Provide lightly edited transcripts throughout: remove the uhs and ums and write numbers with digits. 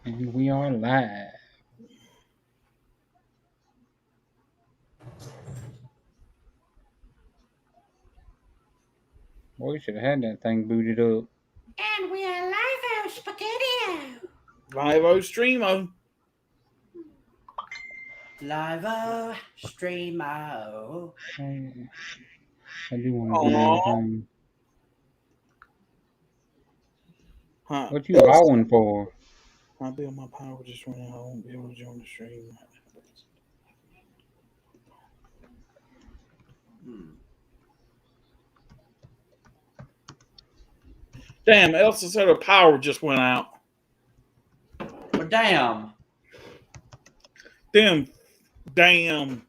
And we are live. Boy, we should have had that thing booted up. And we are live, Spaghetti. Live-o Streamo. Live-o Streamo. I do want to do anything. Huh. What you hauling for? I'll be on my power just right now. I won't be able to join the stream. Damn, Elsa said her power just went out. Well, damn. Damn. Damn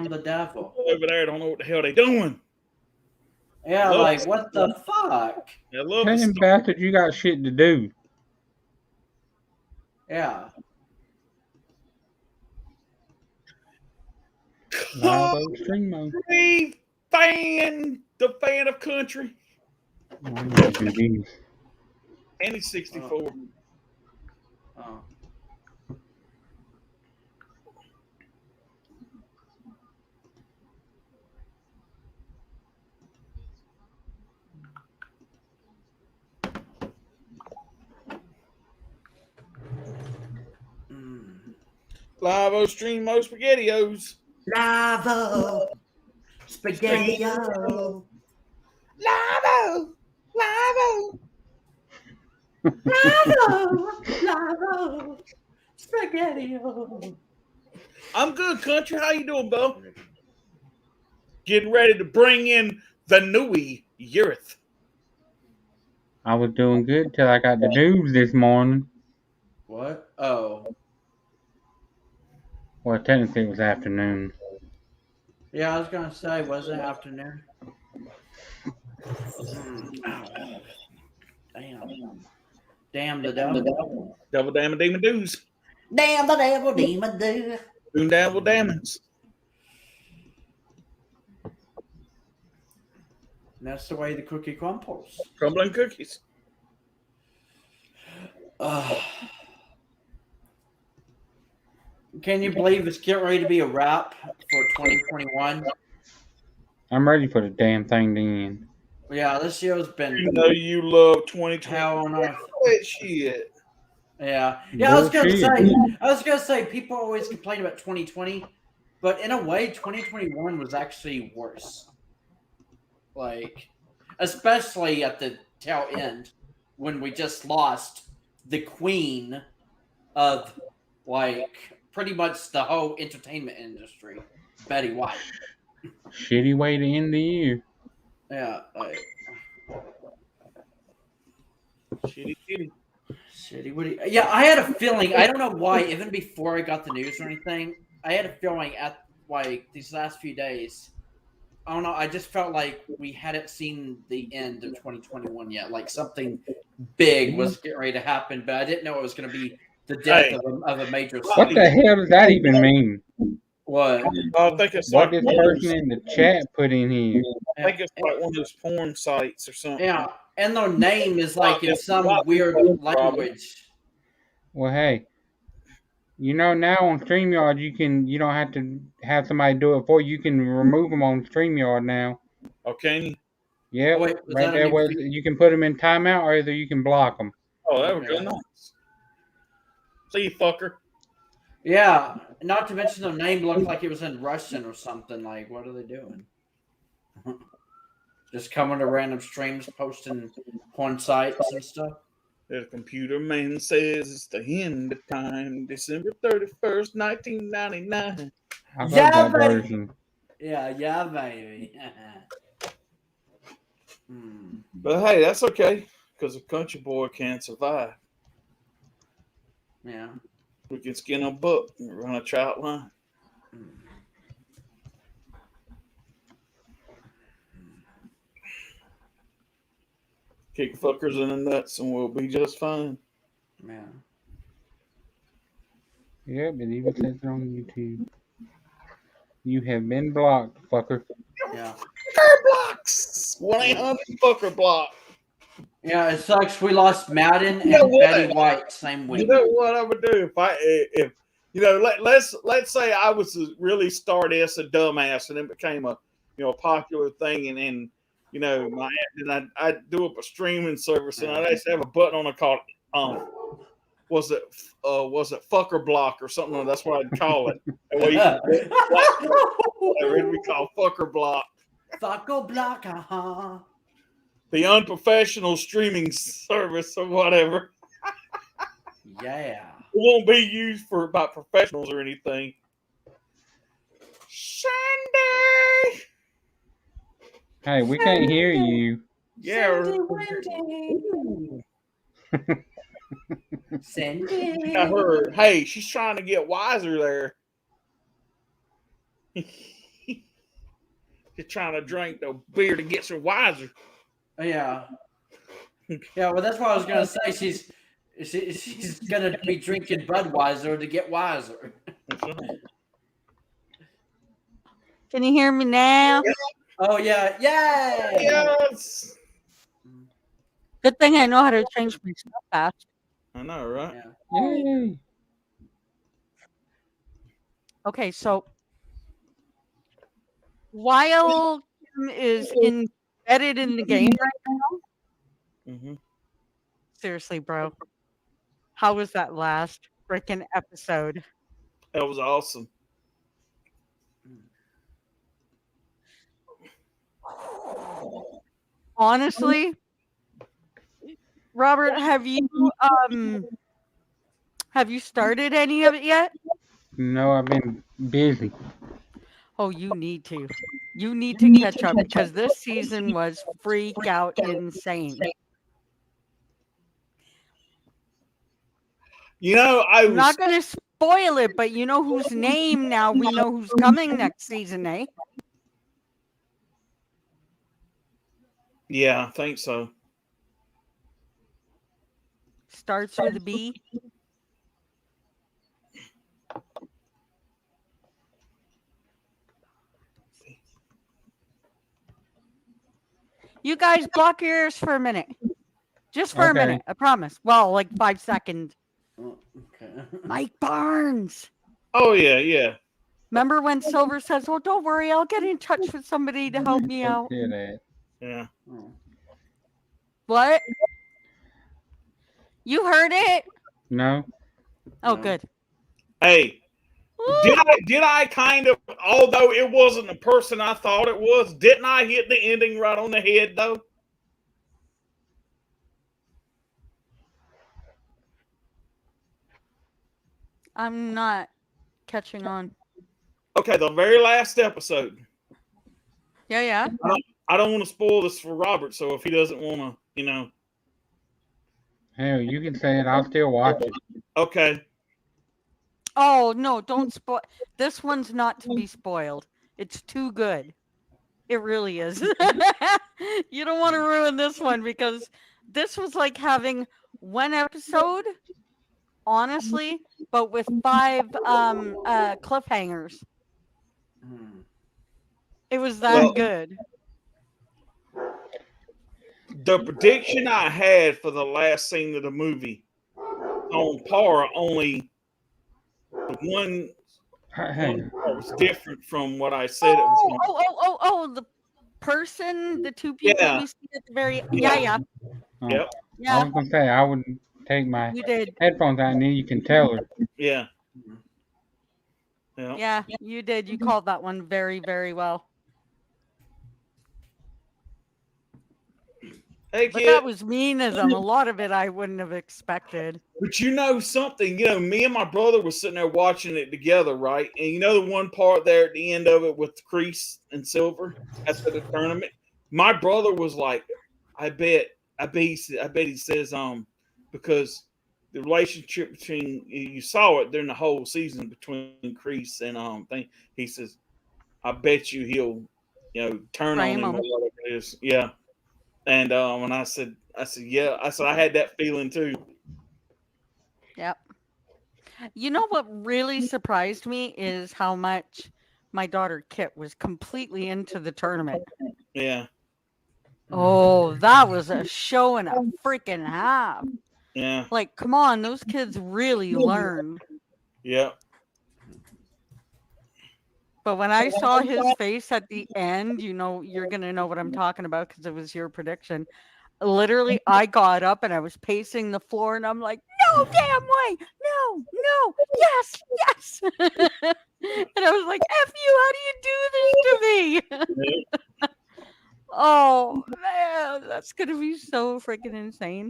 the devil. Over there, don't know what the hell they doing. Yeah, like, what the fuck? I love Tell them bastards you got shit to do. Yeah. Live-o Streamo. The fan of country. I need to do these. And he's 64. Oh. Live-o Streamo SpaghettiOs. Live-o Spaghetti-o. Live-o. Live-o Spaghetti-o. I'm good, country. How you doing, Bo? Getting ready to bring in the newie Eurith. I was doing good till I got the news this morning. What? Oh. Well, technically it was afternoon. Yeah, I was going to say, was it afternoon? Damn. Damn the devil. Double damn a demon doos. Damn the devil, demon do. Doom dabble damons. That's the way the cookie crumbles. Crumbling cookies. Can you believe it's getting ready to be a wrap for 2021? I'm ready for the damn thing to end. Yeah, this year's been. You know you love 2020. Hell on earth. Shit. Yeah. I was gonna say people always complain about 2020, but in a way, 2021 was actually worse. Like, especially at the tail end when we just lost the queen of like pretty much the whole entertainment industry, Betty White. Shitty way to end the year. Yeah, like Shitty. shitty. Yeah, I had a feeling. I don't know why. Even before I got the news or anything, I had a feeling at like these last few days. I don't know. I just felt like we hadn't seen the end of 2021 yet. Like something big was getting ready to happen, but I didn't know it was going to be the death of a major. What the hell does that even mean? What? I think it's What like this person in the chat put in here? I think it's like one of those porn sites or something. Yeah, and their name is like in some weird language. Well, hey, you know now on StreamYard you don't have to have somebody do it for you. You can remove them on StreamYard now. Okay. Yeah, Wait, right there. Where you can put them in timeout, or either you can block them. Oh, that was good. Nice. See you, fucker. Yeah, not to mention their name looked like it was in Russian or something. Like, what are they doing? Just coming to random streams, posting porn sites and stuff. The computer man says it's the end of time, December 31st, 1999. I love that version. Yeah, baby. But hey, that's okay, because a country boy can't survive. Yeah. We can skin a buck and run a trout line. Kick fuckers in the nuts and we'll be just fine. Yeah. Yeah, but even says it on YouTube. You have been blocked, fucker. Yeah. Blocks! 1-800 fucker block. Yeah, it sucks. We lost Madden and Betty White same week. You know what I would do if let's say I was a really stardust, a dumbass, and it became a popular thing, and my and I'd do up a streaming service, and I'd actually have a button on it called was it fucker block or something? That's what I'd call it. And we call fucker block. Fucker block, The unprofessional streaming service or whatever. Yeah. It won't be used by professionals or anything. Sunday. Hey, we can't hear you. Yeah. Sandy. I heard. Hey, she's trying to get wiser there. She's trying to drink the beer to get some wiser. Yeah. Yeah, well, that's what I was gonna say. She's gonna be drinking Budweiser to get wiser. Can you hear me now? Oh yeah, yay! Yes. Good thing I know how to change my stuff fast. I know, right? Yeah. Yay! Okay, so while Kim is embedded in the game right now, Mm-hmm. seriously, bro, how was that last freaking episode? That was awesome. Honestly, Robert, have you started any of it yet? No, I've been busy. Oh, you need to. You need to catch up because this season was freak out insane. I'm not going to spoil it, but you know whose name now. We know who's coming next season, eh? Yeah, I think so. Starts with a B. You guys block your ears for a minute. Just for a minute, I promise. Well, like 5 seconds. Okay. Mike Barnes. Oh, yeah. Remember when Silver says, "Oh, don't worry, I'll get in touch with somebody to help me out." Yeah. What? You heard it? No. Oh, good. Hey, did I kind of, although it wasn't the person I thought it was, didn't I hit the ending right on the head, though? I'm not catching on. Okay, the very last episode. Yeah. I don't want to spoil this for Robert, so if he doesn't want to, Hell, you can say it. I'll still watch it. Okay. Oh, no, don't spoil. This one's not to be spoiled. It's too good. It really is. You don't want to ruin this one because this was like having one episode, honestly, but with 5 cliffhangers. It was that good. The prediction I had for the last scene of the movie on par, only the one was different from what I said it was. Oh, the person, the 2 people we see at the very Yeah. Yep. I was gonna say I would take my headphones out and then you can tell her. Yeah. Yeah, you did. You called that one very, very well. Hey, but that was mean of them. A lot of it I wouldn't have expected. But you know something, me and my brother were sitting there watching it together, right? And you know the one part there at the end of it with Crease and Silver after the tournament? My brother was like, I bet he says, because the relationship between, you saw it during the whole season between Crease and thing. He says, I bet you he'll turn on him or whatever it is. Yeah. And when I said, yeah, I had that feeling too. Yep. You know what really surprised me is how much my daughter Kit was completely into the tournament. Yeah. Oh, that was a show and a freaking half. Yeah. Like, come on, those kids really learned. Yeah. But when I saw his face at the end, you know, you're going to know what I'm talking about because it was your prediction. Literally, I got up and I was pacing the floor and I'm like, no damn way. No, no, yes, yes. And I was like, F you, how do you do this to me? Oh, man, that's going to be so freaking insane.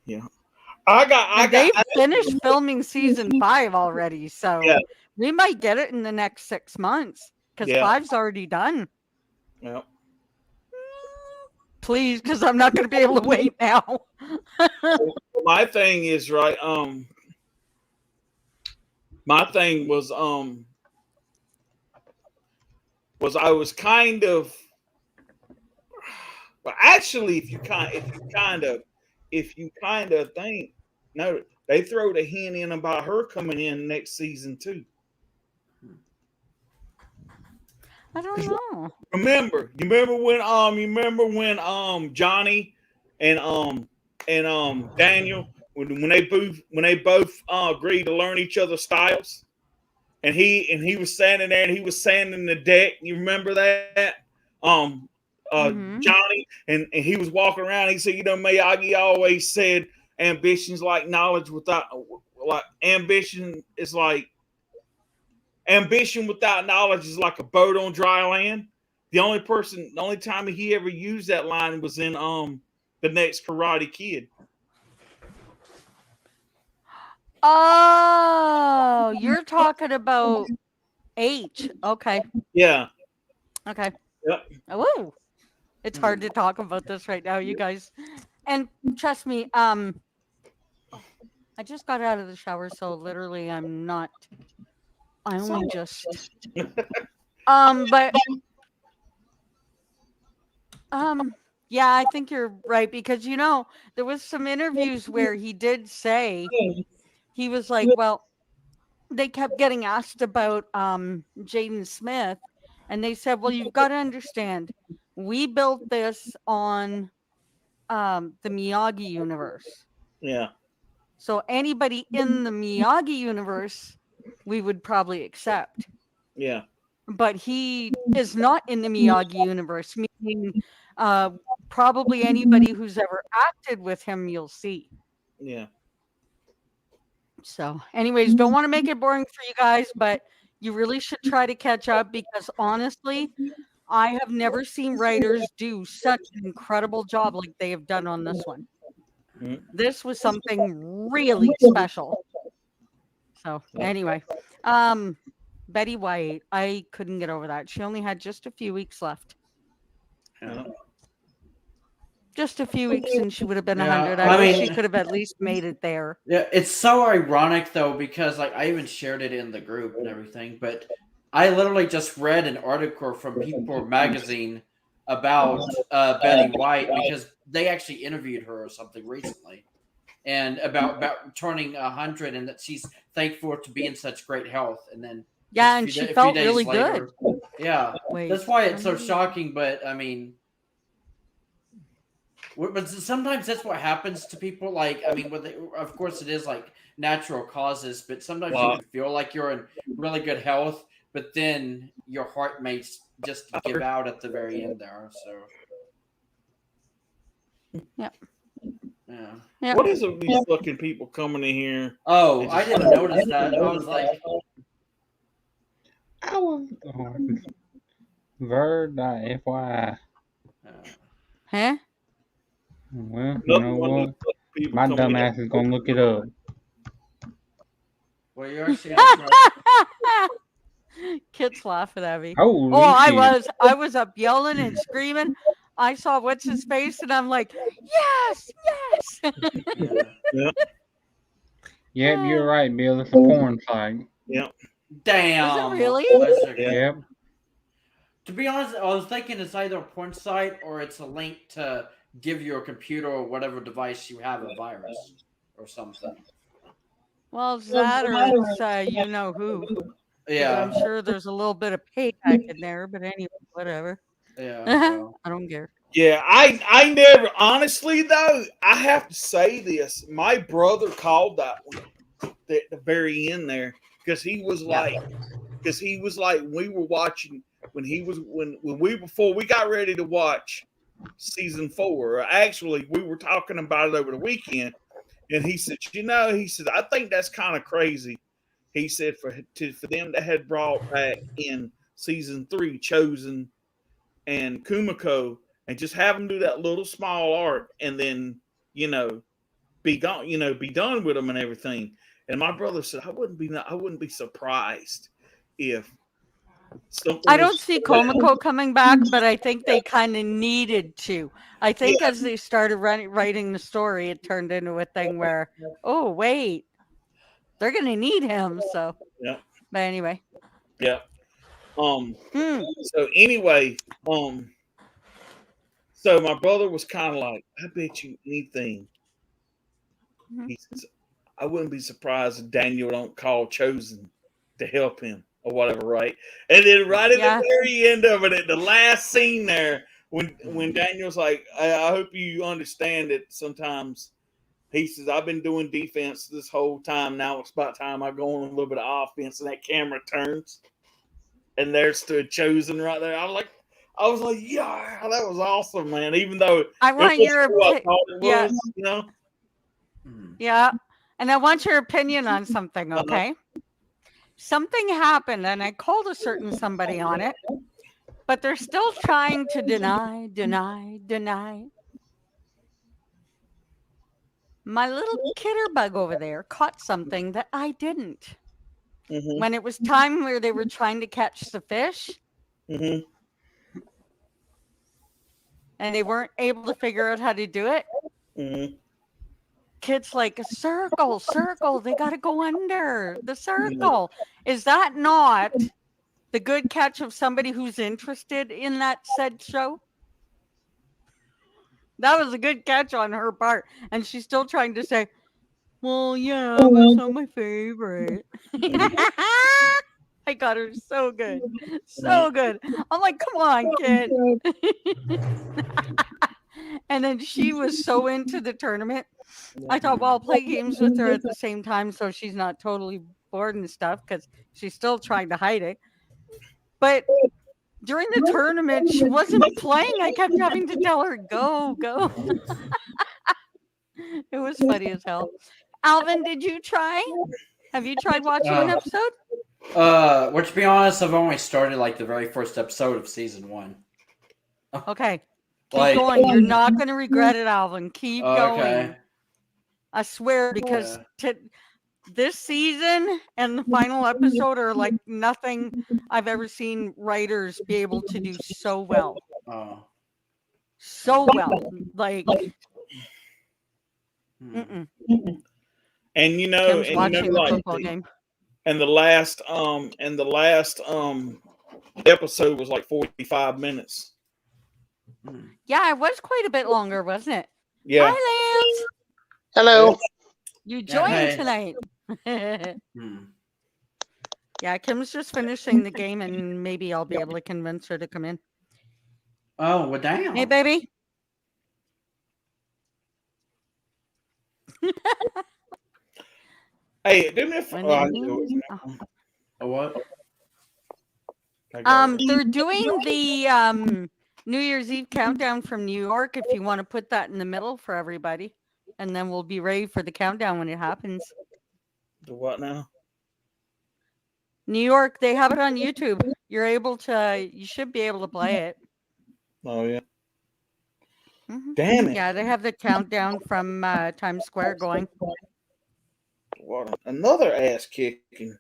Yeah. They finished filming season 5 already, so Yeah. we might get it in the next 6 months because Yeah. 5's already done. Yeah. Please, because I'm not going to be able to wait now. My thing is right. My thing was I was kind of. But actually, if you kind of think, no, they throw the hint in about her coming in next season too. I don't know. You remember when Johnny and Daniel when they both agreed to learn each other's styles, and he was standing there and he was sanding the deck. You remember that? Johnny and he was walking around. He said, Miyagi always said ambition's like knowledge without ambition without knowledge is like a boat on dry land. The only time he ever used that line was in the next Karate Kid. Oh, you're talking about H. Okay. Yeah. Okay. Yep. Oh, it's hard to talk about this right now, you guys. And trust me, I just got out of the shower, so literally I'm not. I only just. But yeah, I think you're right because there was some interviews where he did say he was like, well, they kept getting asked about Jaden Smith, and they said, well, you've got to understand, we built this on the Miyagi universe. Yeah. So anybody in the Miyagi universe, we would probably accept. Yeah. But he is not in the Miyagi universe, meaning probably anybody who's ever acted with him, you'll see. Yeah. So, anyways, don't want to make it boring for you guys, but you really should try to catch up because honestly, I have never seen writers do such an incredible job like they have done on this one. This was something really special. So, anyway, Betty White, I couldn't get over that. She only had just a few weeks left. Yeah. Just a few weeks and she would have been 100. I wish she could have at least made it there. Yeah, it's so ironic though because I even shared it in the group and everything, but I literally just read an article from People magazine about Betty White because they actually interviewed her or something recently, and about turning 100 and that she's thankful to be in such great health. And then and she felt really good. Yeah, that's why it's so shocking. But I mean. But sometimes that's what happens to people. Of course, it is like natural causes, but sometimes you can feel like you're in really good health, but then your heart may just give out at the very end there. So, yeah. What is it with these fucking people coming in here? Oh, I didn't notice that. I was like, Ver.fyi. Huh? Well, you know what? My dumb ass is gonna look it up. Well, you're saying Kids laughing at me. Holy I was up yelling and screaming. I saw what's his face, and I'm like, yes. Yep, you're right, Bill. It's a porn site. Yep. Damn. Is it really? Yep. To be honest, I was thinking it's either a porn site or it's a link to give your computer or whatever device you have a virus or something. Well, it's that or it's you know who. Yeah. I'm sure there's a little bit of payback in there, but anyway, whatever. Yeah. So. I don't care. Yeah, I never, honestly though, I have to say this. My brother called that one at the very end there because he was like, we were watching when we before we got ready to watch season 4. Actually, we were talking about it over the weekend, and he said, I think that's kind of crazy. He said for them that had brought back in season 3 Chosen and Kumiko and just have them do that little small arc and then be gone, be done with them and everything. And my brother said I wouldn't be surprised if something I was don't see Komiko coming back, but I think they kind of needed to. I think yeah, as they started writing the story, it turned into a thing where, oh wait, they're gonna need him. So, yeah, but anyway, yeah. Um. hmm. So anyway, so my brother was kind of like, I bet you anything. Mhm. He says, I wouldn't be surprised if Daniel don't call Chosen to help him or whatever, right? And then right at Yeah. the very end of it, at the last scene there, when Daniel's like, I hope you understand that sometimes he says, I've been doing defense this whole time. Now it's about time I go on a little bit of offense, and that camera turns, and there stood Chosen right there. I was like, yeah, that was awesome, man. Even though it I want wasn't your who I thought it yeah, was, yeah, and I want your opinion on something. Uh-huh. Okay, something happened, and I called a certain somebody on it, but they're still trying to deny. My little kitterbug over there caught something that I didn't. Mm-hmm. When it was time where they were trying to catch the fish Mm-hmm. and they weren't able to figure out how to do it, Mm-hmm. kids like circle, they got to go under the circle. Is that not the good catch of somebody who's interested in that said show? That was a good catch on her part. And she's still trying to say, well, yeah, but it's not my favorite. I got her so good. So good. I'm like, come on, kid. And then she was so into the tournament. I thought, well, I'll play games with her at the same time so she's not totally bored and stuff because she's still trying to hide it. But during the tournament, she wasn't playing. I kept having to tell her, go. It was funny as hell. Alvin, did you try? Have you tried watching an episode? Well, to be honest, I've only started like the very first episode of season 1. Okay. Keep going. You're not going to regret it, Alvin. Keep going. I swear, because this season and the final episode are like nothing I've ever seen writers be able to do so well. So well. Like, and Kim's watching the football game. And the last episode was like 45 minutes. Yeah, it was quite a bit longer, wasn't it? Yeah. Hi, Lance. Hello. You joined tonight. Yeah, Kim's just finishing the game, and maybe I'll be able to convince her to come in. Oh, well, damn. Hey, baby. Hey, do me a what? They're doing the New Year's Eve countdown from New York. If you want to put that in the middle for everybody, and then we'll be ready for the countdown when it happens. The what now? New York, they have it on YouTube. You should be able to play it. Oh yeah. Mm-hmm. Damn it. Yeah, they have the countdown from Times Square going. What another ass kicking.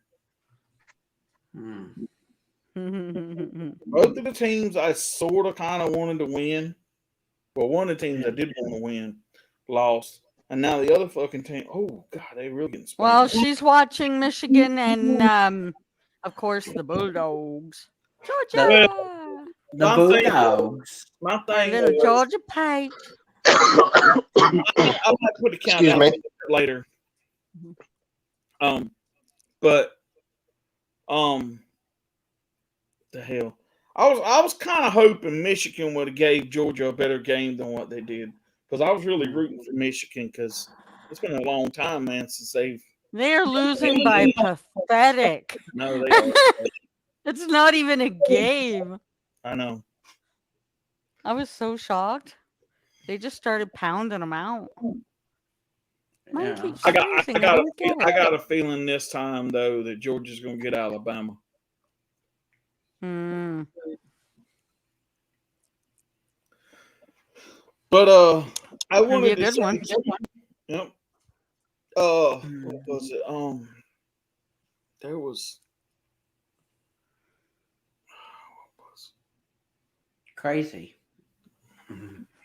Both of the teams I sort of kind of wanted to win. Well, one of the teams I did want to win lost. And now the other fucking team, oh God, they really getting spanked. Well, she's watching Michigan and of course the Bulldogs. Georgia. The Bulldogs. My thing little Georgia Page. I'll put the countdown later. But the hell, I was kind of hoping Michigan would have gave Georgia a better game than what they did, because I was really rooting for Michigan, because it's been a long time, man, since they've. They're losing by pathetic. No, they are. It's not even a game. I know. I was so shocked. They just started pounding them out. Mine Yeah. keeps I got freezing. don't get it. I got a feeling this time though that Georgia's going to get Alabama. Hmm. But I Gonna be wanted a to good say, one. yep. What was it? There was. What was Crazy.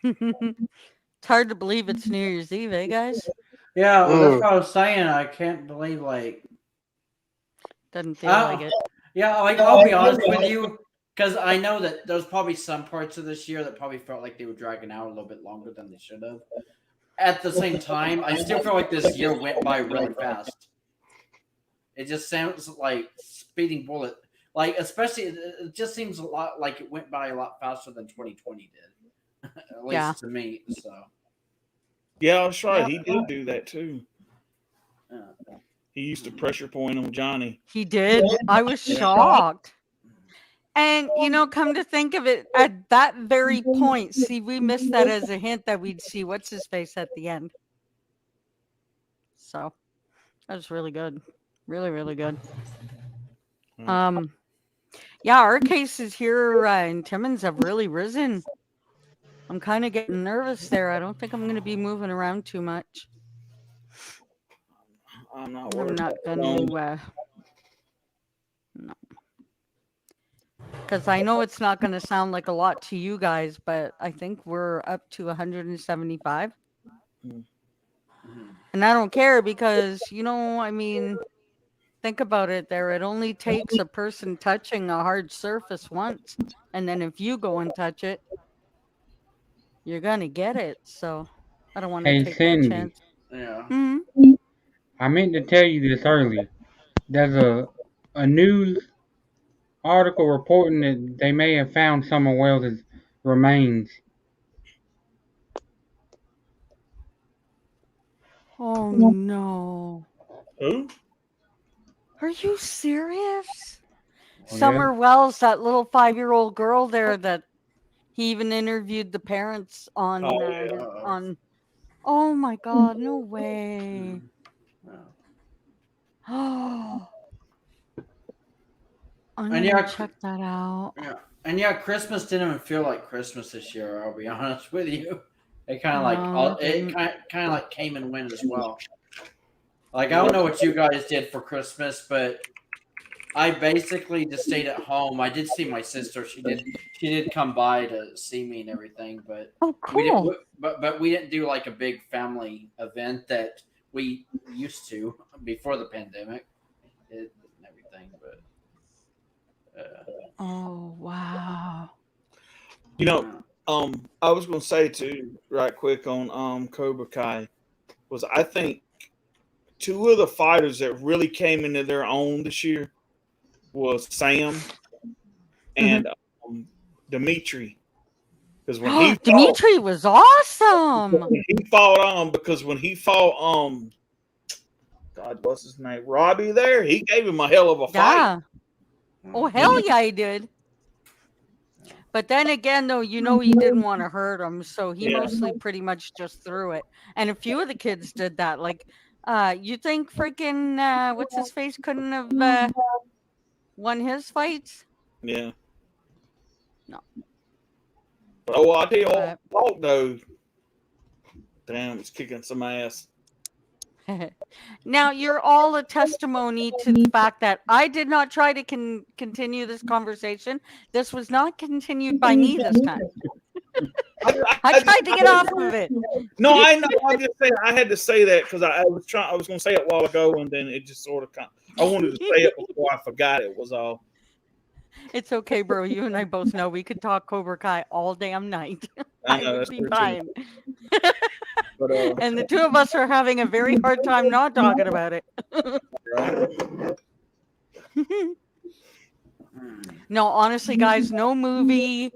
It's hard to believe it's New Year's Eve, eh, guys? Yeah, well, that's what I was saying. I can't believe, like, Doesn't feel like it. yeah, like, I'll be honest with you, because I know that there's probably some parts of this year that probably felt like they were dragging out a little bit longer than they should have. At the same time, I still feel like this year went by really fast. It just sounds like speeding bullet. Like, especially, it just seems a lot like it went by a lot faster than 2020 did. At least Yeah. to me, so. Yeah, that's right. Yep. He did do that too. He used to pressure point on Johnny. He did. I was shocked. And, come to think of it, at that very point, see, we missed that as a hint that we'd see what's his face at the end. So, that was really good. Really, really good. Yeah, our cases here in Timmins have really risen. I'm kind of getting nervous there. I don't think I'm going to be moving around too much. I'm not I'm worried. not going to. No. Because I know it's not going to sound like a lot to you guys, but I think we're up to 175. And I don't care because, think about it there. It only takes a person touching a hard surface once. And then if you go and touch it, you're going to get it. So I don't want to Hey, take that Cindy, chance. Yeah. Mm-hmm. I meant to tell you this earlier. There's a news article reporting that they may have found some of Wells's remains. Oh, no. Who? Are you serious? Oh, Summer Wells, that little 5-year-old girl there that he even interviewed the parents on on. Oh my God! No way! Oh, I'm gonna check that out. Yeah, and yeah, Christmas didn't even feel like Christmas this year. I'll be honest with you. It kind of it kind of like came and went as well. Like, I don't know what you guys did for Christmas, but I basically just stayed at home. I did see my sister. She did come by to see me and everything, but cool. we didn't do like a big family event that we used to before the pandemic and everything. But oh wow! I was going to say too, right quick on Cobra Kai, was I think two of the fighters that really came into their own this year was Sam and Dimitri. Because when he Dimitri was awesome. When he fought because when he fought God, what's his name? Robbie there, he gave him a hell of a fight. Oh hell yeah, he did. But then again, though, he didn't want to hurt him, so he mostly pretty much just threw it. And a few of the kids did that. Like, you think freaking what's his face couldn't have won his fights? Yeah. No. Oh, I tell you what, though. Damn, it's kicking some ass. Now, you're all a testimony to the fact that I did not try to continue this conversation. This was not continued by me this time. I tried to get off of it. No, I know. I'm just saying I had to say that because I was going to say it a while ago, and then it just sort of I wanted to say it before I forgot it was all. It's okay, bro. You and I both know we could talk Cobra Kai all damn night. I know, would be fine. But, and the two of us are having a very hard time not talking about it. No, honestly, guys, no movie,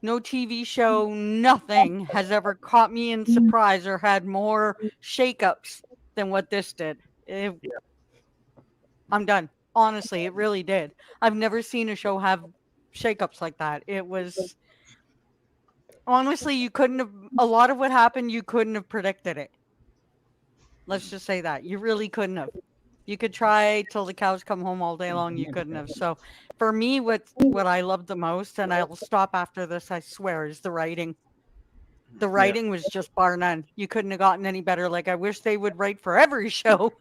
no TV show, nothing has ever caught me in surprise or had more shakeups than what this did. I'm done. Honestly, it really did. I've never seen a show have shakeups like that. It was honestly, you couldn't have a lot of what happened, you couldn't have predicted it. Let's just say that. You really couldn't have. You could try till the cows come home all day long, you couldn't have. So for me, what I love the most, and I'll stop after this, I swear, is the writing. The writing was just bar none. You couldn't have gotten any better. Like, I wish they would write for every show.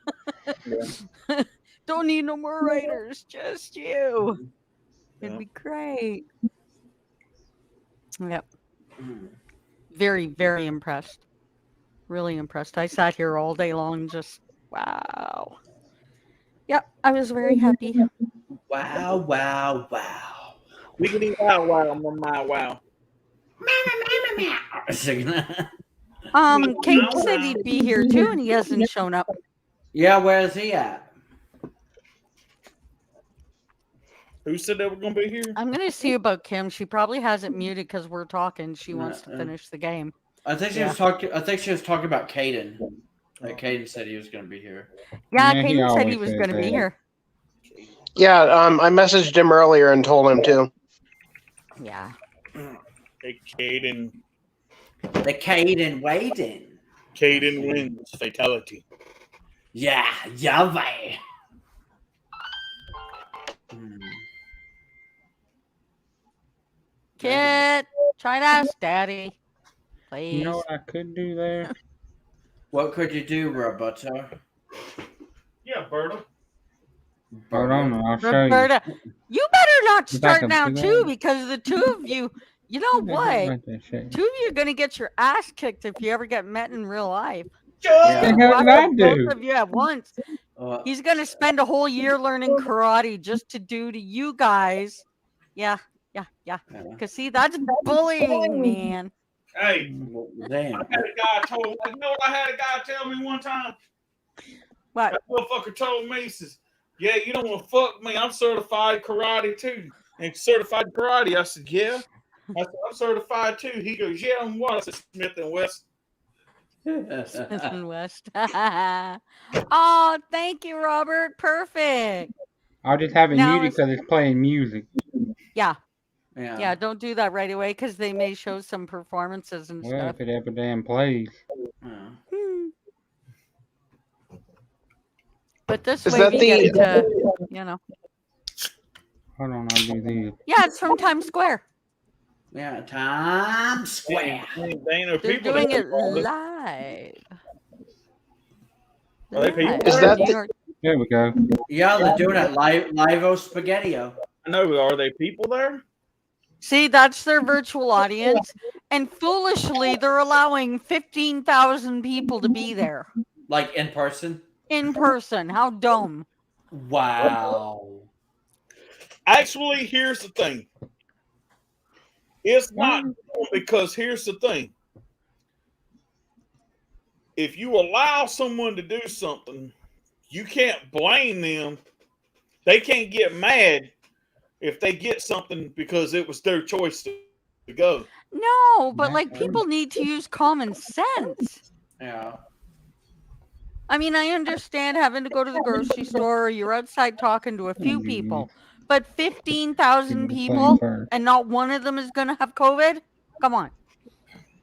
Don't need no more writers, just you. It'd be great. Yep. Very, very impressed. Really impressed. I sat here all day long, just wow. Yep, I was very happy. Wow, wow, wow. Wiggity wow wow my wow. Kate said he'd be here too, and he hasn't shown up. Yeah, where's he at? Who said they were going to be here? I'm gonna see about Kim. She probably has it muted because we're talking. She wants to finish the game. I think she was talking. I think she was talking about Caden. Like Caden said he was going to be here. Yeah, Caden said he was going to be here. Yeah, I messaged him earlier and told him to. Yeah. Hey, Caden. The Caden waiting. Caden wins fatality. Yeah, Yahweh. Kit, try to ask Daddy, please. You know what I could do there? What could you do, Roberto? Yeah, Berta. Hold on, I'll show Roberta, you better not Is that start now the- too, because the two of you, you know what? Two of you are gonna get your ass kicked if you ever get met in real life. Yeah. What the hell did I do? Both of you at once. He's gonna spend a whole year learning karate just to do to you guys. Yeah. Because see, that's bullying, man. Hey, Damn. I had a guy told. You know what I had a guy tell me one time? What? That motherfucker told me, he says, "Yeah, you don't want to fuck me. I'm certified karate too." And certified karate. I said, "Yeah." I said, "I'm certified too." He goes, "Yeah, and what?" I said, "Smith and West." Smith and West. Oh, thank you, Robert. Perfect. I'll just have it Now muted because it's playing music. Yeah, don't do that right away because they may show some performances and Well, stuff. if it ever damn plays. But this Is way that we the- get to, you know. Hold on, I'll do this. Yeah, it's from Times Square. Yeah, Times Square. Ain't no They're people doing there. it live. Are they people? Is that New the- York. There we go. Yeah, they're doing it live-o spaghetti-o. I know, but are they people there? See, that's their virtual audience. And foolishly, they're allowing 15,000 people to be there Like in person. in person. How dumb. Wow. Actually, here's the thing. It's not because here's the thing. If you allow someone to do something, you can't blame them. They can't get mad if they get something because it was their choice to go. No, but like people need to use common sense. Yeah. I mean, I understand having to go to the grocery store or you're outside talking to a few people, but 15,000 people and not one of them is going to have COVID? Come on.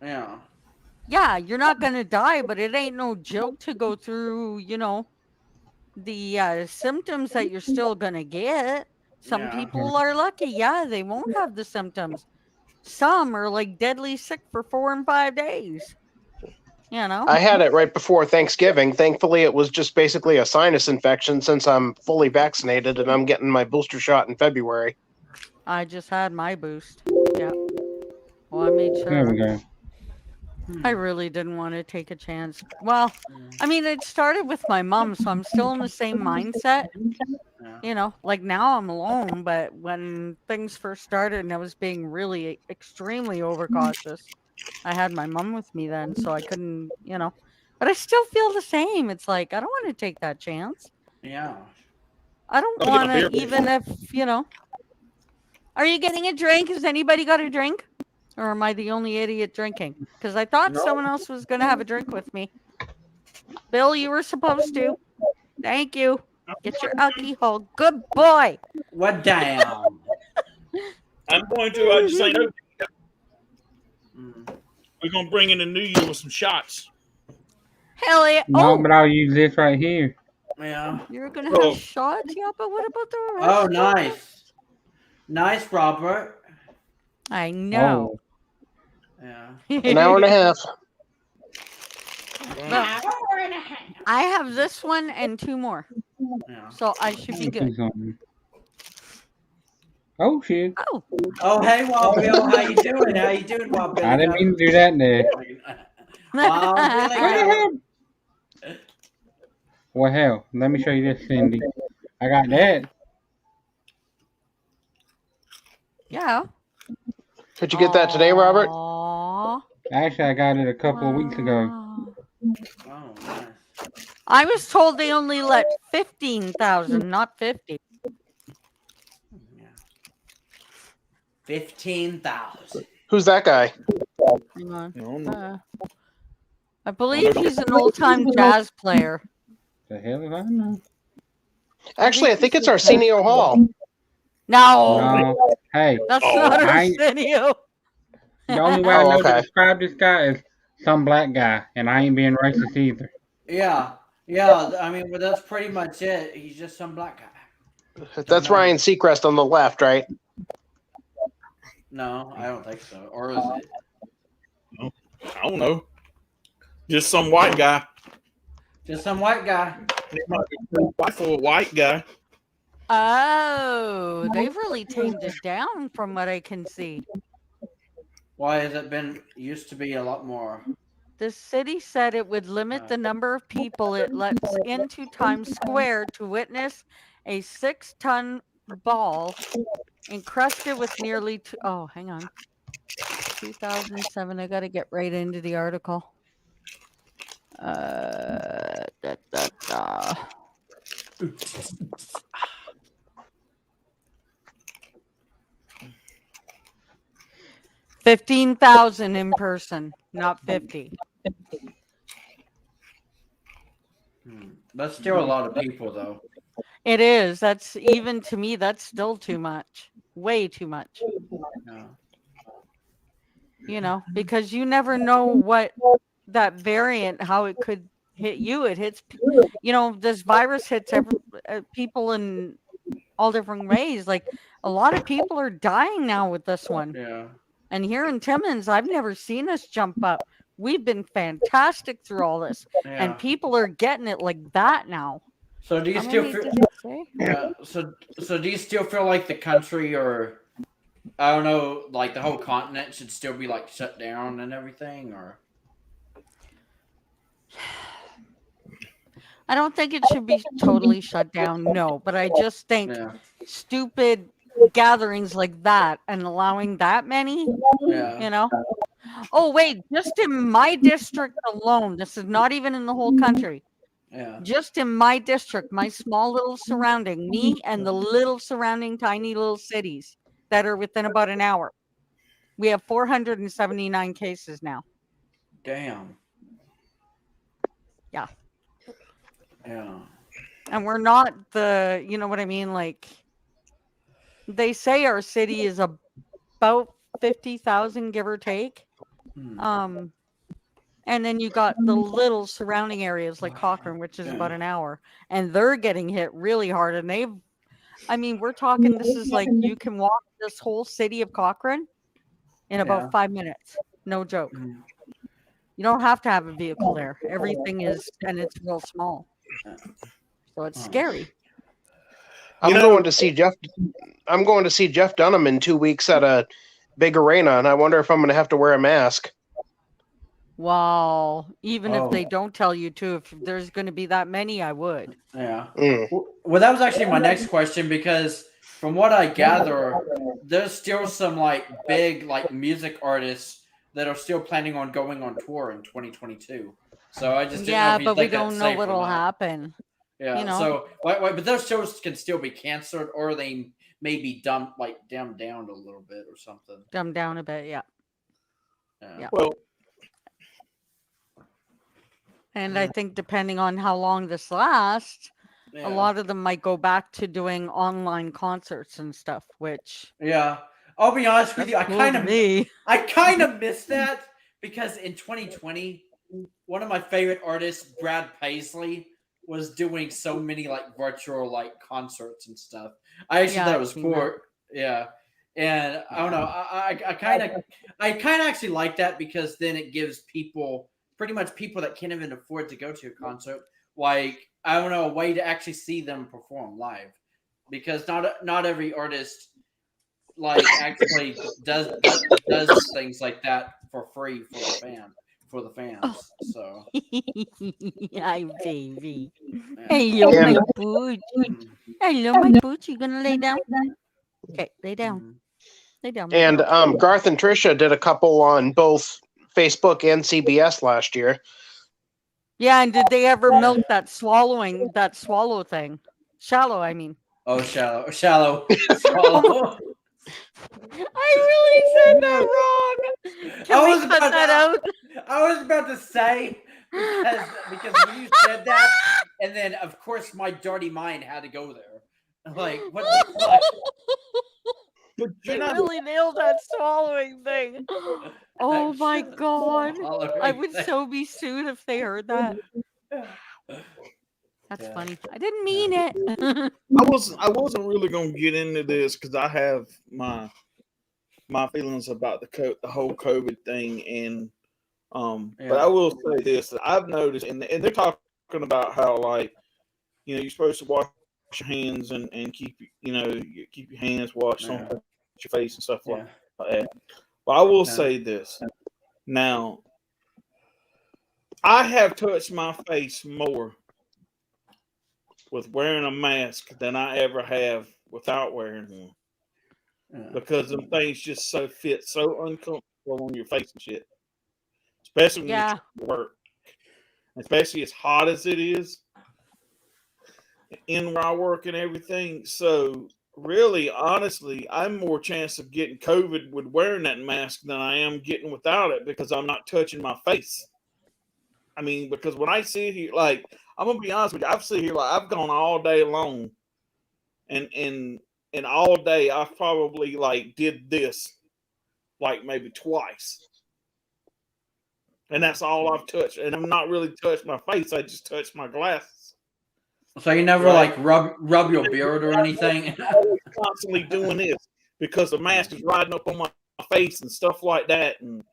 Yeah. Yeah, you're not going to die, but it ain't no joke to go through, you know, the symptoms that you're still going to get. Some people are lucky. Yeah, they won't have the symptoms. Some are like deadly sick for 4 and 5 days. You know? I had it right before Thanksgiving. Thankfully, it was just basically a sinus infection since I'm fully vaccinated and I'm getting my booster shot in February. I just had my boost. Yeah. Well, I made sure. There we go. I really didn't want to take a chance. Well, I mean, it started with my mom, so I'm still in the same mindset. You know, like now I'm alone, but when things first started and I was being really extremely overcautious, I had my mom with me then, so I couldn't, you know. But I still feel the same. It's like, I don't want to take that chance. Yeah. I don't want to, even if, you know, Are you getting a drink? Has anybody got a drink? Or am I the only idiot drinking? Because I thought someone else was going to have a drink with me. Bill, you were supposed to. Thank you. Get your alcohol. Good boy. What damn? I'm going to just say no. Mm. We're gonna bring in the new year with some shots. Hell yeah. No, Oh, but I'll use this right here. Yeah. you're going to have shots? Yeah, but what about the rest? Oh, of nice. Nice, Robert. it? I know. Yeah. An hour and a half. I have this one and 2 more. Yeah. So I should be good. Oh shit! Oh, Oh, hey, Wild Bill. How you doing? How you doing, Wild Bill? I didn't mean to do that there. Wild What the Billy. hell? Well, hell, let me show you this, Cindy. I got that. yeah. Did you get that today, Robert? Aww. Actually, I got it a couple of weeks ago. Wow. Oh, nice. I was told they only let 15,000, not 50. Yeah. 15,000. Who's that guy? Hang on. No. I believe he's an old-time jazz player. The hell is I know? Actually, I think it's Arsenio Hall. No, No. Hey, that's Oh, not I ain't- Arsenio. the only way I Oh, know okay. to describe this guy is some black guy, and I ain't being racist either. Yeah. Yeah. I mean, but that's pretty much it. He's just some black guy. That's know. Ryan Seacrest on the left, right? No, I don't think so. Or is it? I don't know. Just some white guy. Just some white guy. He might be white for a white guy. Oh, they've really tamed it down from what I can see. Why has it been? Used to be a lot more. The city said it would limit the number of people it lets into Times Square to witness a 6-ton ball encrusted with nearly hang on. 2007. I got to get right into the article. Da, da, da. $15,000 in person, not 50. That's still a lot of people, though. It is. That's even to me. That's still too much. Way too much. No. You know, because you never know what that variant, how it could hit you. It hits. You know, this virus hits people in all different ways. Like a lot of people are dying now with this one. Yeah. And here in Timmins, I've never seen us jump up. We've been fantastic through all this, Yeah. and people are getting it like that now. So do you How still many feel? did it say? Yeah. So do you still feel like the country, or I don't know, like the whole continent should still be like shut down and everything, or? I don't think it should be totally shut down. No, but I just think Yeah. stupid gatherings like that and allowing that many, Yeah. you know. Oh wait, just in my district alone, this is not even in the whole country. Yeah. Just in my district, my small little surrounding, me and the little surrounding tiny little cities that are within about an hour. We have 479 cases now. Damn. Yeah. Yeah. And we're not the, you know what I mean? Like they say our city is about 50,000, give or take. And then you got the little surrounding areas like Cochrane, which is about an hour, and they're getting hit really hard. And we're talking, this is like you can walk this whole city of Cochrane in about 5 minutes. No joke. You don't have to have a vehicle there. Everything is, and it's real small. So it's scary. I'm going to see Jeff Dunham in 2 weeks at a big arena, and I wonder if I'm going to have to wear a mask. Wow. Even if they don't tell you to, if there's going to be that many, I would. Yeah. Well, that was actually my next question, because from what I gather, there's still some like big like music artists that are still planning on going on tour in 2022. So I just didn't know if you but we think that's don't know safe or what'll not. happen. Yeah. You know? So but those shows can still be canceled, or they maybe dumbed down a little bit or something. Dumbed down a bit, yeah. Yeah. Well, And I think depending on how long this lasts, Yeah. a lot of them might go back to doing online concerts and stuff, which Yeah. I'll be honest with you, I cool kind to of me. miss that because in 2020, one of my favorite artists, Brad Paisley, was doing so many like virtual like concerts and stuff. I actually Yeah, thought it I've was seen cool. that. Yeah. And I don't know. I kind of actually like that because then it gives people pretty much people that can't even afford to go to a concert, like I don't know, a way to actually see them perform live. Because not every artist like actually does things like that for free for the fans. So Hi, baby. yeah. Hello, And- my booty. Hello, my booty. You gonna lay down? Okay, lay down. Lay down. And Garth and Trisha did a couple on both Facebook and CBS last year. Yeah, and did they ever milk that swallow thing? Shallow, I mean. Oh, shallow. Swallow. I really said that wrong. Can we cut that out? I was about to say because when you said that, and then of course my dirty mind had to go there. Like what the fuck? but You you're not really nailed that swallowing thing. Oh my god. I would so be sued if they heard that. That's Yeah. funny. I didn't mean it. I wasn't really gonna get into this because I have my feelings about the whole COVID thing, and but I will say this: I've noticed, and they're talking about how like you're supposed to wash your hands and keep keep your hands washed, don't touch your face and stuff like that. But I will say this now: I have touched my face more with wearing a mask than I ever have without wearing one. Because them things just fit so uncomfortable on your face and shit. Especially when you try to work. Especially as hot as it is in where I work and everything. So really, honestly, I'm more chance of getting COVID with wearing that mask than I am getting without it because I'm not touching my face. I mean, because when I sit here, like, I'm gonna be honest with you, I've sit here like I've gone all day long and all day I've probably like did this like maybe twice. And that's all I've touched. And I'm not really touched my face, I just touched my glasses. So you never like rub your beard or anything? I'm constantly doing this because the mask is riding up on my face and stuff like that. And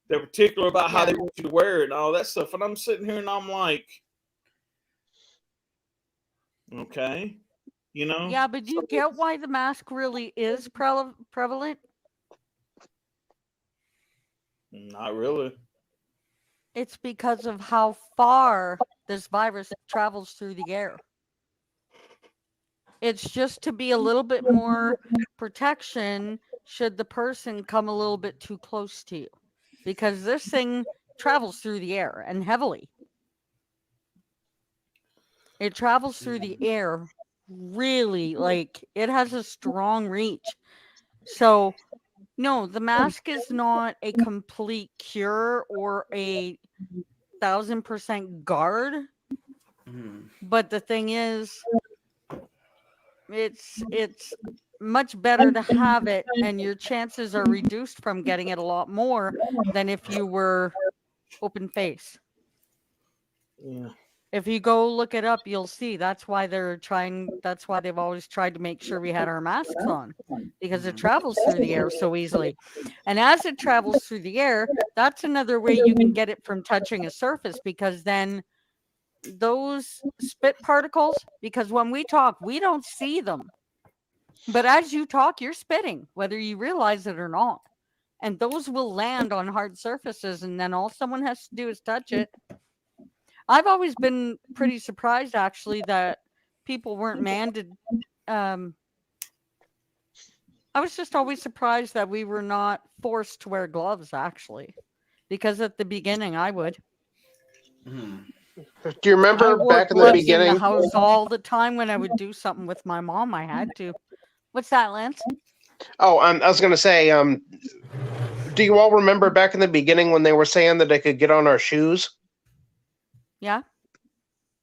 they're particular about how they want you to wear it and all that stuff. And I'm sitting here and I'm like, okay, Yeah, but do you get why the mask really is prevalent? Not really. It's because of how far this virus travels through the air. It's just to be a little bit more protection should the person come a little bit too close to you. Because this thing travels through the air and heavily. It travels through the air really, like it has a strong reach. So no, the mask is not a complete cure or a 1,000% guard. But the thing is, it's much better to have it, and your chances are reduced from getting it a lot more than if you were open face. Yeah. If you go look it up, you'll see that's why they've always tried to make sure we had our masks on, because it travels through the air so easily. And as it travels through the air, that's another way you can get it from touching a surface, because then those spit particles, because when we talk, we don't see them. But as you talk, you're spitting, whether you realize it or not. And those will land on hard surfaces, and then all someone has to do is touch it. I've always been pretty surprised, actually, that people weren't mandated. I was just always surprised that we were not forced to wear gloves, actually, because at the beginning I would. Do you remember back in the gloves beginning? in the house all the time when I would do something with my mom. I had to. What's that, Lance? Oh, I was going to say, do you all remember back in the beginning when they were saying that they could get on our shoes? Yeah.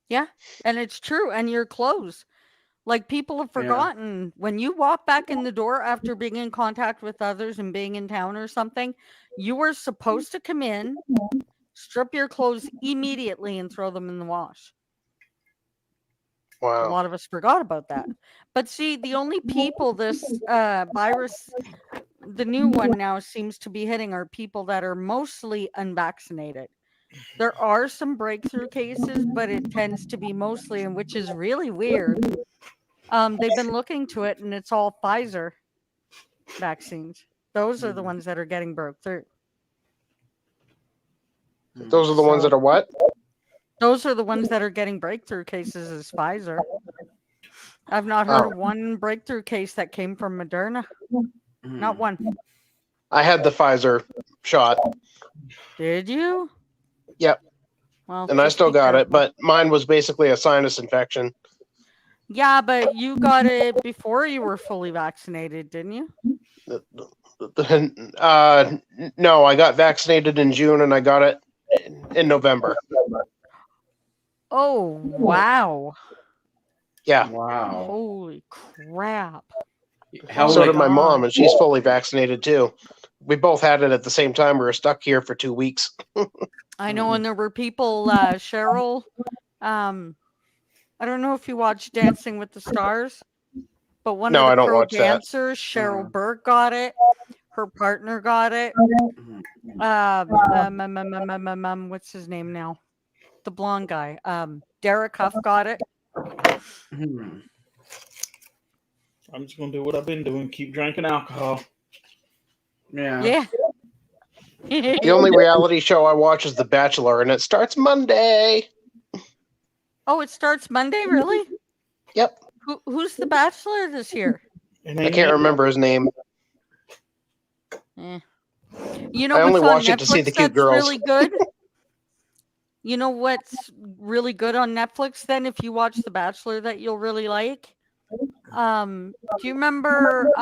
Yeah. And it's true. And your clothes. Like, people have forgotten when you walk back in the door after being in contact with others and being in town or something, you were supposed to come in, strip your clothes immediately, and throw them in the wash. A Wow. lot of us forgot about that. But see, the only people this virus, the new one now, seems to be hitting are people that are mostly unvaccinated. There are some breakthrough cases, but it tends to be mostly, and which is really weird. They've been looking to it, and it's all Pfizer vaccines. Those are the ones that are getting broke through. Those are the ones that are what? Those are the ones that are getting breakthrough cases is Pfizer. I've not heard of one breakthrough case that came from Moderna. Not one. I had the Pfizer shot. Did you? Yep. Well, and I just still be got it, careful. but mine was basically a sinus infection. Yeah, but you got it before you were fully vaccinated, didn't you? No, I got vaccinated in June and I got it in November. Oh, wow. Yeah. Wow. Holy crap. So did my mom, and she's fully vaccinated too. We both had it at the same time. We were stuck here for 2 weeks. I know, and there were people, Cheryl, I don't know if you watched Dancing with the Stars, but one No, of I the don't pro watch that. dancers, Cheryl Burke, got it. Her partner got it. What's his name now? The blonde guy. Derek Huff got it. I'm just gonna do what I've been doing. Keep drinking alcohol. Yeah. The only reality show I watch is The Bachelor, and it starts Monday. Oh, it starts Monday, really? Yep. Who's the Bachelor this year? I can't remember his name. You know I only what's on watch it to see Netflix the cute that's girls. really good? You know what's really good on Netflix then, if you watch The Bachelor, that you'll really like? Do you remember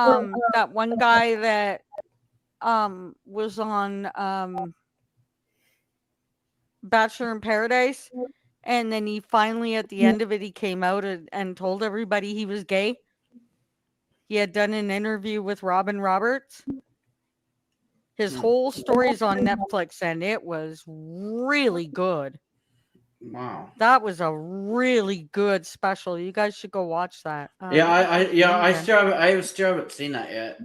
that one guy that was on Bachelor in Paradise? And then he finally, at the end of it, he came out and told everybody he was gay. He had done an interview with Robin Roberts. His whole story is on Netflix, and it was really good. Wow. That was a really good special. You guys should go watch that. I still haven't seen that yet.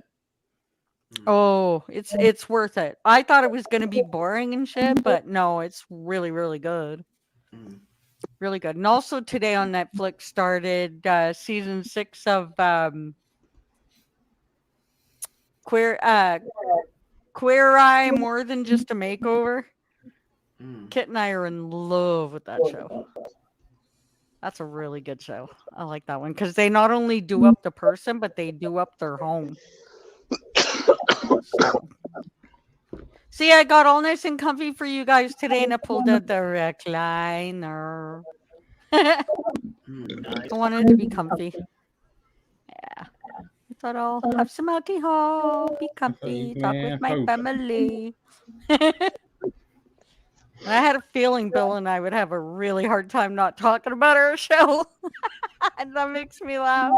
Oh, it's worth it. I thought it was going to be boring and shit, but no, it's really, really good. Really good. And also today on Netflix started season 6 of Queer Eye, More Than Just a Makeover. Kit and I are in love with that show. That's a really good show. I like that one because they not only do up the person, but they do up their home. So. See, I got all nice and comfy for you guys today, and I pulled out the recliner. I wanted to be comfy. Yeah. I thought I'll have some alcohol, be comfy, talk with my family. I had a feeling Bill and I would have a really hard time not talking about our show. And that makes me laugh.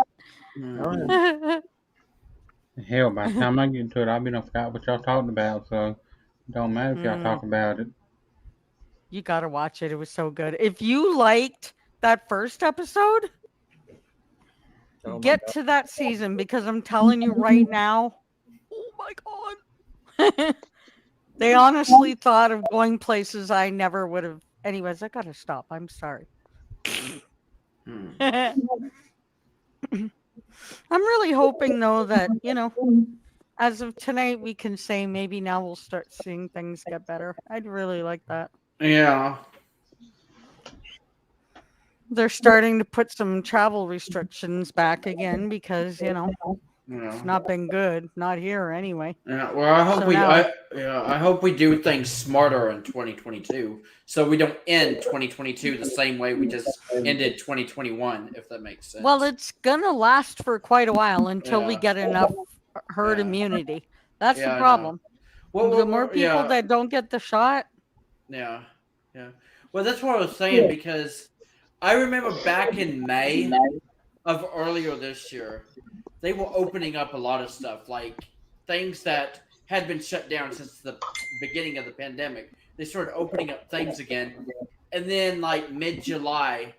Hell, by the time I get to it, I'll be done forgot what y'all talking about, so it don't matter if y'all talk about it. You gotta watch it. It was so good. If you liked that first episode, get to that season, because I'm telling you right now, oh my God. They honestly thought of going places I never would have. Anyways, I gotta stop. I'm sorry. I'm really hoping, though, that, as of tonight, we can say maybe now we'll start seeing things get better. I'd really like that. Yeah. They're starting to put some travel restrictions back again because, It's not been good. Not here anyway. Yeah, well, I hope So we, now- I hope we do things smarter in 2022, so we don't end 2022 the same way we just ended 2021. If that makes sense. Well, it's gonna last for quite a while until we Yeah. get enough herd Yeah. immunity. That's Yeah, the I know. problem. Well, The more people yeah, that don't get the shot, yeah, yeah. Well, that's what I was saying because I remember back in May of earlier this year, they were opening up a lot of stuff, like things that had been shut down since the beginning of the pandemic. They started opening up things again, and then like mid-July,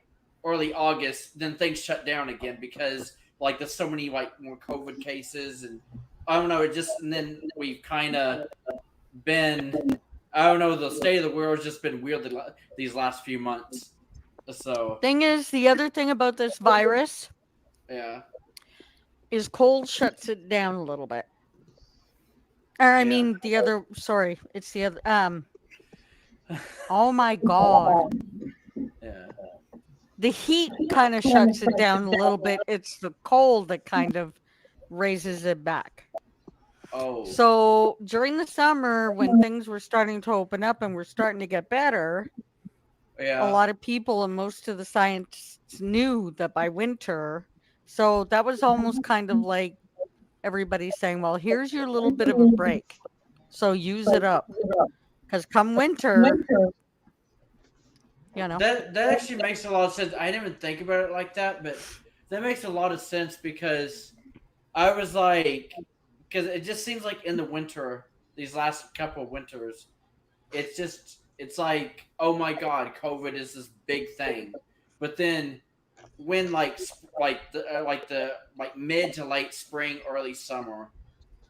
early August, then things shut down again because like there's so many like more COVID cases, and I don't know. It just, and then we've kind of been, I don't know, the state of the world has just been weird these last few months. So thing is, the other thing about this virus yeah, is cold shuts it down a little bit. Or I mean the other, sorry, it's the other oh my god. yeah. The heat kind of shuts it down a little bit. It's the cold that kind of raises it back. Oh, So during the summer, when things were starting to open up and we're starting to get better, yeah. a lot of people and most of the scientists knew that by winter. So that was almost kind of like everybody saying, well, here's your little bit of a break. So use it up. Because come winter, you know. That actually makes a lot of sense. I didn't even think about it like that, but that makes a lot of sense because I was like, because it just seems like in the winter, these last couple of winters, it's like, oh my god, COVID is this big thing, but then when like mid to late spring, early summer,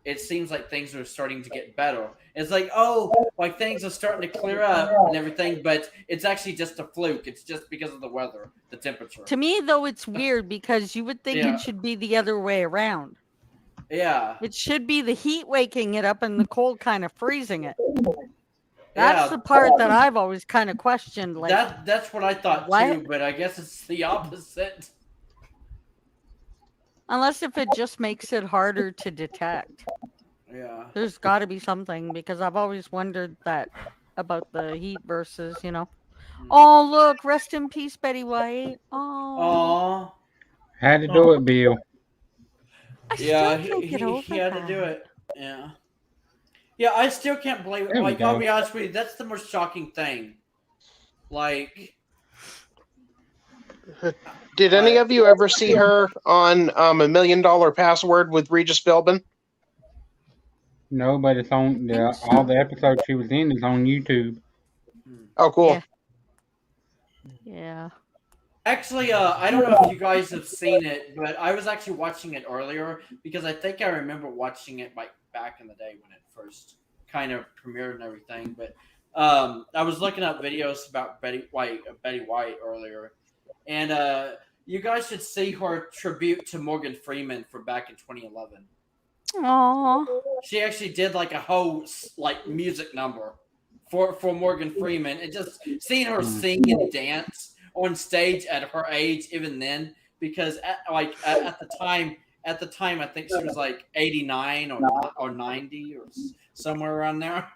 it seems like things are starting to get better. It's like, oh, like things are starting to clear up and everything, but it's actually just a fluke. It's just because of the weather, the temperature. To me, though, it's weird because you would think it should be the other way around. Yeah. It should be the heat waking it up and the cold kind of freezing it. That's the part that I've always kind of questioned. Like that's what I thought too, but I guess it's the opposite. Unless if it just makes it harder to detect. Yeah. There's got to be something because I've always wondered that about the heat versus, you know. Oh, look, rest in peace, Betty White. Oh. Had to do it, Bill. I still can't get over he had to do it. Yeah. Yeah, I still can't believe it. Like, I'll be honest with you, that's the most shocking thing. Like, did any of you ever see her on $1 Million Password with Regis Philbin? No, but it's on all the episodes she was in is on YouTube. Oh, cool. Yeah. Actually, I don't know if you guys have seen it, but I was actually watching it earlier because I think I remember watching it like back in the day when it first kind of premiered and everything. But I was looking up videos about Betty White earlier, and you guys should see her tribute to Morgan Freeman from back in 2011. Aww. She actually did like a whole like music number for Morgan Freeman, and just seeing her sing and dance on stage at her age, even then, because at the time, I think she was like 89 or 90 or somewhere around there.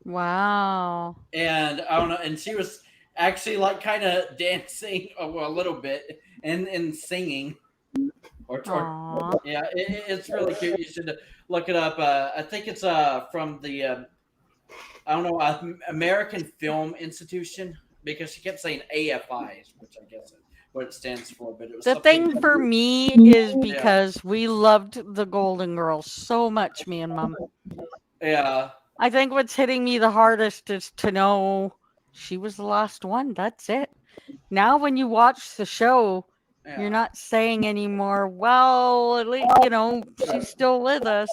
Wow. And I don't know, and she was actually like kind of dancing a little bit and singing. Yeah, it's really cute. You should look it up. I think it's from the I don't know, American Film Institution, because she kept saying AFIs, which I guess is what it stands for. But it was the thing for me is because we loved the Golden Girls so much, me and Mom. Yeah. I think what's hitting me the hardest is to know she was the last one. That's it. Now, when you watch the show, you're not saying anymore, well, at least, you know, she's still with us.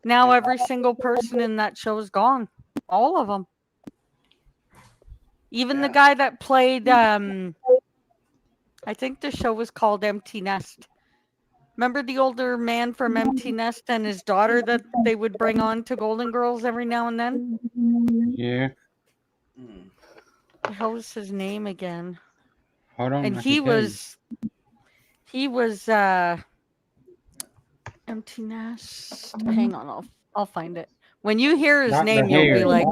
Now, every single person in that show is gone. All of them. Even the guy that played, I think the show was called Empty Nest. Remember the older man from Empty Nest and his daughter that they would bring on to Golden Girls every now and then? Yeah. What was his name again? Hold on. And he was Empty nest. Hang on, I'll find it. When you hear his Dr. name, you'll be Hare. like,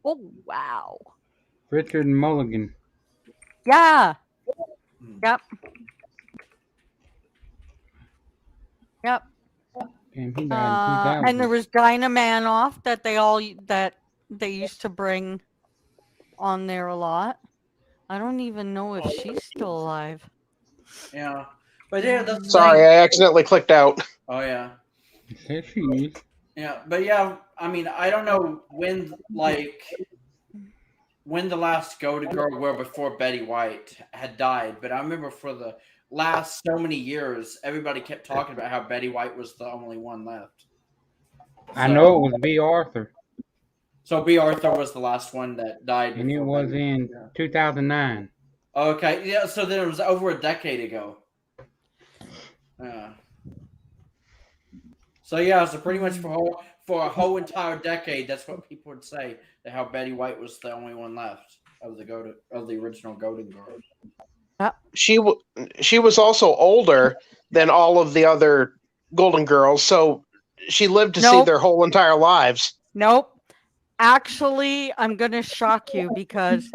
"Oh wow, Richard Mulligan. yeah, yep, yep." Damn, he died in And there 2000. was Dinah Manoff that they used to bring on there a lot. I don't even know if she's still alive. Yeah, but yeah, that's the Sorry, thing. I accidentally clicked out. Oh yeah, There she is. yeah, but yeah. I mean, I don't know when the last Golden Girl were before Betty White had died, but I remember for the last so many years, everybody kept talking about how Betty White was the only one left. I know it was B. Arthur, So B. Arthur was the last one that died. and it before was Betty. in 2009. Okay, yeah. So then it was over a decade ago. Yeah. So yeah, so pretty much for a whole entire decade, that's what people would say, that how Betty White was the only one left of the original Golden Girls. She was also older than all of the other Golden Girls, so she lived to see Nope. their whole entire lives. Nope. Actually, I'm gonna shock you because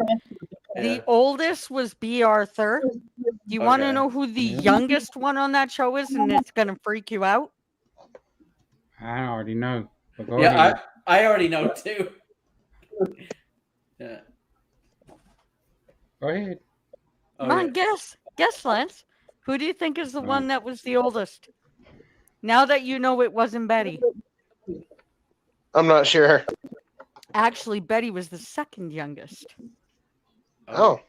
the oldest was B. Arthur. Do you want to Okay. know who the Yeah. youngest one on that show is? And it's gonna freak you out. I already know. But go Yeah, ahead. I already know too. Yeah. Go ahead. Oh, Come on, yeah. guess, Lance. Who do you think is the one that was the oldest? Now that you know it wasn't Betty. I'm not sure. Actually, Betty was the second youngest. Oh,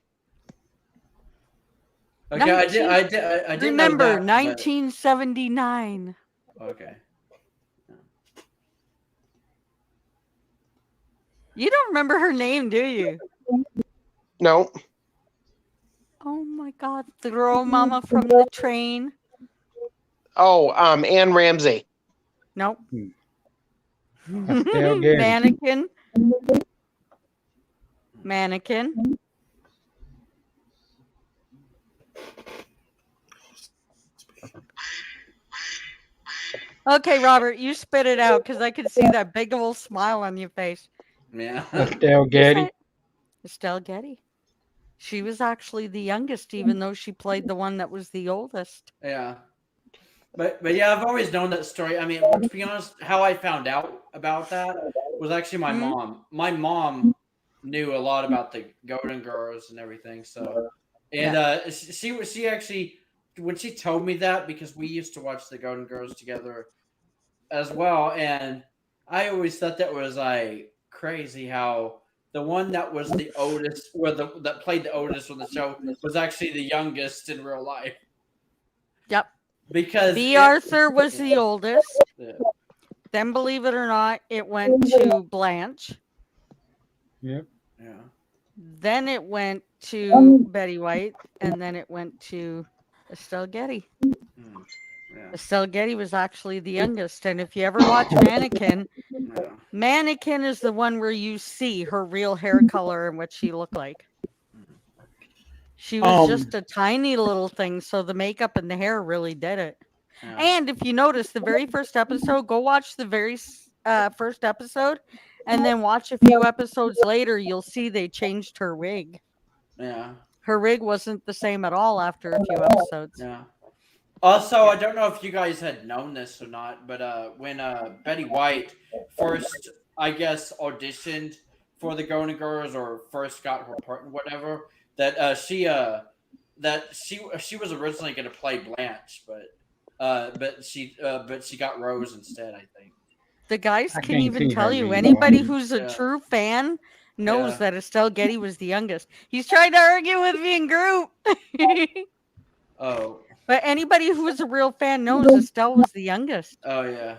Okay, I didn't Remember, know that, 1979. but- okay. You don't remember her name, do you? no. Oh my God! Throw Mama from the train. Oh, Anne Ramsey. Nope. Estelle Getty. Mannequin. Okay, Robert, you spit it out because I could see that big old smile on your face. Yeah. Estelle You Getty. say- Estelle Getty. She was actually the youngest, even though she played the one that was the oldest. Yeah. But yeah, I've always known that story. I mean, to be honest, how I found out about that was actually my mom. My mom knew a lot about the Golden Girls and everything. So, and she actually, when she told me that, because we used to watch the Golden Girls together as well, and I always thought that was like crazy how the one that was the oldest, or that played the oldest on the show, was actually the youngest in real life. Yep. Because B. Arthur was the oldest. Yeah. Then, believe it or not, it went to Blanche. Yep. Yeah. Then it went to Betty White, and then it went to Estelle Getty. Yeah. Estelle Getty was actually the youngest. And if you ever watch Mannequin, Yeah. Mannequin is the one where you see her real hair color and what she looked like. She was just a tiny little thing, so the makeup and the hair really did it. Yeah. And if you notice the very first episode, go watch the very first episode, and then watch a few episodes later, you'll see they changed her wig. Yeah. Her wig wasn't the same at all after a few episodes. Yeah. Also, I don't know if you guys had known this or not, but when Betty White first, I guess, auditioned for the Golden Girls, or first got her part and whatever, that she was originally going to play Blanche, but she got Rose instead, I think. The guys I can can't even see tell her you. being Anybody Blanche. who's a Yeah. true fan knows Yeah. that Estelle Getty was the youngest. He's trying to argue with me in group. Oh. But anybody who is a real fan knows Estelle was the youngest. Oh yeah.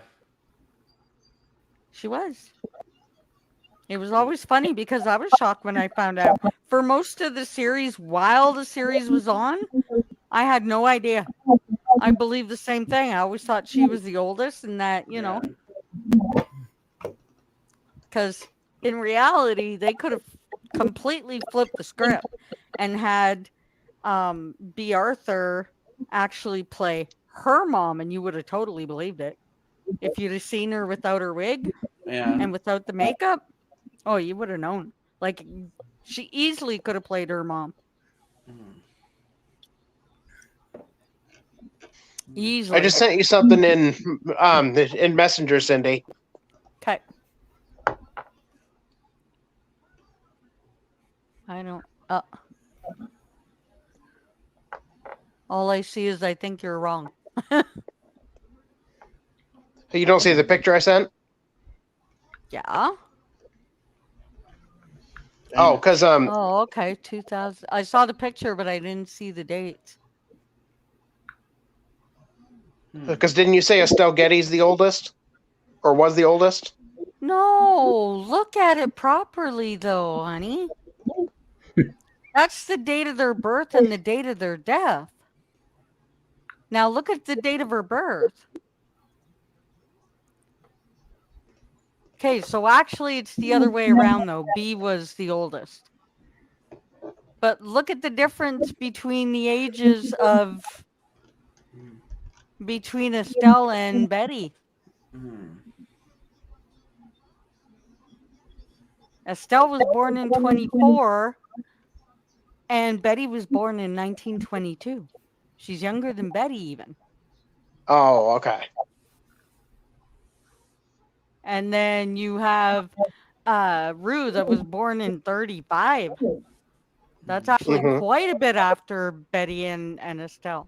She was. It was always funny because I was shocked when I found out. For most of the series, while the series was on, I had no idea. I believed the same thing. I always thought she was the oldest, and that, you know, because in reality, they could have completely flipped the script and had B. Arthur actually play her mom, and you would have totally believed it. If you'd have seen her without her wig Yeah. and without the makeup, oh, you would have known. Like, she easily could have played her mom. Easily. I just sent you something in Messenger, Cindy. Okay. I don't. All I see is I think you're wrong. You don't see the picture I sent? Yeah. Oh, because Oh, okay. 2000. I saw the picture, but I didn't see the date. didn't you say Estelle Getty's the oldest, or was the oldest? No, look at it properly, though, honey. That's the date of their birth and the date of their death. Now look at the date of her birth. Okay, so actually it's the other way around, though. B was the oldest. But look at the difference between the ages of between Estelle and Betty. Estelle was born in 24 and Betty was born in 1922. She's younger than Betty even. Oh, okay. And then you have Rue that was born in 35. That's actually quite a bit after Betty and Estelle.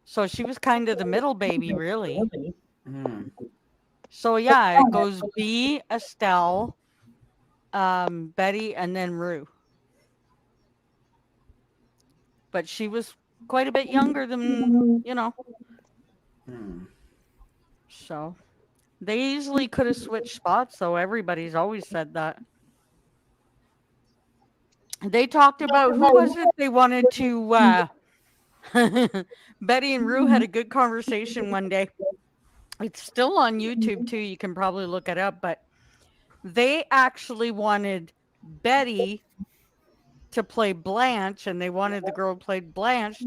So she was kind of the middle baby, really. So yeah, it goes B, Estelle, Betty, and then Rue. But she was quite a bit younger than, So they easily could have switched spots, so everybody's always said that. They talked about who was it they wanted to Betty and Rue had a good conversation one day. It's still on YouTube too. You can probably look it up, but they actually wanted Betty to play Blanche, and they wanted the girl who played Blanche.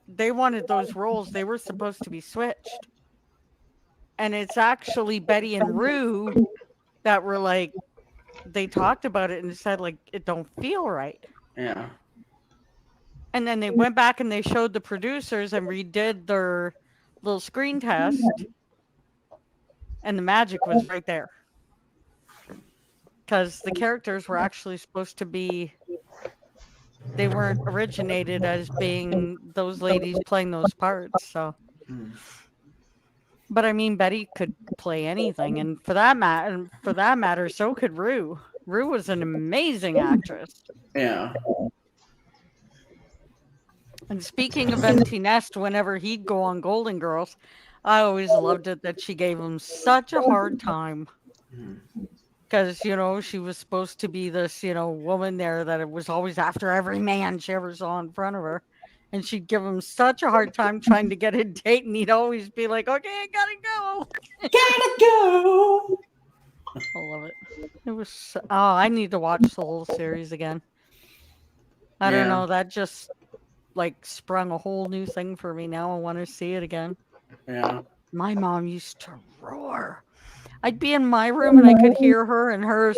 They wanted those roles. They were supposed to be switched. And it's actually Betty and Rue that were like, they talked about it and said, like, it don't feel right. Yeah. And then they went back and they showed the producers and redid their little screen test. And the magic was right there. Because the characters were actually supposed to be, they weren't originated as being those ladies playing those parts. So, but I mean, Betty could play anything, and for that matter, so could Rue. Rue was an amazing actress. Yeah. And speaking of Empty Nest, whenever he'd go on Golden Girls, I always loved it that she gave him such a hard time. Because, she was supposed to be this, woman there that it was always after every man she ever saw in front of her. And she'd give him such a hard time trying to get a date. And he'd always be like, okay, I gotta go. Gotta go. I love it. It was, I need to watch the whole series again. I don't know. That just, sprung a whole new thing for me. Now I want to see it again. Yeah. My mom used to roar. I'd be in my room and I could hear her and hers,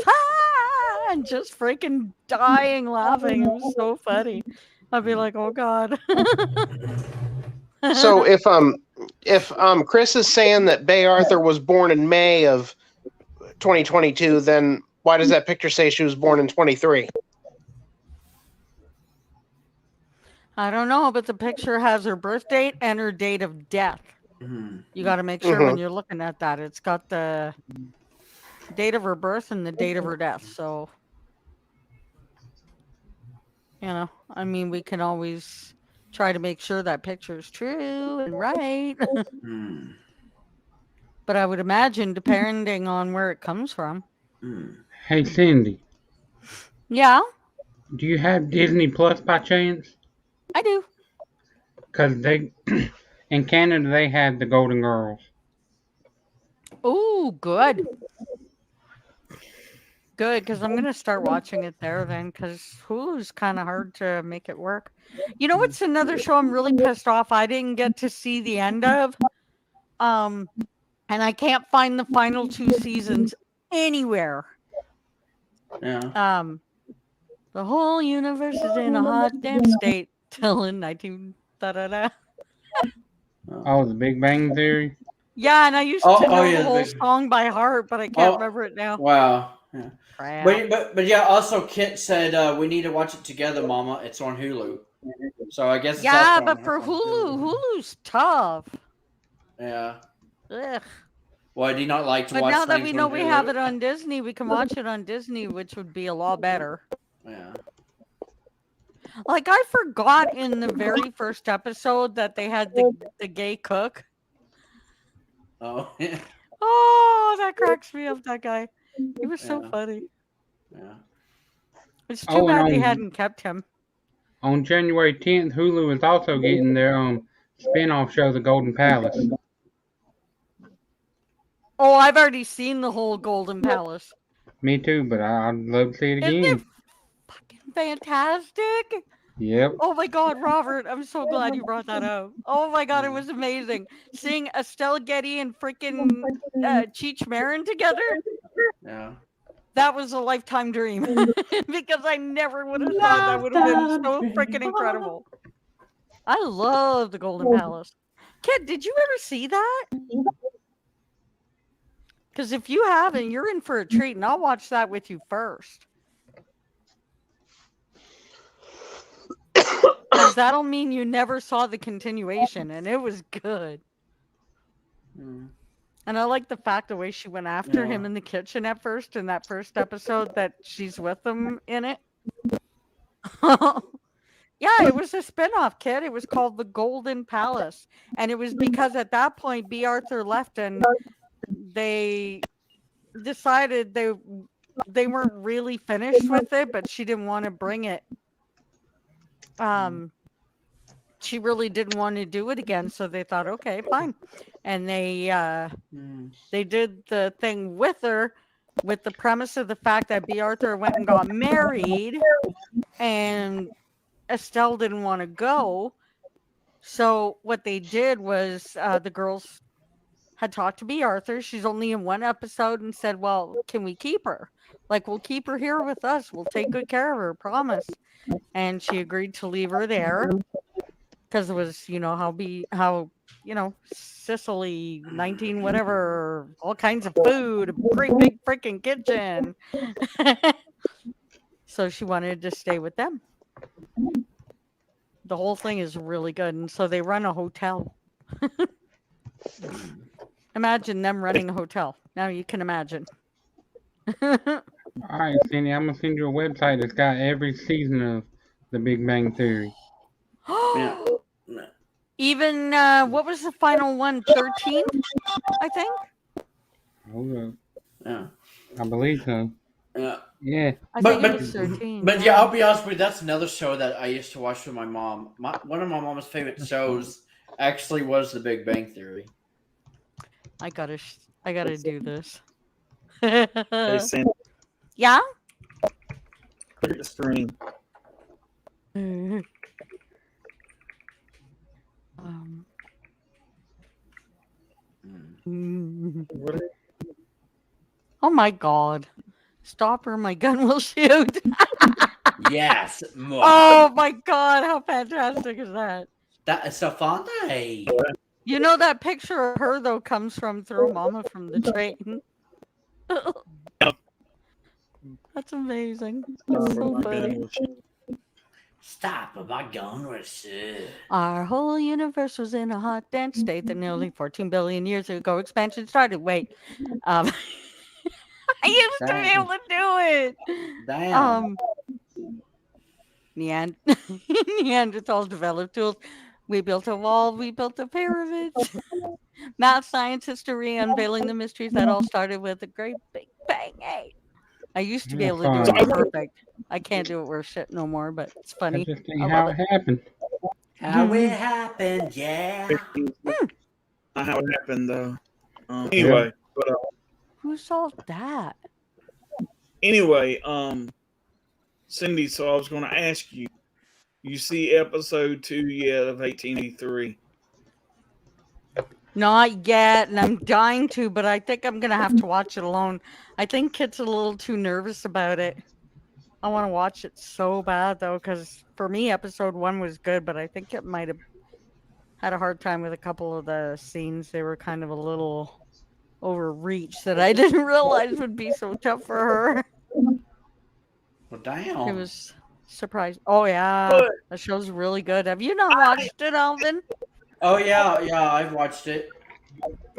and just freaking dying laughing. It was so funny. I'd be like, oh God. So if Chris is saying that Bay Arthur was born in May of 2022, then why does that picture say she was born in 23? I don't know, but the picture has her birth date and her date of death. You got to make sure when you're looking at that, it's got the date of her birth and the date of her death. So, I mean, we can always try to make sure that picture is true and right. But I would imagine, depending on where it comes from. Hey, Cindy. Yeah? Do you have Disney Plus by chance? I do. Because in Canada, they had the Golden Girls. Ooh, good. Good, because I'm gonna start watching it there then, because Hulu's kind of hard to make it work. You know what's another show I'm really pissed off? I didn't get to see the end of, and I can't find the final 2 seasons anywhere. Yeah. The whole universe is in a hot damn state till in 19 da da da. Oh, the Big Bang Theory. Yeah, and I used Oh, to know yeah, the the whole big- song by heart, but I can't remember it now. Wow. Yeah. Crap. But yeah. Also, Kit said we need to watch it together, Mama. It's on Hulu. So I guess it's Yeah, also but on, for on Hulu's tough. Yeah. Ugh. Why do you not like to But watch now that things we on know we Hulu? have it on Disney, we can watch it on Disney, which would be a lot better. Yeah. Like I forgot in the very first episode that they had the gay cook. Oh, yeah. Oh, that cracks me up, that guy. He was so Yeah. funny. Yeah. It's too and bad they hadn't kept him. on January 10th, Hulu is also getting their spin-off show, The Golden Palace. Oh, I've already seen the whole Golden Palace. Me too, but I'd love to see it Isn't again. it fucking fantastic? Yep. Oh my God, Robert, I'm so glad you brought that up. Oh my God, it was amazing. Seeing Estelle Getty and freaking Cheech Marin together, Yeah. that was a lifetime dream. Because I never would have thought that would have been so freaking incredible. I love the Golden Palace. Kid, did you ever see that? Because if you haven't, you're in for a treat, and I'll watch that with you first. Because that'll mean you never saw the continuation, and it was good. Mm. And I like the fact the way she went after him in the kitchen at first, in that first episode that she's with him in it. Yeah, it was a spinoff, kid. It was called The Golden Palace. And it was because at that point, B. Arthur left and they decided they weren't really finished with it, but she didn't want to bring it. She really didn't want to do it again, so they thought, okay, fine. And they did the thing with her with the premise of the fact that B. Arthur went and got married and Estelle didn't want to go. So what they did was the girls had talked to B. Arthur. She's only in one episode and said, well, can we keep her? Like, we'll keep her here with us. We'll take good care of her, promise. And she agreed to leave her there because it was, Sicily, 19, whatever, all kinds of food, a great big freaking kitchen. So she wanted to stay with them. The whole thing is really good. And so they run a hotel. Imagine them running a hotel. Now you can imagine. All right, Cindy, I'm going to send you a website that's got every season of The Big Bang Theory. Yeah. Even, what was the final one? 13, I think? Hold up. Yeah. I believe so. Yeah. Yeah. I think it was 13. But yeah, I'll be honest with you, that's another show that I used to watch with my mom. One of my mom's favorite shows actually was The Big Bang Theory. I gotta do this. Hey, Sandy, Yeah? clear the screen. Oh my God. Stop or my gun will shoot. Yes. Oh my God. How fantastic is that? That is so funny. You know that picture of her, though, comes from Throw Mama from the Train. That's amazing. That's so funny. Stop or my gun will shoot. Our whole universe was in a hot, dense state that nearly 14 billion years ago expansion started. Wait. I used to be able to do it. Damn. Neanderthals developed tools. We built a wall. We built the pyramids. Math, science, history, unveiling the mysteries that all started with a great big bang. Hey. I used to be able to do it perfect. I can't do it worth shit no more, but it's funny. That's just how it happened. How it happened, yeah. Not how it happened, though. Anyway, but Who saw that? Anyway, Cindy, so I was going to ask you, you see episode 2 yet of 1883? Not yet, and I'm dying to, but I think I'm gonna have to watch it alone. I think Kit's a little too nervous about it. I want to watch it so bad though, because for me, episode 1 was good, but I think it might have had a hard time with a couple of the scenes. They were kind of a little overreach that I didn't realize would be so tough for her. Well, It damn. was surprised. Oh yeah, But the show's really good. Have you not watched it, Alvin? Oh yeah, I've watched it.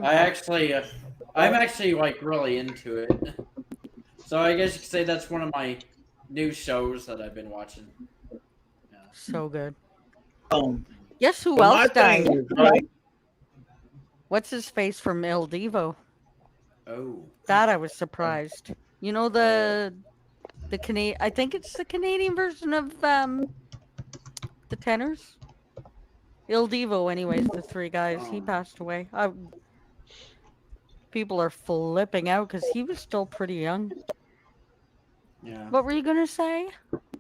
I'm actually like really into it. So I guess you could say that's one of my new shows that I've been watching. Yeah. So good. um, Guess who but my else died? thing is, right? What's his face from El Divo? Oh. That I was surprised. You know the Canadian. I think it's the Canadian version of the Tenors. Il Divo, anyways. The 3 guys. He passed away. People are flipping out because he was still pretty young. Yeah. What were you gonna say?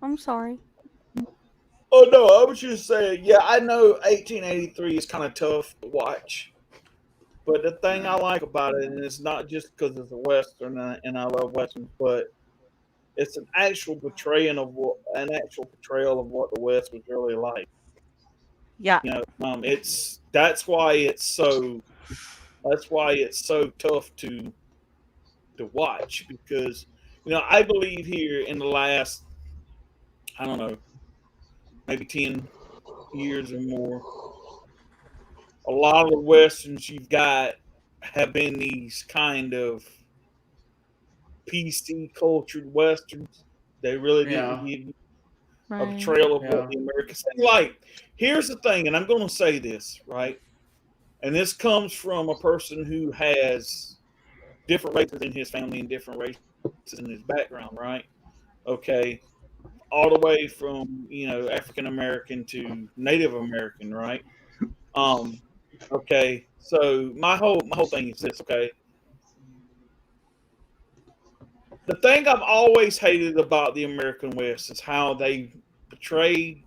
I'm sorry. Oh no, I was just saying, yeah, I know 1883 is kind of tough to watch, but the thing I like about it, and it's not just because it's a western and I love westerns, but it's an actual portrayal of what the West was really like. Yeah. You know, that's why it's so tough to watch, because I believe here in the last, I don't know, maybe 10 years or more, a lot of the westerns you've got have been these kind of PC cultured westerns. They really didn't give you a Right. portrayal of Yeah. what the Americans say. Like, here's the thing, and I'm going to say this, right? And this comes from a person who has different races in his family and different races in his background, right? Okay. All the way from, African American to Native American, right? Okay. So my whole thing is this, okay? The thing I've always hated about the American West is how they portray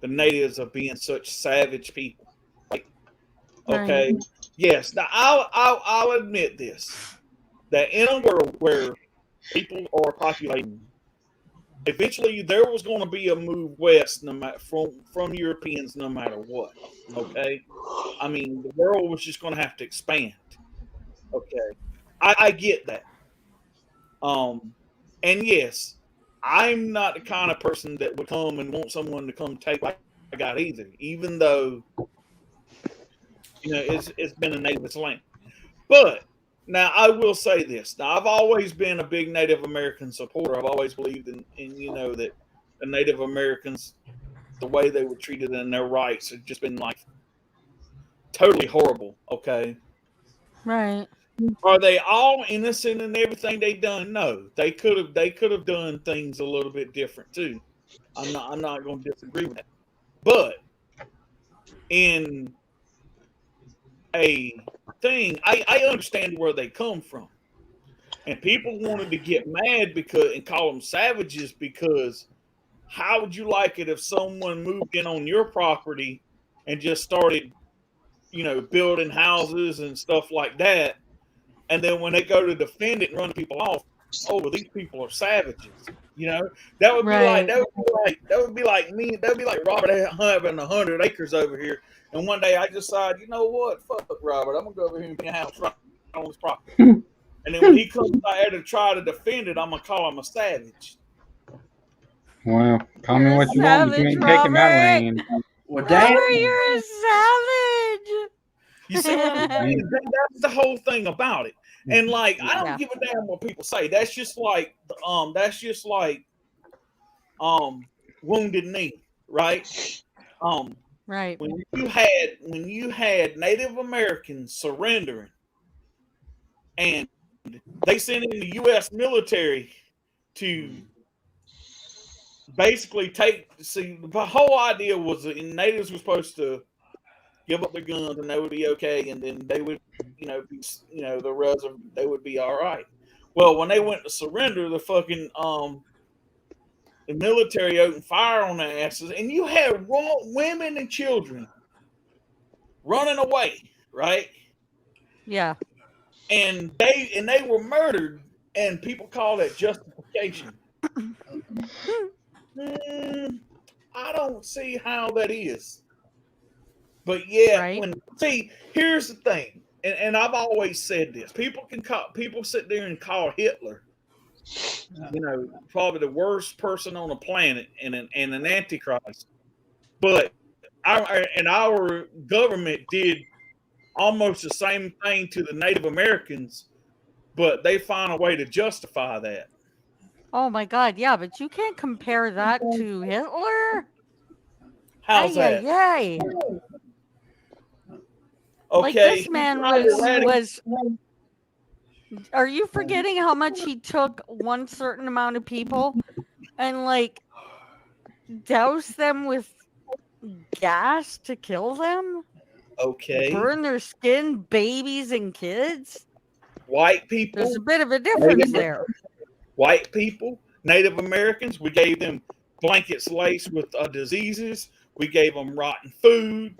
the natives of being such savage people. Okay. Right. Yes. Now I'll admit this, that in a world where people are populating, eventually there was going to be a move west, no matter from Europeans, no matter what. Okay. I mean, the world was just going to have to expand. Okay. I get that. And yes, I'm not the kind of person that would come and want someone to come take what I got either, even though it's been a native land. But now I will say this. Now I've always been a big Native American supporter. I've always believed in that the Native Americans, the way they were treated and their rights have just been like totally horrible. Okay. Right. Are they all innocent in everything they done? No, they could have done things a little bit different too. I'm not going to disagree with that. But in a thing, I understand where they come from, and people wanted to get mad and call them savages, because how would you like it if someone moved in on your property and just started, building houses and stuff like that? And then when they go to defend it and run people off, oh, well, these people are savages. That would be Right. like me. That would be like Robert having 100 acres over here, and one day I decide, you know what, fuck Robert, I'm gonna go over here and build a house right on his property. And then when he comes out there to try to defend it, I'm gonna call him a savage. Well, call me You're a what you want, but you savage, ain't taking my Robert. land. Well, Robert, damn. you're a savage. You see what I'm saying? That's the whole thing about it. And like, I don't Yeah. give a damn what people say. That's just like Wounded Knee, right? Right. When you had Native Americans surrendering, and they sent in the U.S. military to basically the whole idea was that natives were supposed to give up their guns and they would be okay, and then they would, the rest of they would be all right. Well, when they went to surrender, the military opened fire on their asses, and you had women and children running away, right? Yeah. And they were murdered, and people call that justification. I don't see how that is. But yeah, Right. here's the thing, and I've always said this: people sit there and call Hitler, probably the worst person on the planet and an antichrist. But our government did almost the same thing to the Native Americans, but they find a way to justify that. Oh my God, yeah, but you can't compare that to Hitler. How's that? Ay. Okay, like this man was. Are you forgetting how much he took one certain amount of people and like doused them with gas to kill them? Okay, Burn their skin, babies and kids? white people. There's a bit of a difference there. White people, Native Americans, we gave them blankets laced with diseases. We gave them rotten food.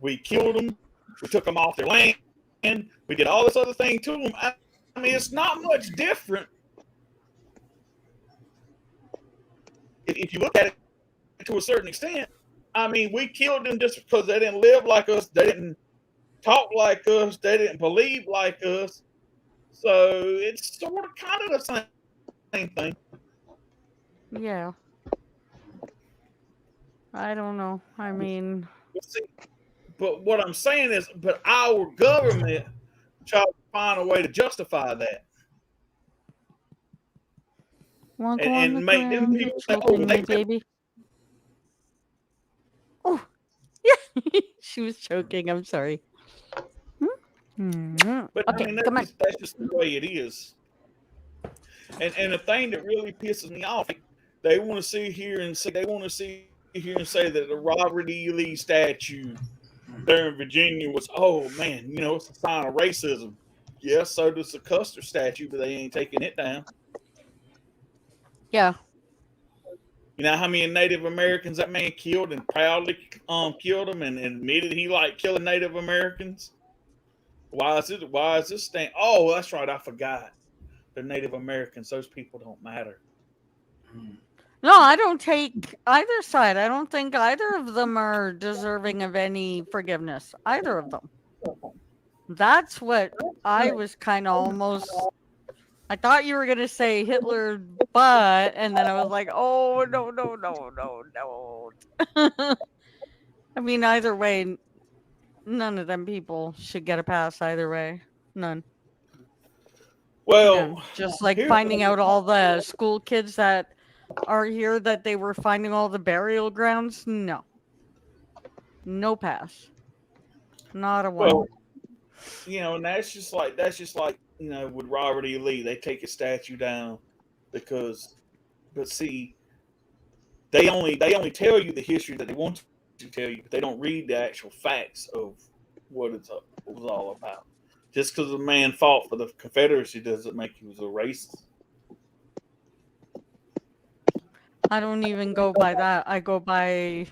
We killed them. We took them off their land. We did all this other thing to them. I mean, it's not much different. If you look at it to a certain extent, I mean, we killed them just because they didn't live like us. They didn't talk like us. They didn't believe like us. So it's sort of kind of the same thing. Yeah. I don't know. I mean, but what I'm saying is, but our government tried to find a way to justify that. And make them people say, oh, me, baby. Oh, yeah. She was choking. I'm sorry. But okay, I mean, that's just the way it is. And the thing that really pisses me off, they want to sit here and say that the Robert E. Lee statue there in Virginia was, oh man, it's a sign of racism. Yeah, so does the Custer statue, but they ain't taking it down. Yeah. You know how many Native Americans that man killed and proudly killed them and admitted he liked killing Native Americans? Why is this thing? Oh, that's right, I forgot. They're Native Americans. Those people don't matter. No, I don't take either side. I don't think either of them are deserving of any forgiveness. Either of them. That's what I was kind of almost. I thought you were going to say Hitler, and then I was like, oh, no. I mean, either way, none of them people should get a pass either way. None. Well, just like finding out all the school kids that are here that they were finding all the burial grounds. No pass. Not a one. Well, and that's just like with Robert E. Lee, they take his statue down but see, they only tell you the history that they want to tell you, but they don't read the actual facts of what it was all about. Just because a man fought for the Confederacy doesn't make he was a racist. I don't even go by that. I go by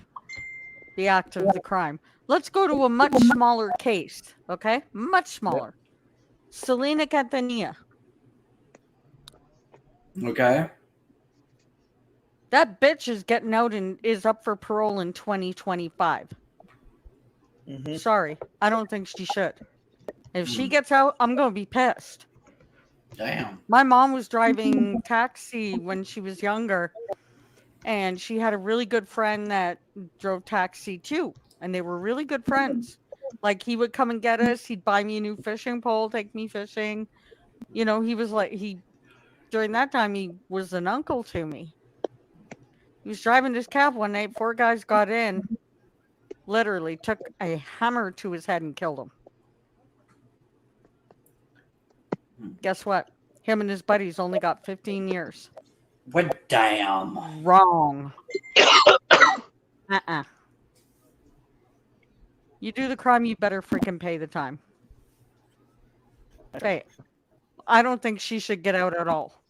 the act of the crime. Let's go to a much smaller case, okay? Much smaller. Yep. Selena Quintanilla. Okay. That bitch is getting out and is up for parole in 2025. Mm-hmm. Sorry, I don't think she should. If she gets out, I'm going to be pissed. Damn. My mom was driving taxi when she was younger, and she had a really good friend that drove taxi too, and they were really good friends. Like, he would come and get us. He'd buy me a new fishing pole, take me fishing. He was like, during that time, he was an uncle to me. He was driving his cab one night. 4 guys got in, literally took a hammer to his head and killed him. Guess what? Him and his buddies only got 15 years. What? Damn. Wrong. You do the crime, you better freaking pay the time. Pay it. I don't think she should get out at all.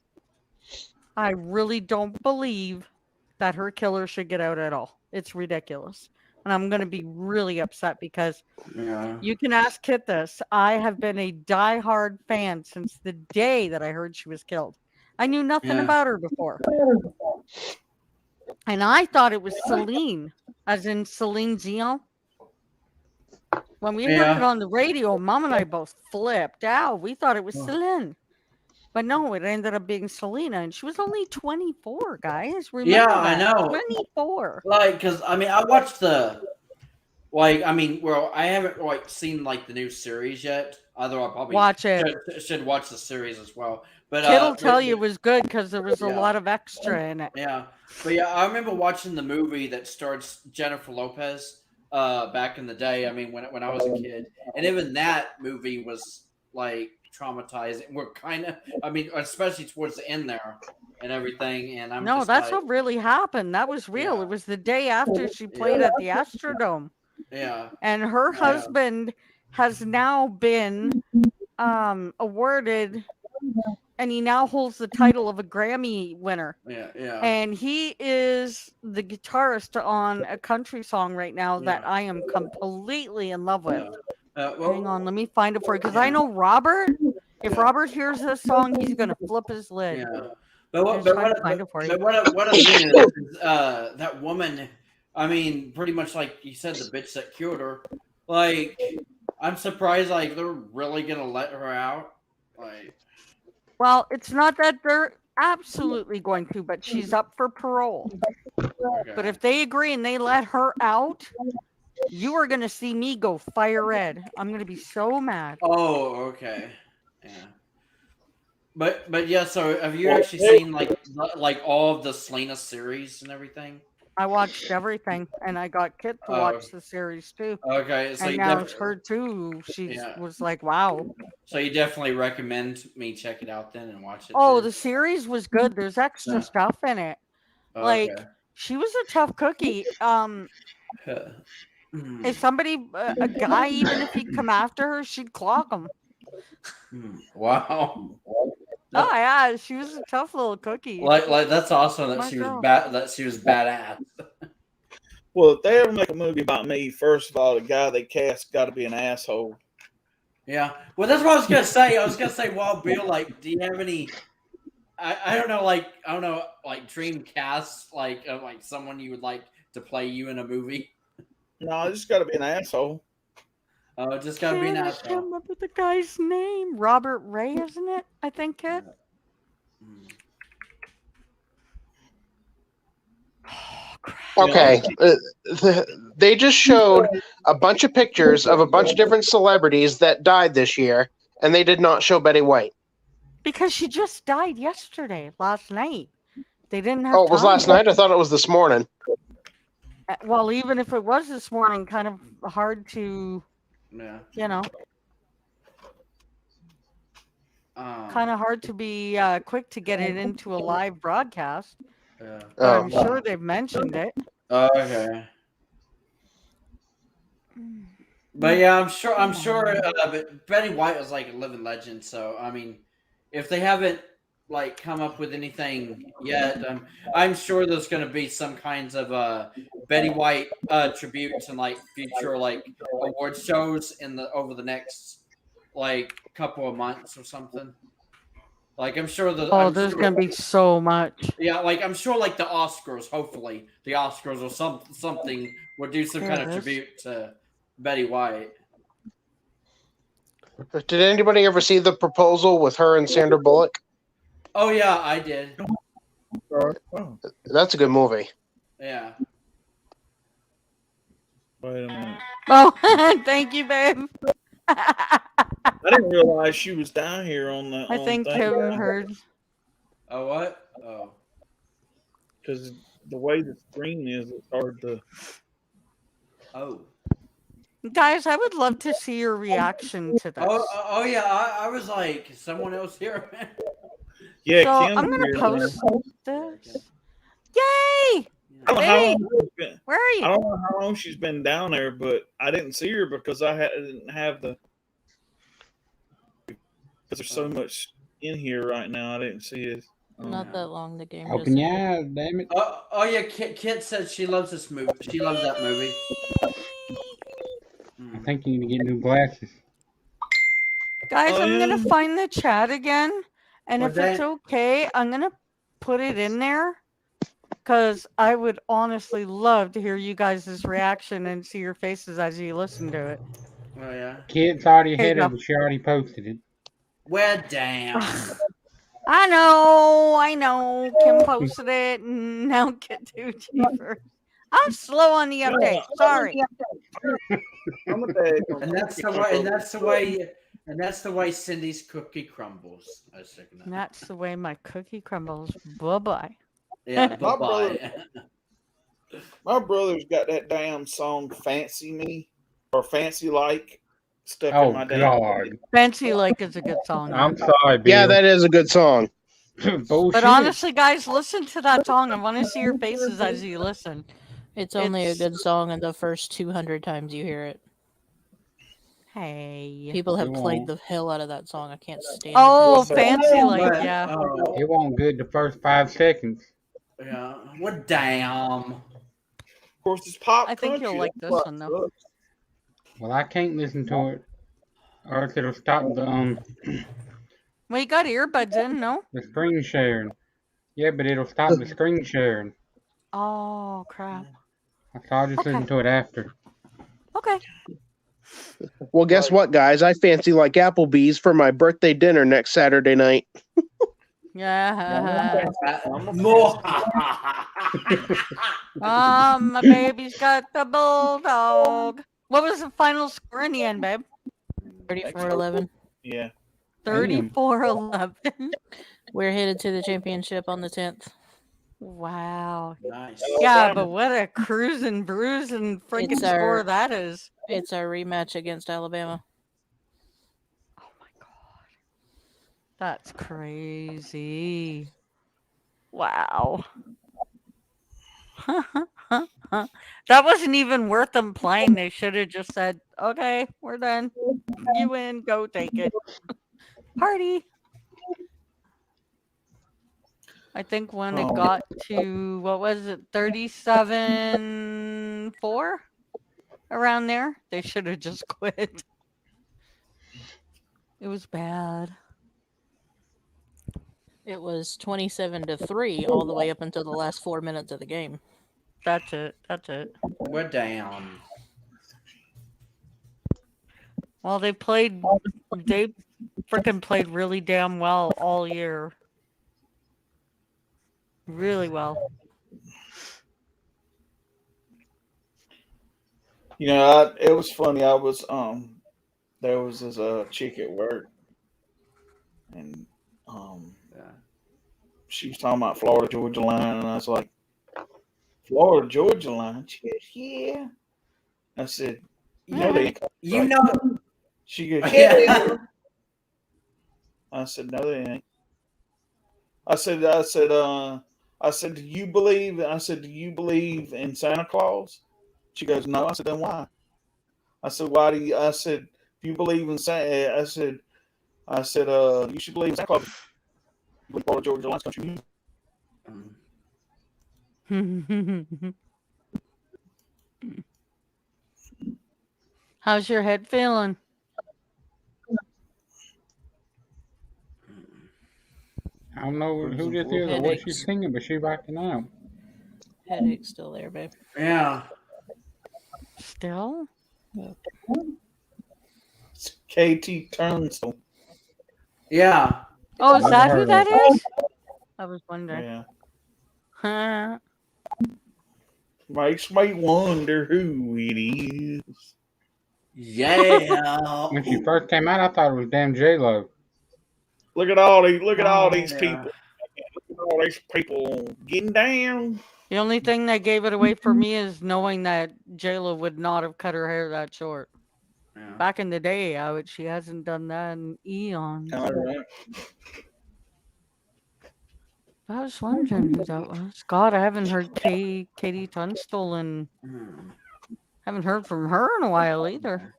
I really don't believe that her killer should get out at all. It's ridiculous. And I'm going to be really upset because you can ask Kit this. I have been a diehard fan since the day that I heard she was killed. I knew nothing about her before. And I thought it was Celine, as in Celine Dion. When we heard it on the radio, Mom and I both flipped out. We thought it was Celine. But no, it ended up being Selena, and she was only 24, guys. Remember that. I know. 24. Like, because, I mean, I watched I haven't, seen, the new series yet. Although I probably watch it. Should watch the series as well. But Kid'll tell you it was good because there was a lot of extra in it. Yeah. But, yeah, I remember watching the movie that starred Jennifer Lopez back in the day. I mean, when I was a kid. And even that movie was, traumatizing. We're kind of, especially towards the end there and everything. And that's what really happened. That was real. It was the day after she played at the Astrodome. Yeah. And her husband has now been awarded, and he now holds the title of a Grammy winner. Yeah, yeah. And he is the guitarist on a country song right now that I am completely in love with. Hang on, let me find it for you, because I know Robert. If Robert hears this song, he's gonna flip his lid. Yeah, but what I'm thinking is that woman. I mean, pretty much like you said, the bitch that killed her. I'm surprised. They're really gonna let her out. Well, it's not that they're absolutely going to, but she's up for parole. Okay. But if they agree and they let her out, you are going to see me go fire red. I'm going to be so mad. Oh, okay. Yeah. But yeah, so have you actually seen all of the Selena series and everything? I watched everything, and I got Kit to watch the series too. Okay, so and now it's her too. She was like, "Wow." So you definitely recommend me check it out then and watch it. Oh, the series was good. There's extra stuff in it. She was a tough cookie. If somebody, a guy, even if he'd come after her, she'd clock him. Wow. Oh yeah, she was a tough little cookie. That's awesome that she was that she was badass. Well, if they ever make a movie about me, first of all, the guy they cast got to be an asshole. Yeah. Well, that's what I was gonna say. I was gonna say, well, Bill, do you have any? I don't know, dream casts, someone you would like to play you in a movie. No, it just got to be an asshole. Oh, it just got to be an asshole. I can't remember the guy's name. Robert Ray, isn't it? I think, Kid. Okay. They just showed a bunch of pictures of a bunch of different celebrities that died this year, and they did not show Betty White. Because she just died last night. They didn't have it was last night? I thought it was this morning. Well, even if it was this morning, kind of hard to, kind of hard to be quick to get it into a live broadcast. Yeah. I'm sure they've mentioned it. Okay. But yeah, I'm sure. But Betty White was a living legend. So I mean, if they haven't come up with anything yet, I'm sure there's going to be some kinds of Betty White tributes and future award shows over the next couple of months or something. I'm sure there's going to be so much. Yeah, I'm sure the Oscars. Hopefully, the Oscars or something will do some kind of tribute to Betty White. Did anybody ever see The Proposal with her and Sandra Bullock? Oh yeah, I did. That's a good movie. Yeah. Wait a minute. Oh, thank you, babe. I didn't realize she was down here on the. I think Kevin heard. Oh what? Oh. Because the way the screen is, it's hard to. Oh. Guys, I would love to see your reaction to this. Oh yeah, I was like, someone else here. Yeah, so Kim's I'm gonna post this. Yay! Where are you? I don't know how long she's been down there, but I didn't see her because I didn't have the. Because there's so much in here right now. I didn't see it. Not that long. The game. Open just your ended. eyes, damn it. Oh yeah, Kit said she loves this movie. She loves that movie. I think you need to get new glasses. Guys, Oh, I'm yeah. gonna find the chat again, and Well, if it's okay, I'm gonna put it in there because I would honestly love to hear you guys' reaction and see your faces as you listen to it. Oh yeah. Kid's already Here you ahead of go. it. She already posted it. Well, damn. I know. Kim posted it, and now get to Cheever. I'm slow on the update. Sorry. I'm a day. And that's the way. And that's the way. And that's the way Cindy's cookie crumbles. I was thinking And that. that's the way my cookie crumbles. Bye bye. Yeah. My Bye brother- bye. My brother's got that damn song "Fancy Me" or "Fancy Like" stuck in Oh, my damn. God. Fancy Lake is a good song. I'm though. sorry, Bill. Yeah, that is a good song. Bullshit. But honestly, guys, listen to that song. I want to see your faces as you listen. It's only a It's- good song in the first 200 times you hear it. Hey. People have It played won't. the hell out of that song. I can't stand Oh, What's that? Fancy Lake, But, yeah. It won't good the first 5 seconds. Yeah. Well, damn. Of course, it's pop I think country. you'll like That's this what one, though. sucks. Well, I can't listen to it, or else it'll stop Well, you got earbuds in, no? the screen sharing. Yeah, but it'll stop the screen sharing. Oh, crap. So I'll just Okay. listen to it after. Okay. Well, guess what, guys? I fancy like Applebee's for my birthday dinner next Saturday night. Yeah. More. My baby's got the bulldog. What was the final score in the end, babe? 34-11. Yeah. 34-11. We're headed to the championship on the 10th. Wow. Nice. Yeah, but what a cruising, bruising freaking It's score our- that is. It's our rematch against Alabama. Oh my god. That's crazy. Wow. That wasn't even worth them playing. They should have just said, okay, we're done. You win, go take it. Party. I think when it got to, what was it, 37-4? Around there, they should have just quit. It was bad. It was 27-3 all the way up until the last 4 minutes of the game. That's it. We're down. Well, they freaking played really damn well all year. Really well. You know, it was funny. I was there was this chick at work, and she was talking about Florida Georgia line, and I was like, Florida Georgia line. She goes, yeah. I said, you know they ain't. You know. She goes, Yeah. yeah. I said, no, they ain't. I said, do you believe? I said, do you believe in Santa Claus? She goes, no. I said, then why? I said, why do you? I said, if you believe in Santa, I said, you should believe in Santa Claus. Florida Georgia line's country. How's your head feeling? I don't know who this is or what she's singing, but she's rocking out. Headache's still there, babe. Yeah. Still? It's Katy Tunstall. Yeah. Oh, is Never that who heard that of is? I was wondering. Yeah. Huh. Makes me wonder who it is. Yeah. When she first came out, I thought it was damn J-Lo. Look at all these Yeah. people. Look at all these people getting down. The only thing that gave it away for me is knowing that J-Lo would not have cut her hair that short. Yeah. Back in the day, she hasn't done that in eons. All right. I was wondering who that was. God, I haven't heard Katy Tunstall and haven't heard from her in a while either.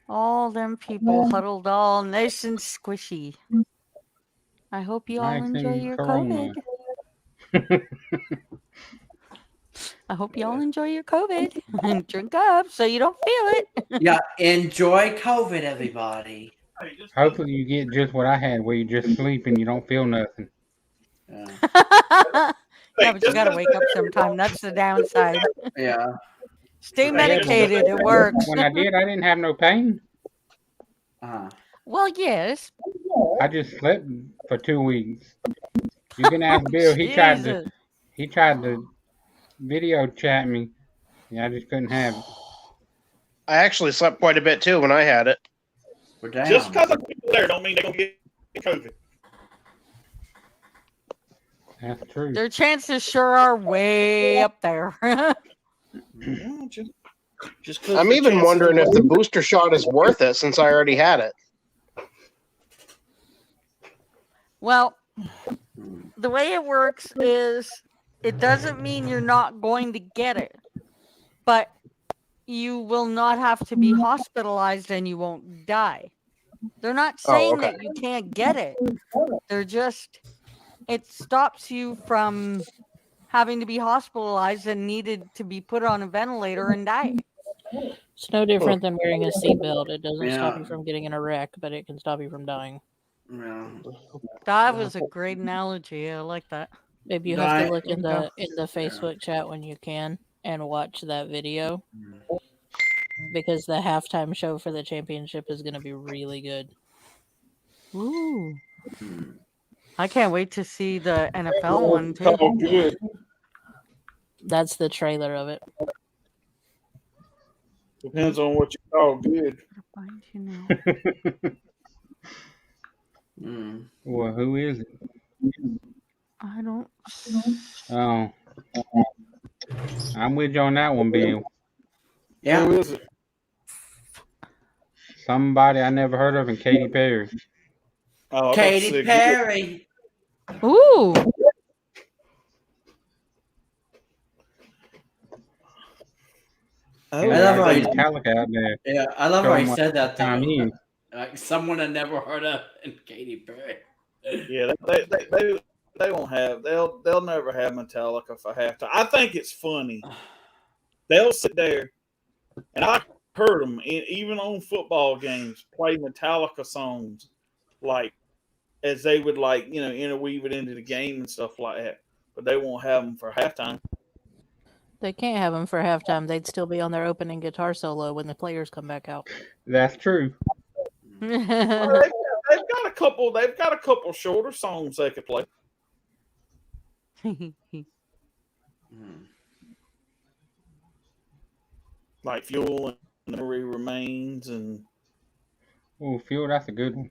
All them people huddled all nice and squishy. I hope you all Nice enjoy and your corona. COVID. I hope you all enjoy your COVID and drink up so you don't feel it. Yeah, enjoy COVID, everybody. Hopefully you get just what I had, where you just sleep and you don't feel nothing. Yeah. Yeah, but you gotta wake up sometime. That's the downside. Yeah. Stay Yeah, medicated. It works. When I did, I didn't have no pain. Well, yes. I just slept for 2 weeks. You can ask Bill. Jesus. He tried to video chat me. Yeah, I just couldn't have it. I actually slept quite a bit too when I had it. We're down. Just because of people there don't mean they're gonna get COVID. That's true. Their chances sure are way up there. Yeah, just 'cause I'm the even chances wondering are if the booster shot is worth it since I already had it. Well, the way it works is it doesn't mean you're not going to get it, but you will not have to be hospitalized and you won't die. They're not saying okay. that you can't get it. They're just, it stops you from having to be hospitalized and needed to be put on a ventilator and die. It's no different than wearing a seatbelt. It doesn't stop Yeah. you from getting in a wreck, but it can stop you from dying. Yeah. That was a great analogy. I like that. Maybe you have to Right. look in the Facebook chat when you can and watch that video because the halftime show for the championship is going to be really good. Ooh. I can't wait to see the NFL one too. Oh, good. That's the trailer of it. Depends on what you call good. Find you now. Well, who is it? I don't. Oh, I'm with you on that one, Bill. Yeah. Who is it? Somebody I never heard of, and Katy Perry. Oh, Katy Perry. Ooh. Oh, I love how Got he, Metallica out there. yeah, I love how Show he 'em what said that time thing. is. Like someone I never heard of in Katy Perry. Yeah, they won't have they'll never have Metallica for halftime. I think it's funny. They'll sit there, and I heard them even on football games play Metallica songs, like as they would interweave it into the game and stuff like that. But they won't have them for halftime. They can't have them for halftime. They'd still be on their opening guitar solo when the players come back out. That's true. Well, they've got a couple. They've got a couple shorter songs they could play. Like Fuel and Memory Remains and Oh, Fuel, that's a good one.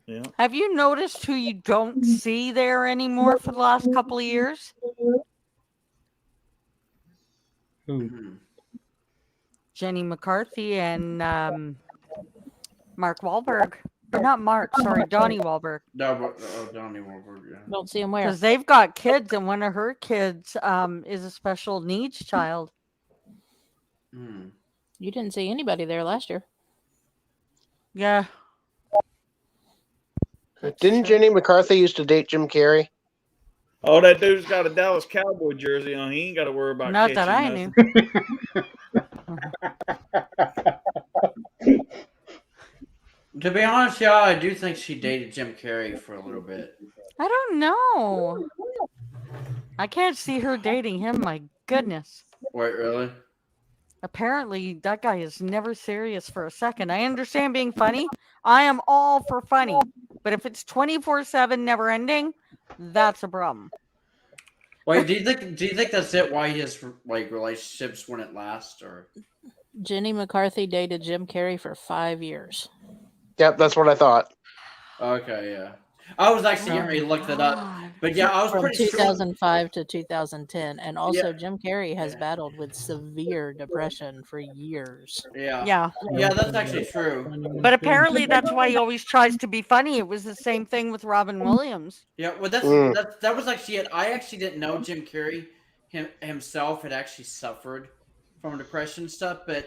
yeah. Have you noticed who you don't see there anymore for the last couple of years? Who? Jenny McCarthy and Mark Wahlberg. Or not Mark, sorry, Donnie Wahlberg. Donnie Wahlberg, yeah. Don't see them where. Because they've got kids, and one of her kids is a special needs child. You didn't see anybody there last year. Yeah. Didn't Jenny McCarthy used to date Jim Carrey? Oh, that dude's got a Dallas Cowboy jersey on. He ain't got to worry about Not that I catching knew. To be honest, y'all, I do think she dated Jim Carrey for a little bit. I don't know. I can't see her dating him. My goodness. Wait, really? Apparently, that guy is never serious for a second. I understand being funny. I am all for funny. But if it's 24/7 never ending, that's a problem. Wait, do you think that's it? Why his relationships wouldn't last, or? Jenny McCarthy dated Jim Carrey for 5 years. Yep, that's what I thought. Okay, yeah. I was actually getting ready to look that up, but yeah, I was From pretty 2005 to 2010, and also Yeah. Jim Carrey has battled with severe depression for years. sure. Yeah. Yeah. Yeah, that's actually true. But apparently, that's why he always tries to be funny. It was the same thing with Robin Williams. Yeah, well, that was actually it. I actually didn't know Jim Carrey himself had actually suffered from depression stuff, but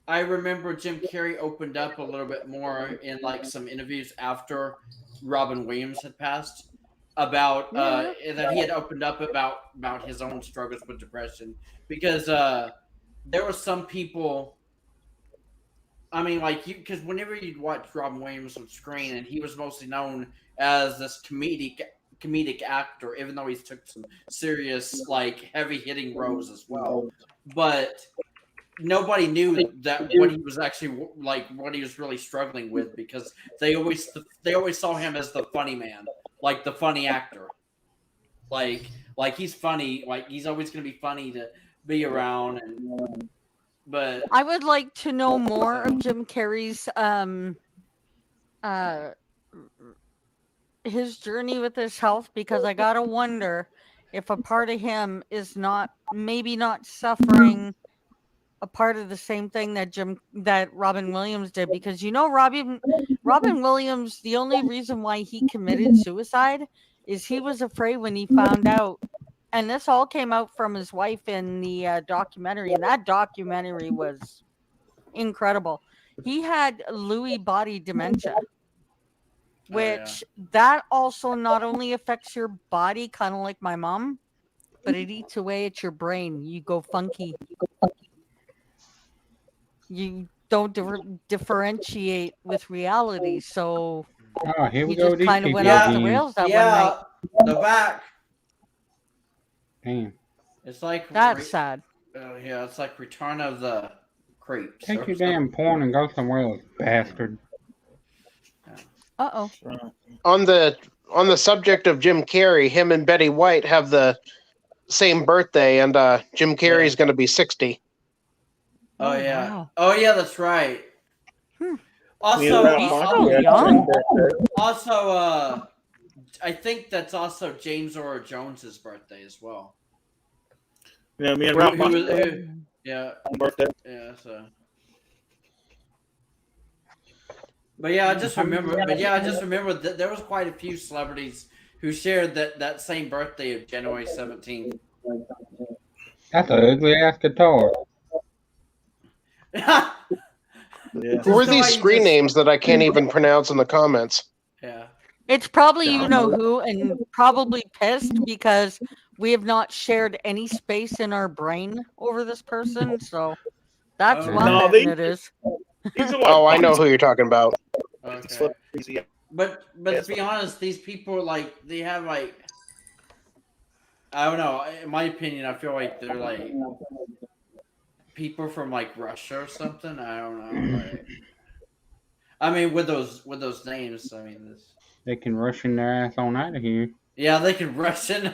I remember Jim Carrey opened up a little bit more in like some interviews after Robin Williams had passed about that he had opened up about his own struggles with depression because there were some people. I mean, like you, because whenever you'd watch Robin Williams on screen, and he was mostly known as this comedic actor, even though he's took some serious, like heavy hitting roles as well. But nobody knew that what he was actually like, what he was really struggling with, because they always saw him as the funny man, like the funny actor, like he's funny, like he's always going to be funny to be around, and but I would like to know more of Jim Carrey's his journey with his health, because I gotta wonder if a part of him is not suffering a part of the same thing that Robin Williams did, because Robin Williams, the only reason why he committed suicide is he was afraid when he found out. And this all came out from his wife in the documentary, and that documentary was incredible. He had Lewy body dementia, which that also not only affects your body, kind of like my mom, but it eats away at your brain. You go funky. You don't differentiate with reality, so here we he go. just kind of These went people off the again. rails that one night. the back. Damn. It's like That's sad. Yeah, it's like Return of the Creeps. Take your damn porn and go somewhere else, bastard. Uh-oh. On the subject of Jim Carrey, him and Betty White have the same birthday, and Jim Carrey is going to be 60. Oh yeah. Wow. Oh yeah, that's right. Also, I think that's also James Earl Jones's birthday as well. Yeah, me and Ralph. Yeah. Birthday. Yeah. So. But yeah, I just remember that there was quite a few celebrities who shared that same birthday of January 17th. That's an ugly ass guitar. Yeah. Who are these screen names that I can't even pronounce in the comments? Yeah. It's probably who, and probably pissed because we have not shared any space in our brain over this person. So that's one thing it is. Oh, I know who you're talking about. Okay. But to be honest, these people they have I don't know. In my opinion, I feel like they're like people from Russia or something. I don't know. I mean, with those names, I mean, they can rush in their ass on out of here. Yeah, they can rush in.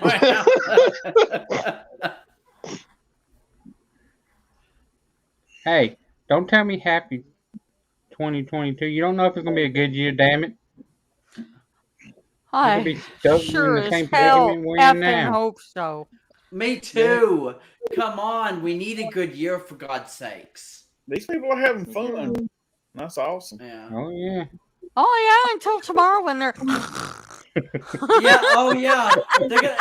Hey, don't tell me happy 2022. You don't know if it's gonna be a good year. Damn it. I sure as hell effing hope so. Me too. Come on, we need a good year for God's sakes. These people are having fun. That's awesome. Yeah. Oh yeah. Oh yeah, until tomorrow when they're. Yeah. Oh yeah.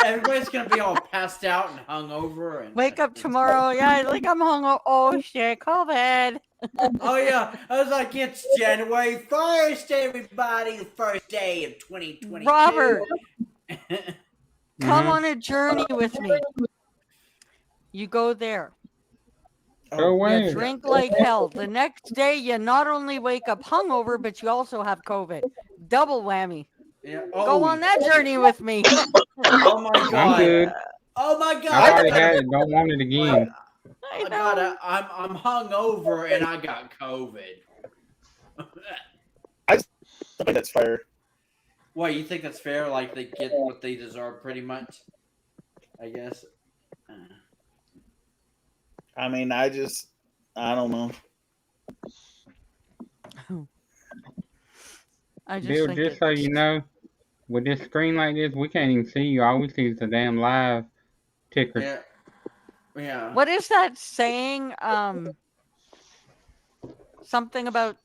Everybody's gonna be all passed out and hungover and wake up tomorrow. Yeah, like I'm hungover. Oh shit, COVID. Oh yeah, I was like, it's January 1st, everybody, the first day of 2022. Robert, come on a journey with me. You go there. Go away. You drink like hell. The next day, you not only wake up hungover, but you also have COVID. Double whammy. Yeah. Go on that journey with me. Oh my god. I'm good. Oh my god. I already had it. Don't want it again. I know. I'm hungover and I got COVID. I think that's fair. What, you think that's fair? Like they get what they deserve, pretty much. I guess. I mean, I don't know. Bill, just so you know, with this screen like this, we can't even see you. All we see is the damn live ticker. Yeah. Yeah. What is that saying? Something about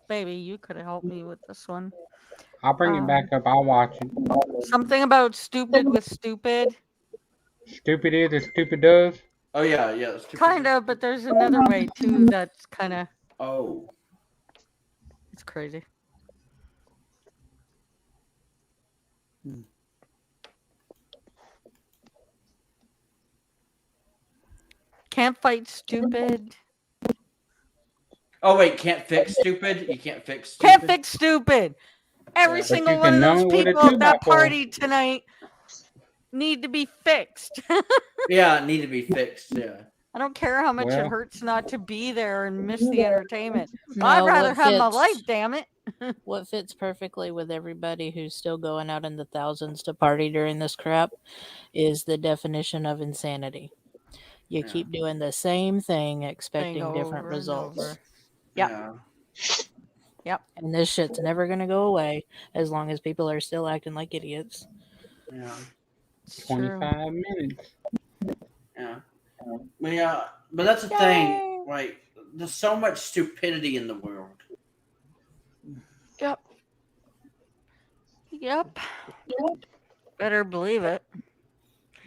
baby, you could have helped me with this one. I'll bring it back up. I'll watch it. Something about stupid with stupid. Stupid is as stupid does. Oh yeah, yeah. Kind of, but there's another way too that's kind of. Oh. It's crazy. Can't fight stupid. Oh wait, can't fix stupid. You can't fix stupid. Can't fix stupid. Every Yeah. single you one of can those numb it with a people at that 2x4. party tonight need to be fixed. Yeah, it need to be fixed. Yeah. I don't care how much it Well. hurts not to be there and miss the entertainment. No, I'd rather what have my fits- life, damn it. What fits perfectly with everybody who's still going out in the thousands to party during this crap is the definition of insanity. You Yeah. keep doing the same thing, expecting Thing different over and results. over. Yep. Yeah. Yep. And this shit's never going to go away as long as people are still acting like idiots. Yeah. It's true. 25 minutes. Yeah. But yeah, but that's the thing. Like, there's so much stupidity in the world. Yep. Yep. Better believe it.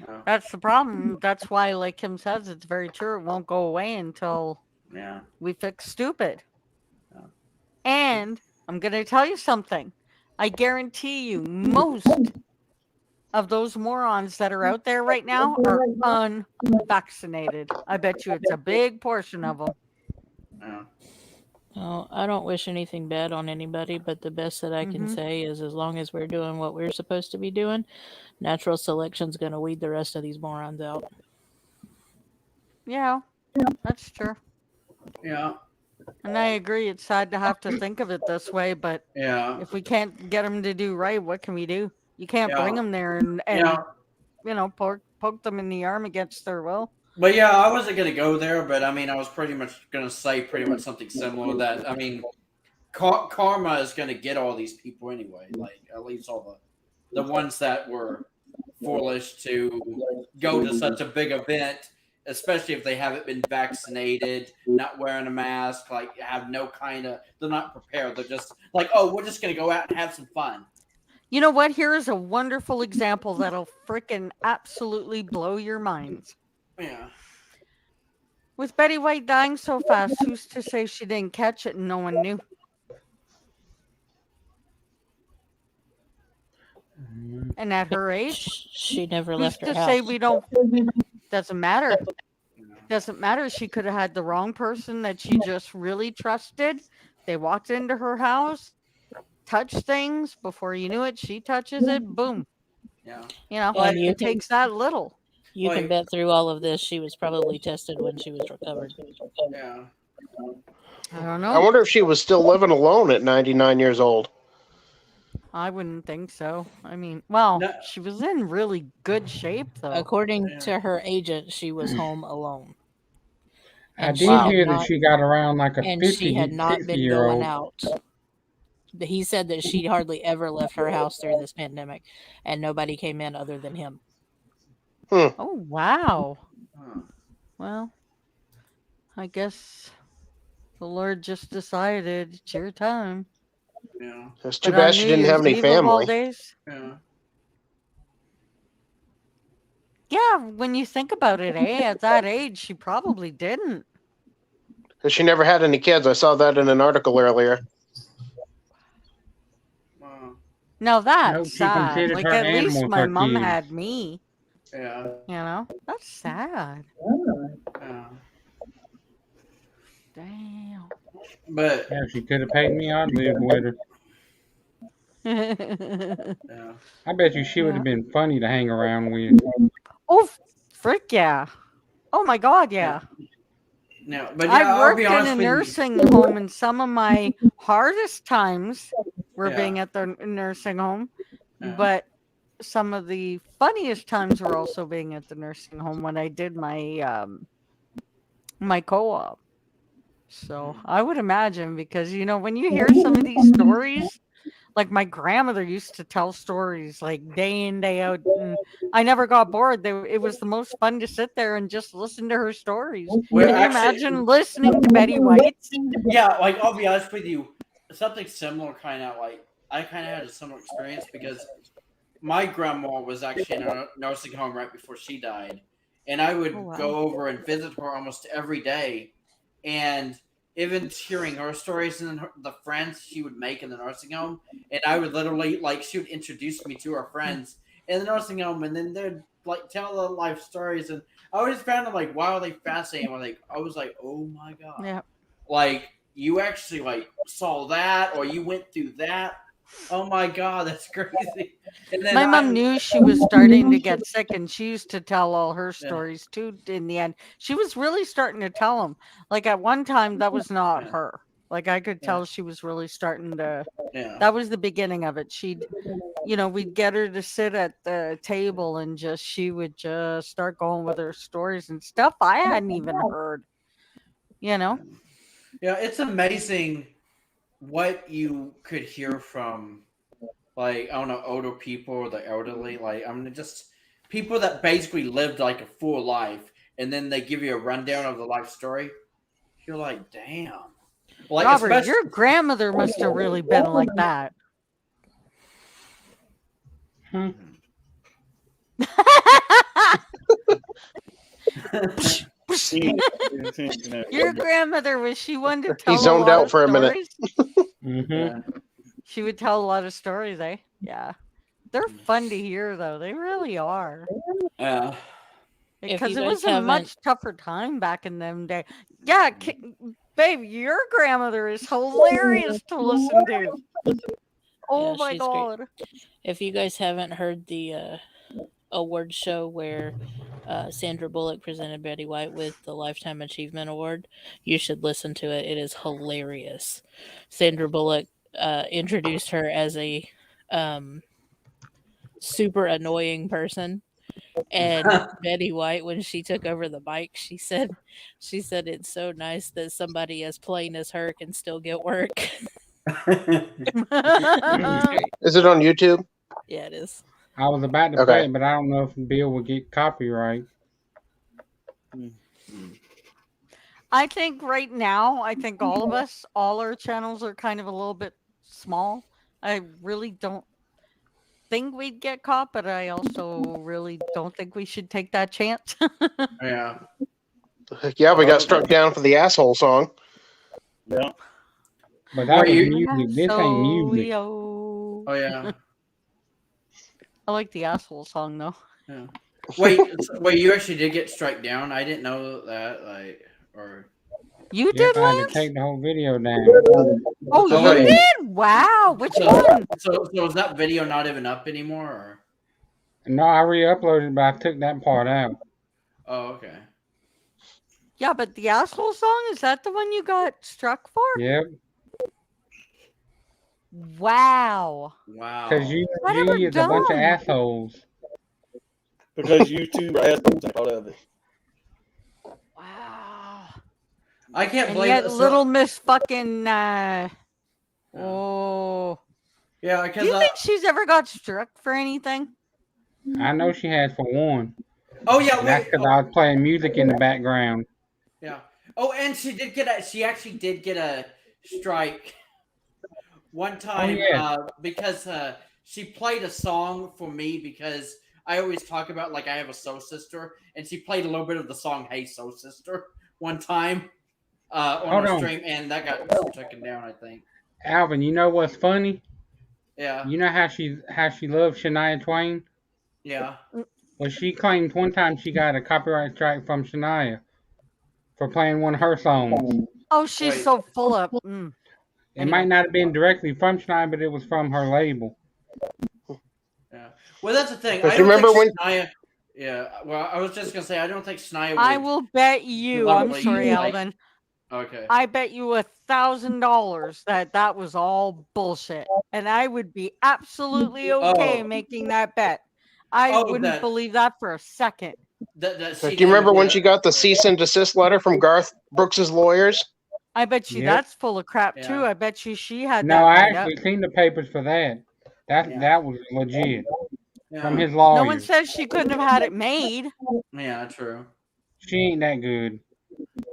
Yeah. That's the problem. That's why, like Kim says, it's very true. It won't go away until Yeah. we fix stupid. Yeah. And I'm going to tell you something. I guarantee you, most of those morons that are out there right now are unvaccinated. I bet you it's a big portion of them. Yeah. Oh, I don't wish anything bad on anybody, but the best that I can say is as long as we're doing what we're supposed to be doing, natural selection's going to weed the rest of these morons out. Yeah, that's true. Yeah. And I agree. It's sad to have to think of it this way, but Yeah. if we can't get them to do right, what can we do? You can't Yeah. bring them there and Yeah. you know, poke them in the arm against their will. But yeah, I wasn't gonna go there, but I mean, I was pretty much gonna say pretty much something similar. That I mean, karma is gonna get all these people anyway. Like at least all the ones that were foolish to go to such a big event, especially if they haven't been vaccinated, not wearing a mask, like have no kind of. They're not prepared. They're just like, oh, we're just gonna go out and have some fun. You know what? Here is a wonderful example that'll freaking absolutely blow your minds. Yeah. With Betty White dying so fast, who's to say she didn't catch it and no one knew? And at her age, She never who's left her to house. say we don't? Doesn't matter. Doesn't matter. She could have had the wrong person that she just really trusted. They walked into her house, touched things. Before you knew it, she touches it. Boom. Yeah. You know, And you it can- takes that little. You can bet through all of this, she was probably tested when she was recovered. Yeah. I don't I know. wonder if she was still living alone at 99 years old. I wouldn't think so. I mean, well, No. she was in really good shape, though. According to her agent, she was home alone. I And did she had hear not- that she got around like a And 50, she had not been 60-year-old. going out. He said that she hardly ever left her house through this pandemic, and nobody came in other than him. Oh, wow. Huh. Well, I guess the Lord just decided it's your time. Yeah. It's too But on bad she New didn't have Year's any Eve of all family. days, Yeah. yeah, when you think about it, at that age, she probably didn't. 'Cause she never had any kids. I saw that in an article earlier. Wow. Now that's Nope, she sad. considered Like, her at least animals my her mom kids. had me. Yeah. You know? That's sad. Yeah. Damn. But Yeah, if she could have paid me, I'd live with her. yeah. I bet you she would have been funny to hang around with. Oh, frick yeah. Oh my God, yeah. No, but yeah, I I'll worked be in honest a with you. nursing home, and some of my hardest times were Yeah. being at the nursing home. Yeah. But some of the funniest times were also being at the nursing home when I did my my co-op. So I would imagine, because you know, when you hear some of these stories, like my grandmother used to tell stories like day in, day out, and I never got bored. It was the most fun to sit there and just listen to her stories. Well, Can you actually- imagine listening to Betty White? Yeah, like I'll be honest with you, something similar kind of like I kind of had a similar experience because my grandma was actually in a nursing home right before she died, and I would Oh, wow. go over and visit her almost every day, and even hearing her stories and the friends she would make in the nursing home, and I would literally like she would introduce me to her friends in the nursing home, and then they'd like tell the life stories, and I always found them like wildly fascinating. I was like, oh my god, Yeah. like you actually like saw that, or you went through that. Oh my god, that's crazy. And then My mom knew she was starting to get sick, and she used to tell all her stories too. In the end, she was really starting to tell them. Like at one time, that was not her. Like I could tell she was really starting to. Yeah. That was the beginning of it. She'd, we'd get her to sit at the table, and she would just start going with her stories and stuff I hadn't even heard. Yeah, it's amazing what you could hear from, like, I don't know, older people or the elderly. Like, I mean, just people that basically lived like a full life, and then they give you a rundown of the life story. You're like, damn. Like, Robert, your grandmother must have really been like that. Your grandmother, was she one to tell? He zoned out for a minute. She would tell a lot of stories, eh? Yeah. They're fun to hear, though. They really are. Yeah. Because it was a much tougher time back in them days. Yeah, babe, your grandmother is hilarious to listen to. Oh my god. Great. If you guys haven't heard the award show where Sandra Bullock presented Betty White with the Lifetime Achievement Award, you should listen to it. It is hilarious. Sandra Bullock introduced her as a super annoying person, and Betty White, when she took over the mic, she said it's so nice that somebody as plain as her can still get work. Is it on YouTube? Yeah, it is. I was about to play it, but I don't know if Bill will get copyright. I think right now, all of us, all our channels are kind of a little bit small. I really don't think we'd get caught, but I also really don't think we should take that chance. Yeah. Yeah, we got struck down for the asshole song. Yeah. But that was music. This ain't music. Oh yeah. I like the asshole song though. Yeah. Wait, you actually did get struck down? I didn't know that. Like, or you did, I had Lance? to take the whole video down. Oh, you did? Wow. Which one? So is that video not even up anymore? Or? No, I re-uploaded, but I took that part out. Oh, okay. Yeah, but the asshole song, is that the one you got struck for? Yep. Wow. Because YouTube is a bunch of assholes. Because YouTube are assholes and part of it. Wow. I can't and believe yet it. Little Miss fucking oh. Yeah, do you think she's ever got struck for anything? I know she has for one. Oh yeah, that's because I was playing music in the background. Yeah. Oh, and she actually did get a strike one time because she played a song for me, because I always talk about like I have a soul sister, and she played a little bit of the song "Hey Soul Sister" one time on the stream, and that got taken down, I think. Alvin, you know what's funny? Yeah. You know how she loves Shania Twain? Yeah. Well, she claimed one time she got a copyright strike from Shania for playing one of her songs. Oh, she's so full of. It might not have been directly from Shania, but it was from her label. Yeah. Well, that's the thing. I remember when Shania. Yeah. Well, I was just gonna say I don't think Shania. I will bet you. I'm sorry, Alvin. Okay. I bet you $1,000 that was all bullshit, and I would be absolutely okay making that bet. I wouldn't believe that for a second. Do you remember when she got the cease and desist letter from Garth Brooks's lawyers? I bet you that's full of crap too. I bet you she had. No, I actually seen the papers for that. That was legit from his lawyers. No one says she couldn't have had it made. Yeah, true. She ain't that good.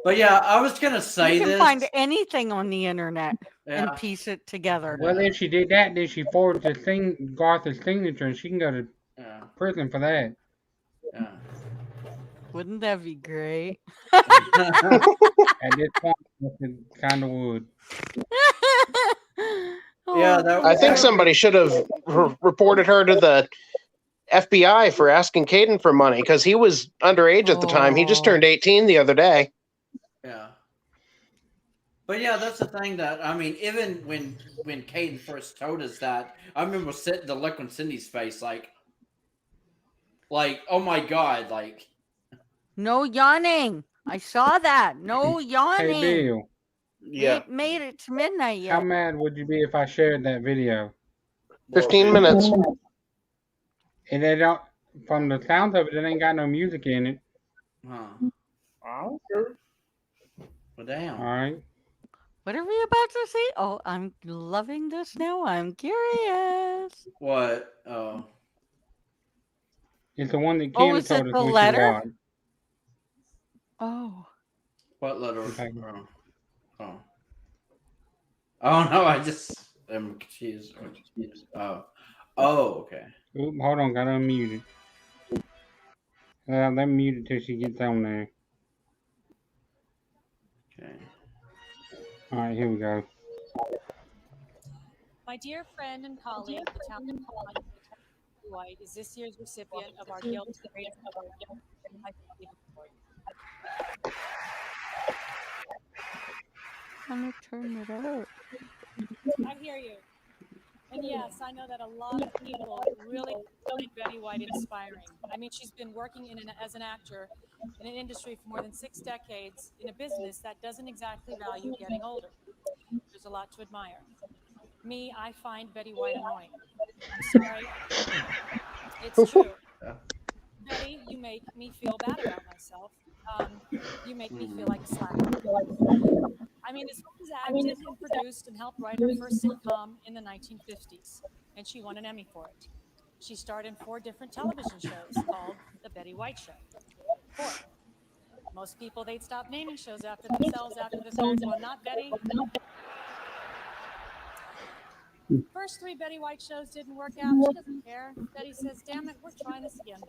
But yeah, I was gonna say you can find anything on the internet and piece it together. Well, if she did that, then she forged Garth's signature, and she can go to prison for that. Yeah. Wouldn't that be great? At this point, it kind of would. Yeah, Oh, I think that- somebody should have reported her to the FBI for asking Caden for money because he was underage at the time. He just turned 18 the other day. Yeah. But yeah, that's the thing that I mean. Even when Caden first told us that, I remember the look on Cindy's face, like oh my god, like no yawning. I saw that. No Hey, yawning. Bill, We Yeah. ain't made it to midnight how yet. mad would you be if I shared that video? 15 minutes. And they don't, from the sounds of it, it ain't got no music in it. huh? I don't care. Well, damn. All right. What are we about to see? Oh, I'm loving this now. I'm curious. What? Oh, It's the one that Oh, Kim is it told us the we should letter? watch. Oh. what letter? Okay. Oh. Oh no, I just am confused. Oh. Oh, okay. Oop, hold on, got unmuted. Let me mute it till she gets on there. Okay. All right, here we go. My dear friend and colleague, the talented White, is this year's recipient of our Guild I'm gonna turn it up. I hear you. And yes, I know that a lot of people really find Betty White inspiring. I mean, she's been working as an actor in an industry for more than 6 decades in a business that doesn't exactly value getting older. There's a lot to admire. Me, I find Betty White annoying. I'm sorry. It's true. Betty, you make me feel bad about myself. You make me feel like a slacker. I mean, this woman's acted and produced and helped write her first sitcom in the 1950s, and she won an Emmy for it. She starred in 4 different television shows called The Betty White Show. 4. Most people, they'd stop naming shows after themselves after the third one. Not Betty. First 3 Betty White shows didn't work out. She doesn't care. Betty says, damn it, we're trying this again.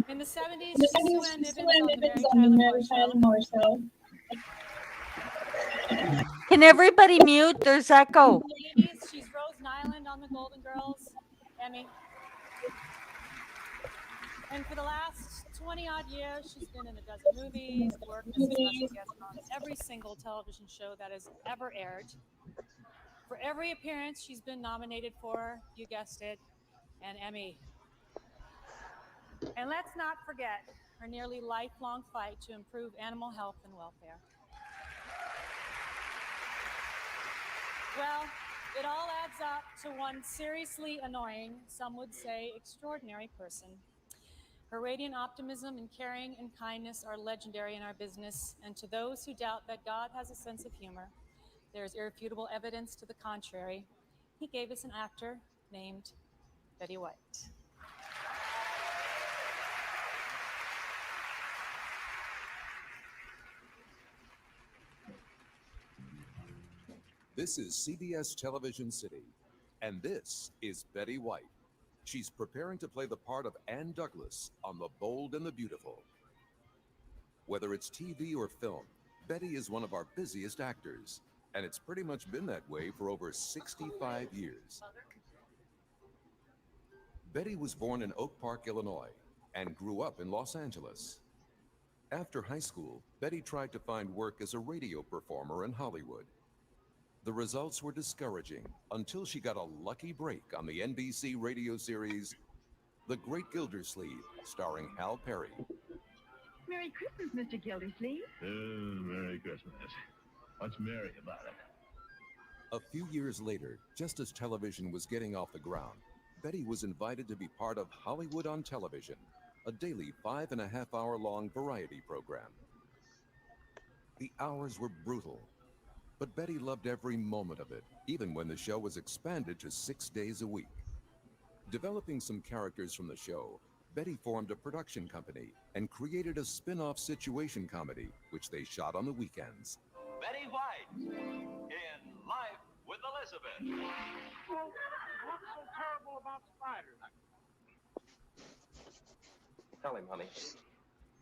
In the 70s, she's Sue Ann Nibbins on the Mary Tyler Moore Show. Can everybody mute? There's echo. In the 80s, she's Rose Nyland on the Golden Girls, Emmy. And for the last 20-odd years, she's been in a dozen movies, worked as a special guest on every single television show that has ever aired. For every appearance she's been nominated for, you guessed it, an Emmy. And let's not forget her nearly lifelong fight to improve animal health and welfare. Well, it all adds up to one seriously annoying, some would say extraordinary person. Her radiant optimism and caring and kindness are legendary in our business, and to those who doubt that God has a sense of humor, there's irrefutable evidence to the contrary. He gave us an actor named Betty White. This is CBS Television City, and this is Betty White. She's preparing to play the part of Anne Douglas on The Bold and the Beautiful. Whether it's TV or film, Betty is one of our busiest actors, and it's pretty much been that way for over 65 years. Betty was born in Oak Park, Illinois, and grew up in Los Angeles. After high school, Betty tried to find work as a radio performer in Hollywood. The results were discouraging until she got a lucky break on the NBC radio series The Great Gildersleeve, starring Hal Perry. Merry Christmas, Mr. Gildersleeve. Merry Christmas. What's merry about it? A few years later, just as television was getting off the ground, Betty was invited to be part of Hollywood on Television, a daily 5.5-hour-long variety program. The hours were brutal, but Betty loved every moment of it, even when the show was expanded to 6 days a week. Developing some characters from the show, Betty formed a production company and created a spin-off situation comedy, which they shot on the weekends. Betty White in Life with Elizabeth. Well, what's so terrible about spiders? Tell him, honey.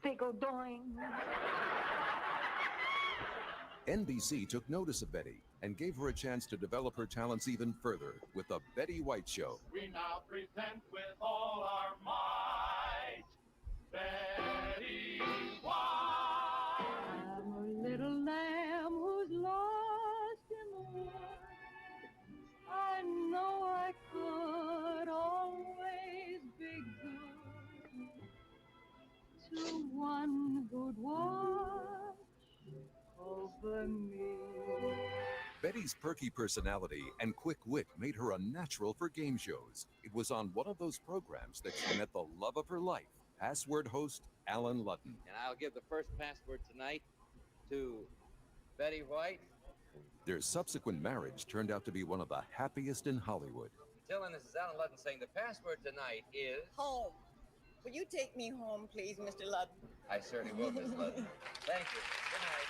They go doing. NBC took notice of Betty and gave her a chance to develop her talents even further with The Betty White Show. We now present with all our might, Betty White. I'm a little lamb who's lost in the wood. I know I could always be good to one who'd watch over me. Betty's perky personality and quick wit made her a natural for game shows. It was on one of those programs that she met the love of her life, password host Alan Ludden. And I'll give the first password tonight to Betty White. Their subsequent marriage turned out to be one of the happiest in Hollywood. Dylan, this is Alan Ludden saying the password tonight is... Home. Will you take me home, please, Mr. Ludden? I certainly will, Miss Ludden. Thank you. Good night.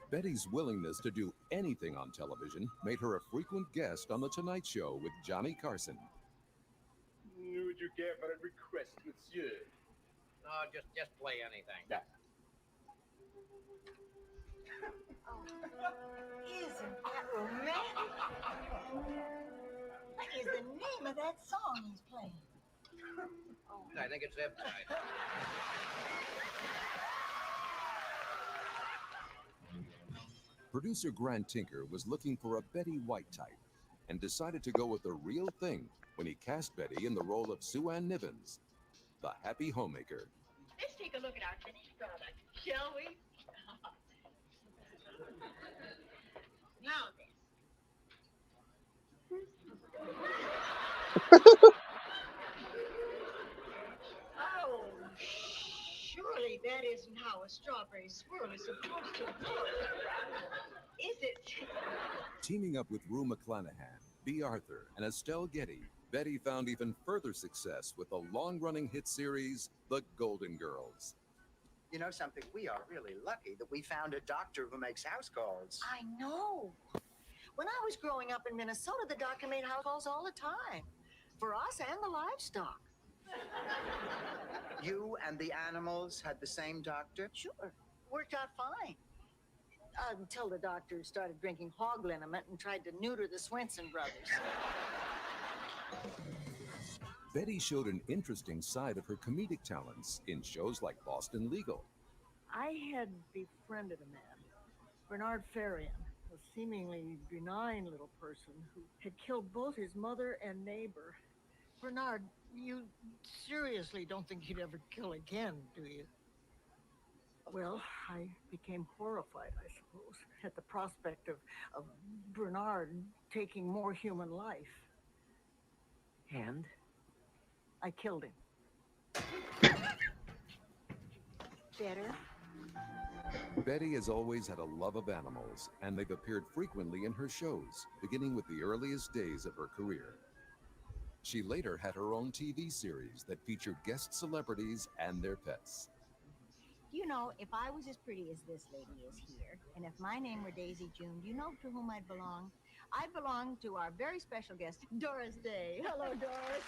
Betty's willingness to do anything on television made her a frequent guest on The Tonight Show with Johnny Carson. Would you care for a request, monsieur? No, just play anything. Yeah. Isn't that romantic? What is the name of that song he's playing? I think it's Eptide. Producer Grant Tinker was looking for a Betty White type and decided to go with the real thing when he cast Betty in the role of Sue Ann Nivens, the happy homemaker. Let's take a look at our finished product, shall we? Now then. Oh, surely that isn't how a strawberry swirl is supposed to look. Is it? Teaming up with Rue McClanahan, B. Arthur, and Estelle Getty, Betty found even further success with the long-running hit series, The Golden Girls. You know something? We are really lucky that we found a doctor who makes house calls. I know. When I was growing up in Minnesota, the doctor made house calls all the time. For us and the livestock. You and the animals had the same doctor? Sure. Worked out fine. Until the doctor started drinking hog liniment and tried to neuter the Swenson brothers. Betty showed an interesting side of her comedic talents in shows like Boston Legal. I had befriended a man, Bernard Farian, a seemingly benign little person who had killed both his mother and neighbor. Bernard, you seriously don't think you'd ever kill again, do you? Well, I became horrified, I suppose, at the prospect of Bernard taking more human life. And I killed him. Better? Betty has always had a love of animals, and they've appeared frequently in her shows, beginning with the earliest days of her career. She later had her own TV series that featured guest celebrities and their pets. You know, if I was as pretty as this lady is here, and if my name were Daisy June, do you know to whom I'd belong? I'd belong to our very special guest, Doris Day. Hello, Doris.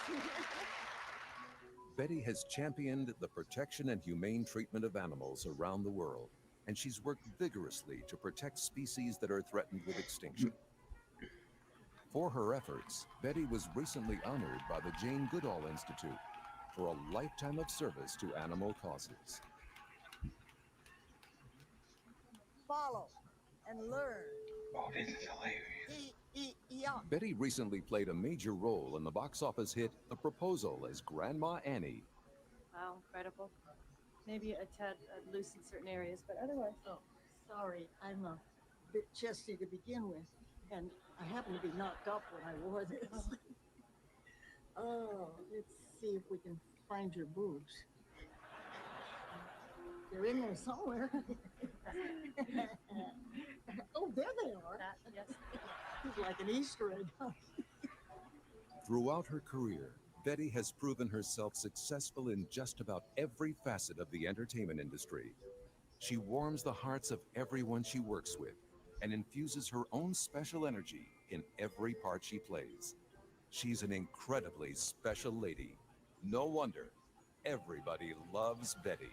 Betty has championed the protection and humane treatment of animals around the world, and she's worked vigorously to protect species that are threatened with extinction. For her efforts, Betty was recently honored by the Jane Goodall Institute for a lifetime of service to animal causes. Follow and learn. Oh, this is hilarious. Yeah. Betty recently played a major role in the box office hit The Proposal as Grandma Annie. Wow, incredible. Maybe a tad loose in certain areas, but otherwise. Oh, sorry, I'm a bit chesty to begin with, and I happen to be knocked up when I wore this. Oh, let's see if we can find your boobs. They're in there somewhere. Oh, there they are. Yes. It's like an Easter egg. Throughout her career, Betty has proven herself successful in just about every facet of the entertainment industry. She warms the hearts of everyone she works with and infuses her own special energy in every part she plays. She's an incredibly special lady. No wonder Everybody loves Betty.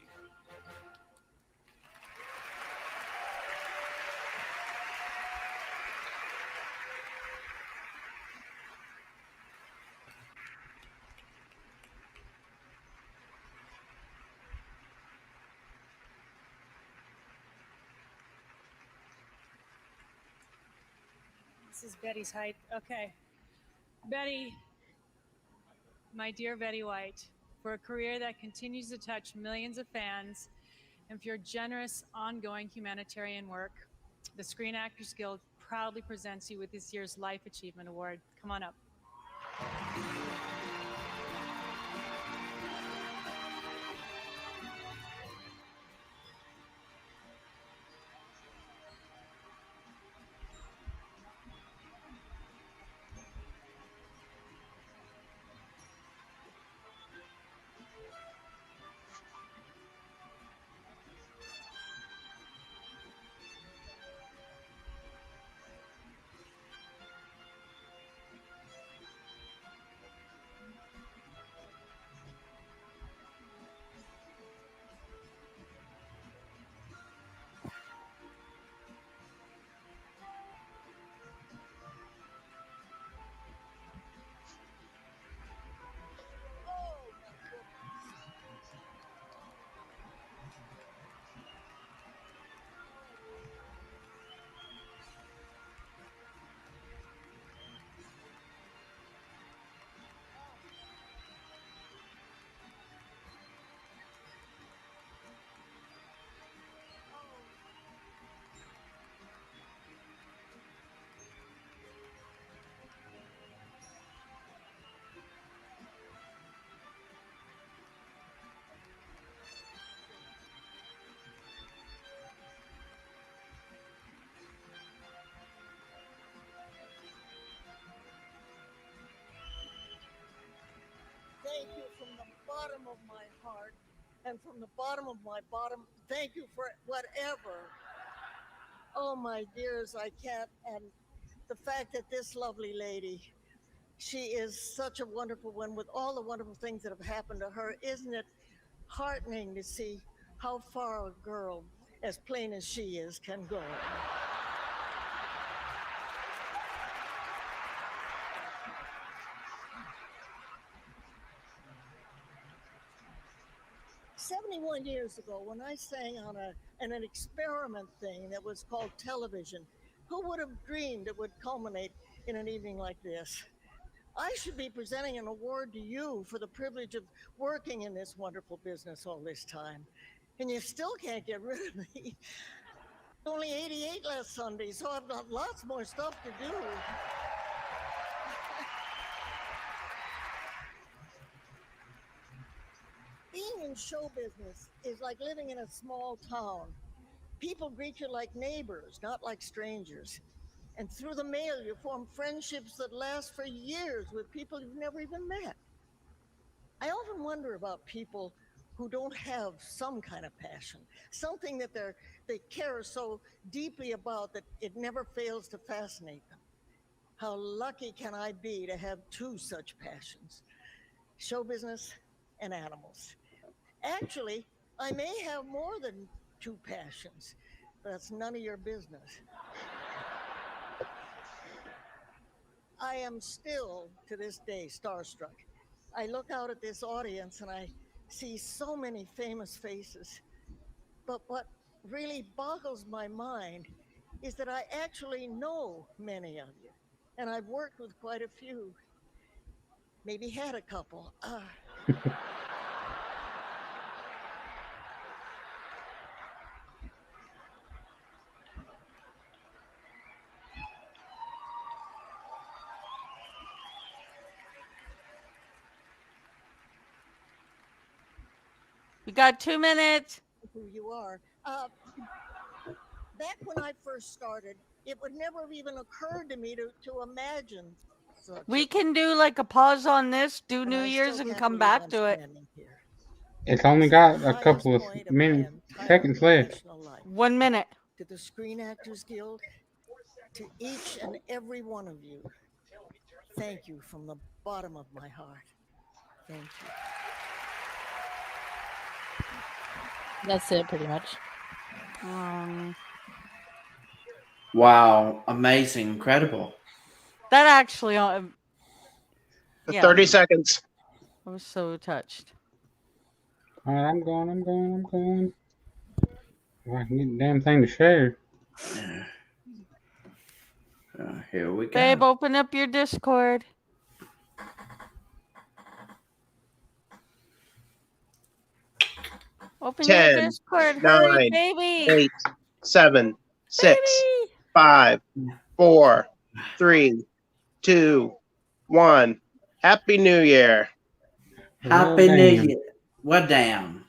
This is Betty's height. Okay. Betty, my dear Betty White, for a career that continues to touch millions of fans and for your generous, ongoing humanitarian work, the Screen Actors Guild proudly presents you with this year's Life Achievement Award. Come on up. Thank you from the bottom of my heart and from the bottom of my bottom. Thank you for whatever. Oh, my dears, I can't. And the fact that this lovely lady, she is such a wonderful one with all the wonderful things that have happened to her. Isn't it heartening to see how far a girl as plain as she is can go? 71 years ago, when I sang on an experiment thing that was called television, who would have dreamed it would culminate in an evening like this? I should be presenting an award to you for the privilege of working in this wonderful business all this time. And you still can't get rid of me. Only 88 last Sunday, so I've got lots more stuff to do. Being in show business is like living in a small town. People greet you like neighbors, not like strangers. And through the mail, you form friendships that last for years with people you've never even met. I often wonder about people who don't have some kind of passion, something that they care so deeply about that it never fails to fascinate them. How lucky can I be to have two such passions, show business and animals? Actually, I may have more than two passions. That's none of your business. I am still, to this day, starstruck. I look out at this audience and I see so many famous faces. But what really boggles my mind is that I actually know many of you. And I've worked with quite a few. Maybe had a couple. We got 2 minutes. Who you are. Back when I first started, it would never have even occurred to me to imagine such. We can do like a pause on this, do New Year's, and come back to it. It's only got a couple of seconds left. 1 minute. To the Screen Actors Guild, to each and every one of you, thank you from the bottom of my heart. Thank you. That's it, pretty much. Wow, amazing, incredible. That actually, yeah, 30 seconds. I was so touched. All right, I'm going. If I can get the damn thing to share. Here we go. Babe, open up your Discord. Open your 10, Discord. Hurry, 9, baby. 8, 7, 6, 5, 4, 3, 2, 1. Happy New Year. Happy New Year. What damn?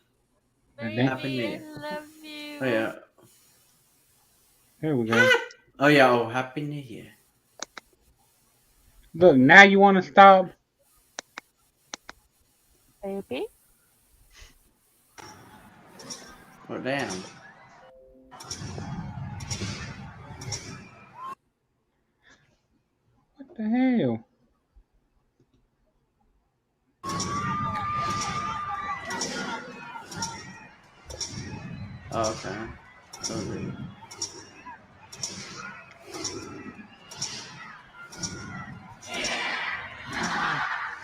Happy New Year. Love you. Oh, yeah. Here we go. Oh yeah. Oh, Happy New Year. Look, now you want to stop? Baby. What damn? What the hell? Oh, okay. Okay.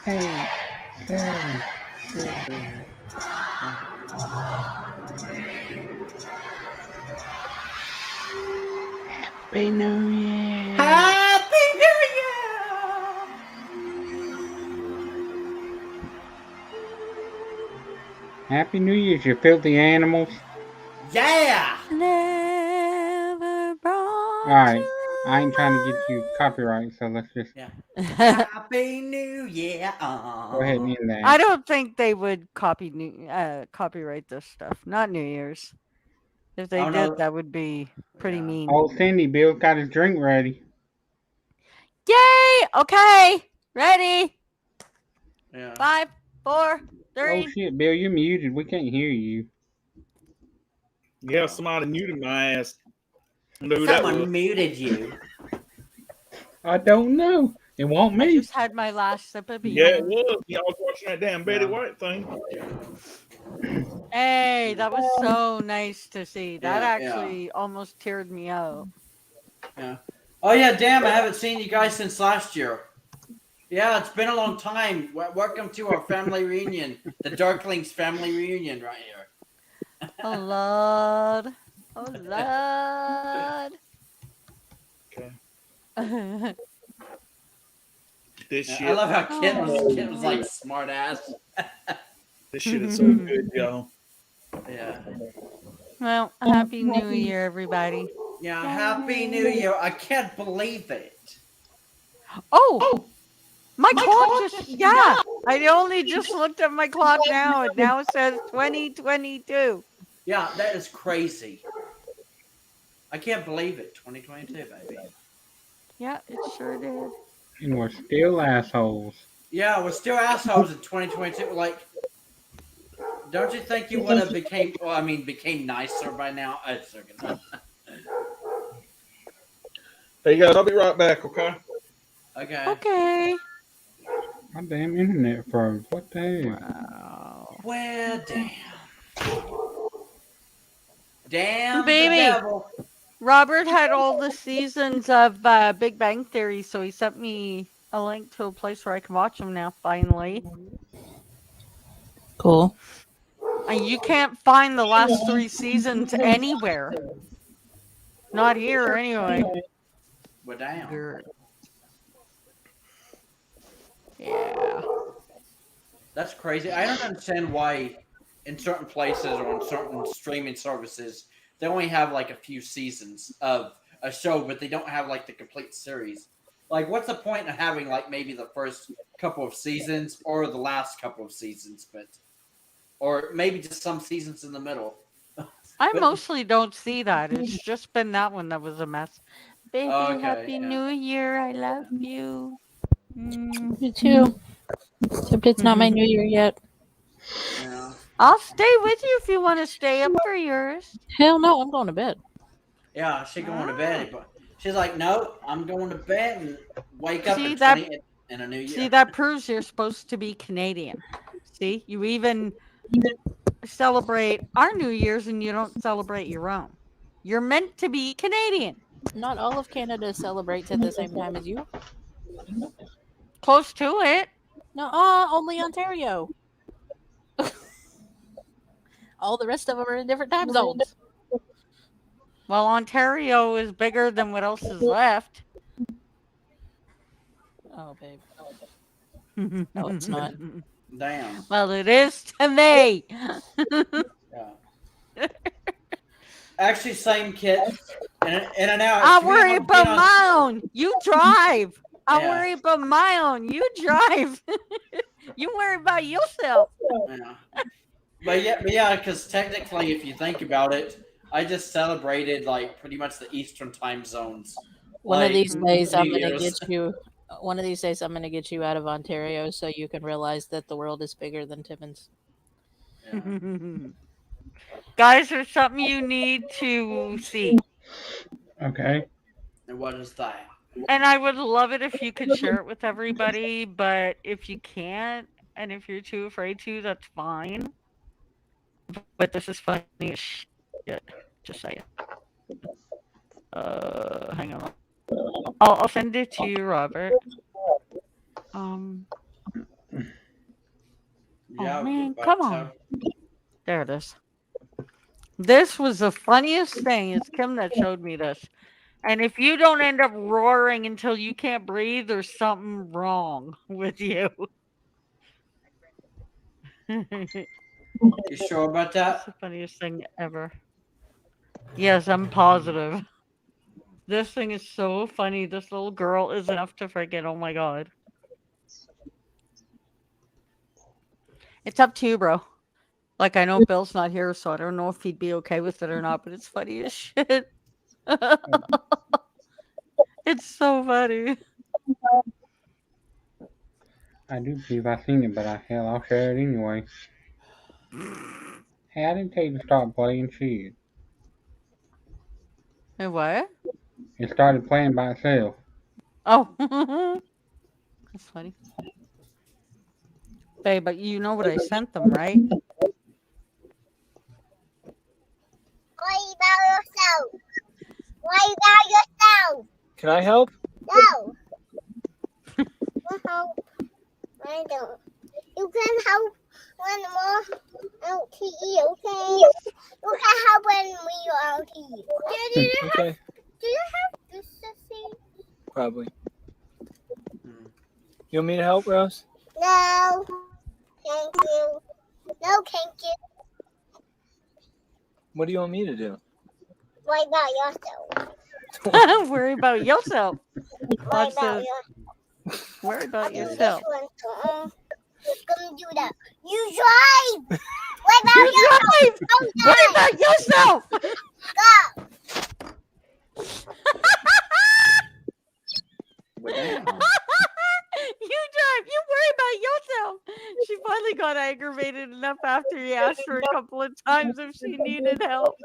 Hey, hey. Happy New Year. Happy New Happy New Year, you filthy animals. Yeah. Never brought Alright, I ain't trying to get you copyright, so let's just Happy New Year. go ahead and end that. I don't think they would copyright this stuff. Not New Year's. If they Oh, did, no. that would be pretty mean. Oh, Cindy, Bill's got his drink ready. Yay! Okay, ready. Yeah. 5, 4, 3. Oh shit, Bill, you're muted. We can't hear you. Yeah, somebody muted my ass. I know who that Someone was. muted you. I don't know. It won't I me. just had my last sip of beer. Yeah, it was. Y'all was watching that damn Betty White thing. Hey, that was so nice to see. That Yeah, actually almost teared me out. Yeah. Oh yeah, damn! I haven't seen you guys since last year. Yeah, it's been a long time. Welcome to our family reunion, the Darklings family reunion, right here. Oh Lord, oh Lord. Okay. This Yeah, shit. I love how Kid was like smart ass. This shit is so good, y'all. Yeah. Well, Happy New Year, everybody. Yeah, Happy New Year. I can't believe it. Oh, my clock just, yeah. I only just looked at my clock now. It now says 2022. Yeah, that is crazy. I can't believe it. 2022, baby. Yeah, it sure did. And we're still assholes. Yeah, we're still assholes in 2022. Like, don't you think you would have became nicer by now? Hey guys, I'll be right back, okay? Okay. Okay. My damn internet froze. What the hell? Wow. Well, damn. Damn, Baby. the devil. Robert had all the seasons of Big Bang Theory, so he sent me a link to a place where I can watch them now, finally. Cool. And you can't find the last 3 seasons anywhere. Not here, anyway. Well, damn. Yeah. That's crazy. I don't understand why in certain places or on certain streaming services they only have like a few seasons of a show, but they don't have like the complete series. Like, what's the point of having like maybe the first couple of seasons or the last couple of seasons, or maybe just some seasons in the middle? I mostly don't see that. It's just been that one that was a mess. Baby, Okay, Happy New Year. I love you. Me too. Except it's not my New Year yet. Yeah. I'll stay with you if you want to stay up for yours. Hell no, I'm going to bed. Yeah, she's going to bed, but she's like, no, I'm going to bed and wake up See, in a new year. See, that proves you're supposed to be Canadian. See, you even celebrate our New Year's and you don't celebrate your own. You're meant to be Canadian. Not all of Canada celebrates at the same time as you. Close to it. No, only Ontario. All the rest of them are in different time zones. Well, Ontario is bigger than what else is left. Oh, babe. No, it's not. Damn. Well, it is to me. Yeah. Actually, same kid. In and out. I worry about my own. You drive. I worry about my own. You drive. You worry about yourself. Yeah. But yeah, because technically, if you think about it, I just celebrated like pretty much the Eastern time zones. One of these days, I'm gonna Year's. get you. One of these days, I'm gonna get you out of Ontario so you can realize that the world is bigger than Timmins. Guys, there's something you need to see. Okay. And what is that? And I would love it if you could share it with everybody, but if you can't, and if you're too afraid to, that's fine. But this is funny as shit. Just saying. Hang on. I'll send it to you, Robert. Yeah, oh man, but, come on. There it is. This was the funniest thing. It's Kim that showed me this. And if you don't end up roaring until you can't breathe, there's something wrong with you. You sure about that? It's the funniest thing ever. Yes, I'm positive. This thing is so funny. This little girl is enough to freaking, oh my god. It's up to you, bro. Like, I know Bill's not here, so I don't know if he'd be okay with it or not, but it's funny as shit. It's so funny. I do believe I've seen it, but hell, I'll share it anyway. Hey, I didn't tell you to stop playing shit. Hey, what? It started playing by itself. Oh. That's funny. Babe, but you know what I sent them, right? Worry about yourself. Worry about yourself. Can I help? No. You help. I don't. You can help when we're out to eat, okay? You can help when we are out to eat. Okay. Do you have this thing? Probably. You want me to help, Rose? No. Thank you. No, thank you. What do you want me to do? Worry about yourself. Worry about yourself. Worry about Worry about yourself. Gonna do that. You drive. Worry about You yourself. drive. Worry about yourself. Go. You drive. You worry about yourself. She finally got aggravated enough after he asked her a couple of times if she needed help.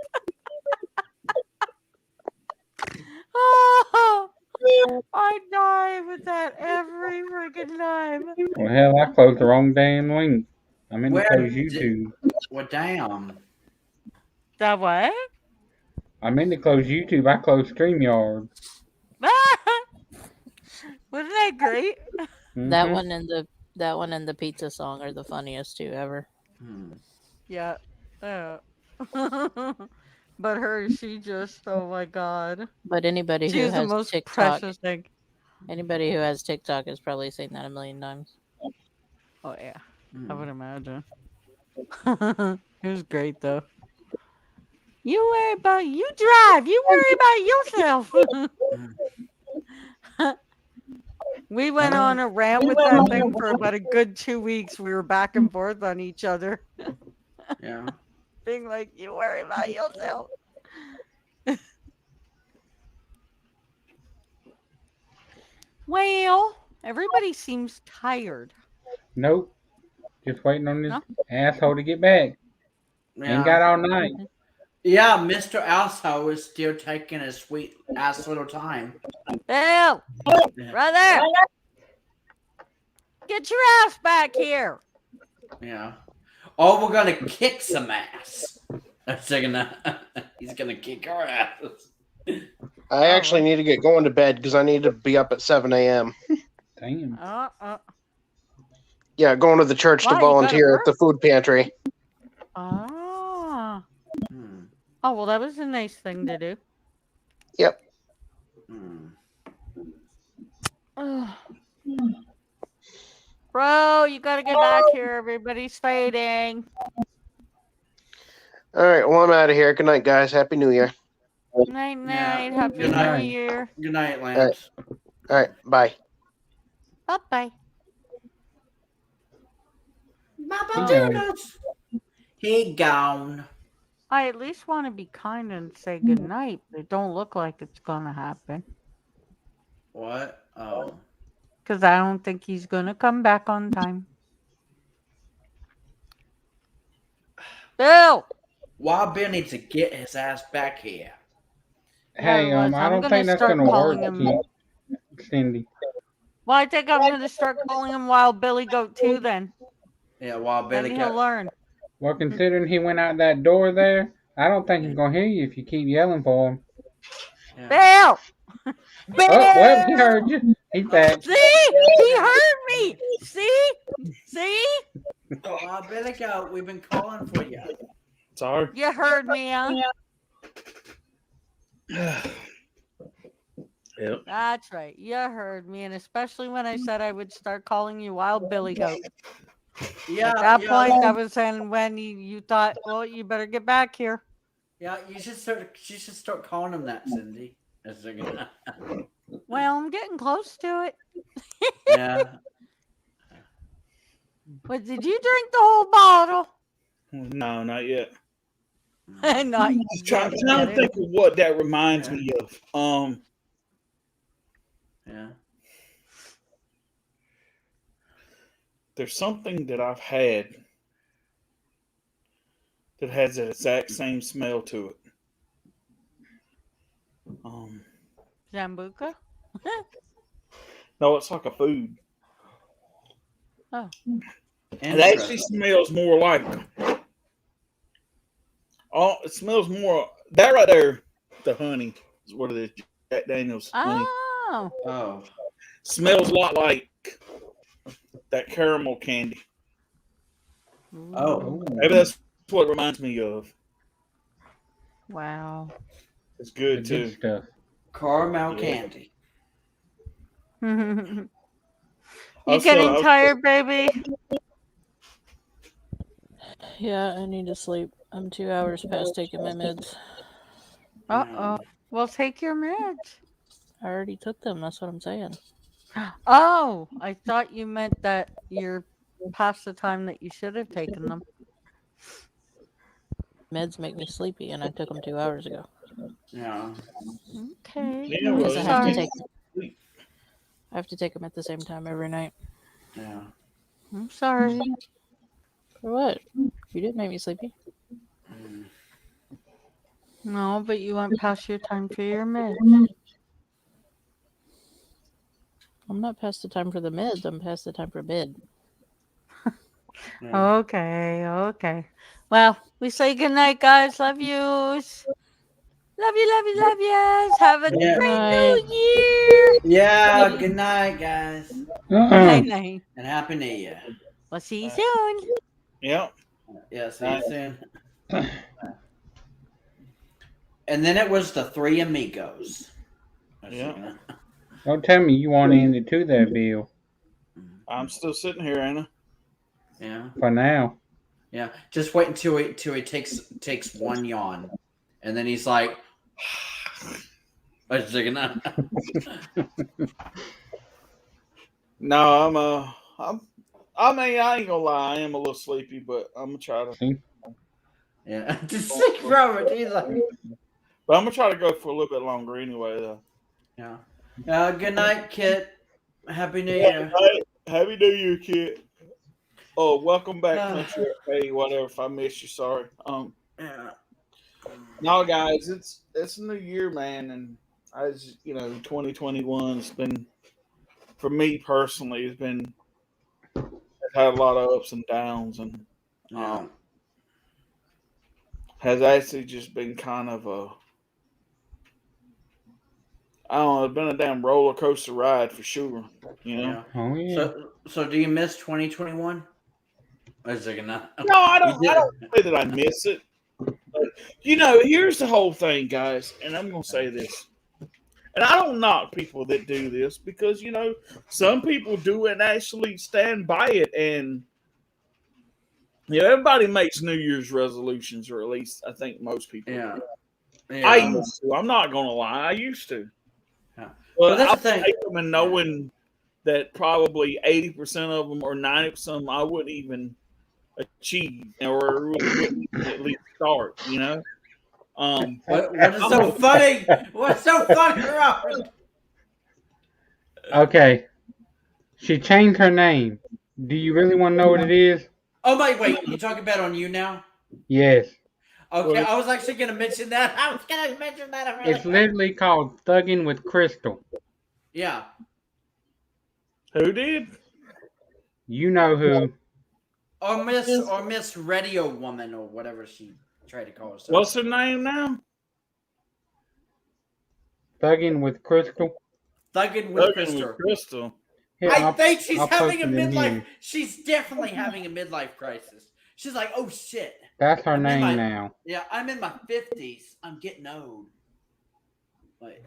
Oh, I die with that every freaking time. Well, hell, I closed the wrong damn link. I meant to close did- YouTube. Well, damn. That what? I meant to close YouTube. I closed StreamYard. Wasn't that great? That Mhm. one and the pizza song are the funniest two ever. Yeah. But her, she just, oh my god. But anybody who She's the has most TikTok, precious thing. anybody who has TikTok has probably seen that a million times. Oh yeah, I would imagine. It was great though. You worry about you drive. You worry about yourself. We went on a rant with that thing for about a good 2 weeks. We were back and forth on each other. Yeah. Being like, you worry about yourself. Well, everybody seems tired. Nope. Just waiting on this asshole to get back. Ain't got all night. Yeah, Mr. Asshole is still taking his sweet ass little time. Bill! Right there! Get your ass back here! Yeah. Oh, we're gonna kick some ass. He's gonna kick our ass. I actually need to get going to bed because I need to be up at 7 a.m. Damn. Yeah, going to the church to Why, you gotta volunteer at work? the food pantry. Ah. Oh, well, that was a nice thing to do. Yep. Ugh. Bro, you gotta get back here. Everybody's fading. All right, well, I'm out of here. Good night, guys. Happy New Year. Night, night. Happy Good New night. Year. Good night, All right. Lance. All right, bye. Bye-bye. Papa Doodles. He gone. I at least want to be kind and say good night, but it don't look like it's gonna happen. What? Oh. Because I don't think he's gonna come back on time. Bill! Wild Bill needs to get his ass back here. Hey, Yeah, I don't gonna think that's start gonna work, calling him. Cindy. Well, I think I'm gonna start calling him Wild Billy Goat too. Then Yeah, Wild then Billy he'll Goat. learn. Well, considering he went out that door there, I don't think he's gonna hear you if you keep yelling for him. Bill! Oh, well, he heard you. He's back. See? He heard me! See? See? Wild Billy Goat, we've been calling for you. Sorry. You heard me, huh? Yep. That's right. You heard me, and especially when I said I would start calling you Wild Billy Goat. Yeah. At that point, I was saying when you thought, well, you better get back here. Yeah, you should start calling him that, Cindy. Well, I'm getting close to it. Yeah. But did you drink the whole bottle? No, not yet. Not Just trying to think of what that reminds me of. Yeah. There's something that I've had that has that exact same smell to it. Zambuca? No, it's like a food. Oh. It actually smells more like. Oh, it smells more. That right there, the honey is what it is. Jack Daniels honey. Oh. Smells a lot like that caramel candy. Oh. Maybe that's what it reminds me of. Wow. It's good too. Stuff. Caramel candy. You Also, getting tired, baby? Yeah, I need to sleep. I'm 2 hours past taking my meds. Uh-oh. Well, take your meds. I already took them. That's what I'm saying. Oh, I thought you meant that you're past the time that you should have taken them. Meds make me sleepy, and I took them 2 hours ago. Yeah. Okay. Yeah, well, Because I have to sorry. I have to take them at the same time every night. Yeah. I'm sorry. For what? You didn't make me sleepy. No, but you went past your time for your meds. I'm not past the time for the meds. I'm past the time for bed. Okay, okay. Well, we say goodnight, guys. Love yous. Love you, love you, love yous. Have a Yeah. great new year. Yeah. Good night, guys. Night, night. And Happy New Year. We'll see you soon. Yep. Yeah, see you soon. And then it was the Three Amigos. Yeah. Don't tell me you want to end it too there, Bill. I'm still sitting here, Anna. Yeah. For now. Yeah. Just wait until he takes one yawn. And then he's like No, I mean, I ain't gonna lie, I am a little sleepy, but I'm gonna try to. Yeah. Just sick from it. He's like, but I'm gonna try to go for a little bit longer anyway, though. Yeah. Good night, Kit. Happy New Year. Happy New Year, kid. Oh, welcome back, country. Hey, whatever. If I missed you, sorry. Yeah. No, guys, it's a new year, man, and I just 2021's been, for me personally, it's had a lot of ups and downs, and Yeah. Has actually just been kind of a, I don't know, it's been a damn roller coaster ride for sure. You know? Yeah. Oh yeah. So do you miss 2021? I was like, no. No, I You don't. I did. don't say that I miss it. But, you know, here's the whole thing, guys, and I'm gonna say this. And I don't knock people that do this because, you know, some people do and actually stand by it. And, you know, everybody makes New Year's resolutions, or at least I think most people Yeah. do. Yeah. I used to. I'm not going to lie. I used to. Yeah. But Well, that's I the thing. take them and knowing that probably 80% of them or 90% of them I wouldn't even achieve or wouldn't even at least start, you know? What is so funny? What's so funny, Robert? Okay. She changed her name. Do you really want to know what it is? Oh my wait, you talking about on you now? Yes. Okay, I was actually gonna mention that. I was gonna mention that already. It's literally called Thuggin' with Crystal. Yeah. Who did? You know who. Or Miss Radio Woman or whatever she tried to call herself. What's her name now? Thuggin' with Crystal. Thuggin' with Crystal. Here, I think she's I'll having a post it in midlife. here. She's definitely having a midlife crisis. She's like, oh shit. That's her I'm in name now. Yeah, I'm in my 50s. I'm getting old. Like,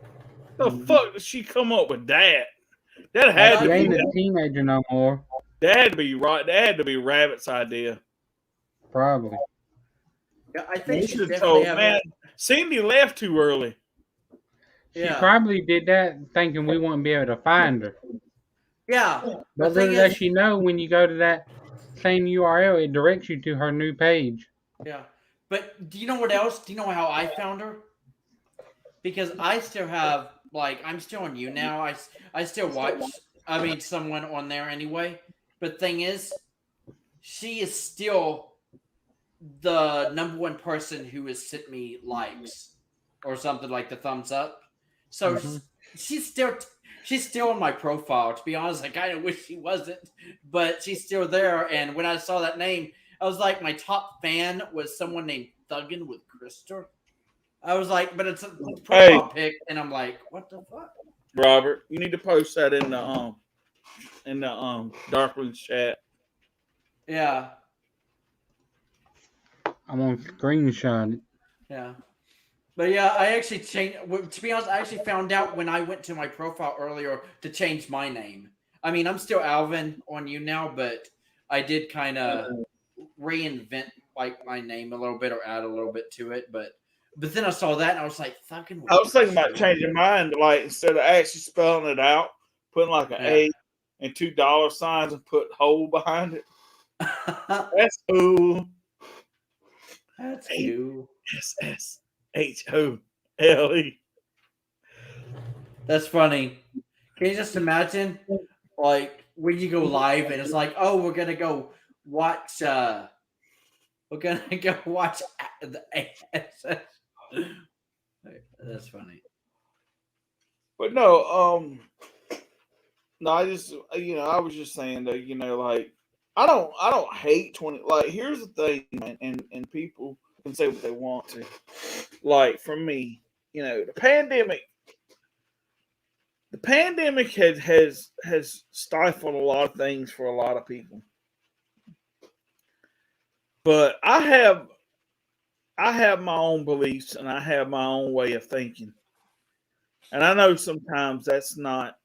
The fuck did she come up with that? That had She to ain't be a teenager no more. that had to be right. That had to be Rabbit's idea. Probably. yeah, I You think she's should have definitely told having. man. Cindy left too early. She Yeah. probably did that thinking we wouldn't be able to find her. Yeah. But little does she know, when you go to that same URL, it directs you to her new page. Yeah. But do you know what else? Do you know how I found her? Because I still have, like, I'm still on you now. I still watch, someone on there anyway. But thing is, she is still the number one person who has sent me likes or something like the thumbs up. So she's still on my profile. To be honest, I kind of wish she wasn't, but she's still there. And when I saw that name, I was like, my top fan was someone named Thuggin' with Crystal. I was like, but it's a profile pic, and I'm like, what the fuck? Robert, you need to post that in the Darklands chat. Yeah. I'm gonna screenshot it. Yeah. But yeah, I actually changed. To be honest, I actually found out when I went to my profile earlier to change my name. I mean, I'm still Alvin on you now, but I did kind of reinvent like my name a little bit or add a little bit to it. But then I saw that and I was like, fucking. I was thinking about changing mine to, like, instead of actually spelling it out, putting like an A and $2 and put whole behind it. That's cool. That's cool. SSHOLE. That's funny. Can you just imagine, like, when you go live and it's like, oh, we're gonna go watch. The ASS. That's funny. But no, I just, I was just saying that, like, I don't hate 20. Like, here's the thing, man, and people can say what they want to. Like, for me, the pandemic has stifled a lot of things for a lot of people. But I have my own beliefs and I have my own way of thinking. And I know sometimes that's not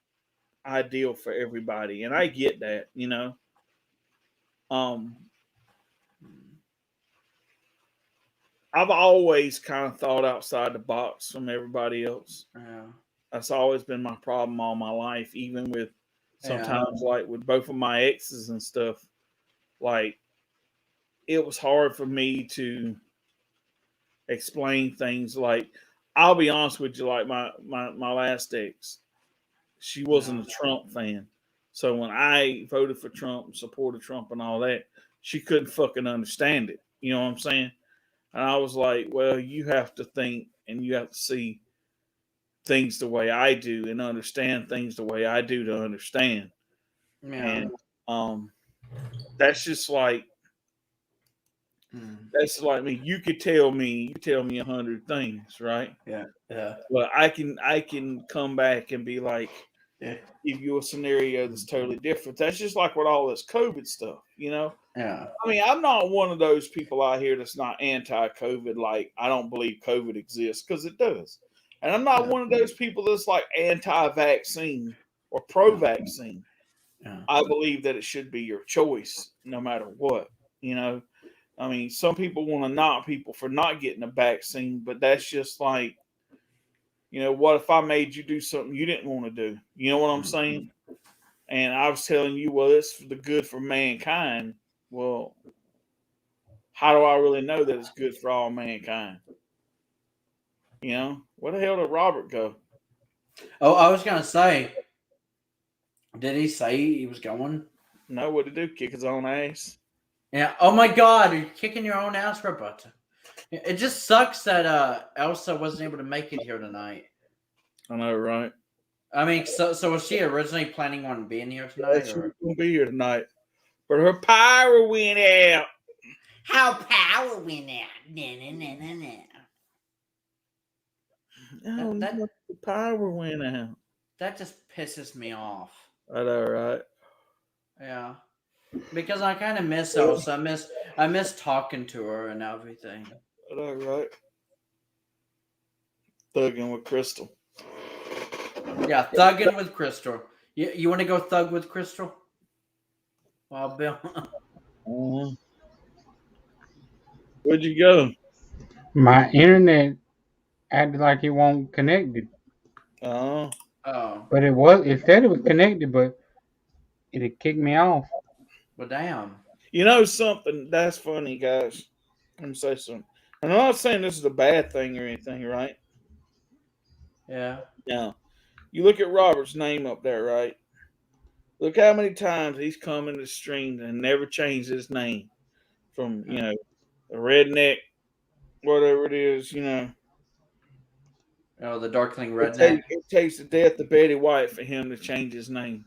ideal for everybody, and I get that, I've always kind of thought outside the box from everybody else. Yeah. That's always been my problem all my life, even with sometimes like with both of my exes and stuff. Like, it was hard for me to explain things. Like, I'll be honest with you, like my last ex, she wasn't a Trump fan. So when I voted for Trump, supported Trump and all that, she couldn't fucking understand it. You know what I'm saying? And I was like, well, you have to think and you have to see things the way I do and understand things the way I do to understand. Yeah. And that's just like, That's like me. You tell me 100 things, right? Yeah. But I can come back and be like, Yeah. give you a scenario that's totally different. That's just like with all this COVID stuff, you know? Yeah. I mean, I'm not one of those people out here that's not anti-COVID. Like, I don't believe COVID exists, because it does. And I'm not one of those people that's like anti-vaccine or pro-vaccine. Yeah. I believe that it should be your choice, no matter what. You know, I mean, some people want to knock people for not getting a vaccine, but that's just like, you know, what if I made you do something you didn't want to do? You know what I'm saying? And I was telling you, well, it's the good for mankind. Well, how do I really know that it's good for all mankind? You know, where the hell did Robert go? Oh, I was gonna say, did he say he was going? No, what to do? Kick his own ass? Yeah. Oh my God, you're kicking your own ass, Roberta. It just sucks that Elsa wasn't able to make it here tonight. I know, right? I mean, so was she originally planning on being here tonight? She Or? was gonna be here tonight, but her power went out. How power went out? Oh, the power went out. That just pisses me off. I know, right? Yeah, because I kind of miss Elsa. I miss talking to her and everything. I know, right? Thugging with Crystal. Yeah, thugging with Crystal. You want to go thug with Crystal? Well, Bill. Where'd you go? My internet acted like it won't connected. Oh. But it said it was connected, but it had kicked me off. Well, damn. You know something? That's funny, guys. Let me say something. And I'm not saying this is a bad thing or anything, right? Yeah. Now, you look at Robert's name up there, right? Look how many times he's come in the stream and never changed his name from, you know, a redneck, whatever it is, you know. Oh, the Darkling redneck. It takes the death of Betty White for him to change his name.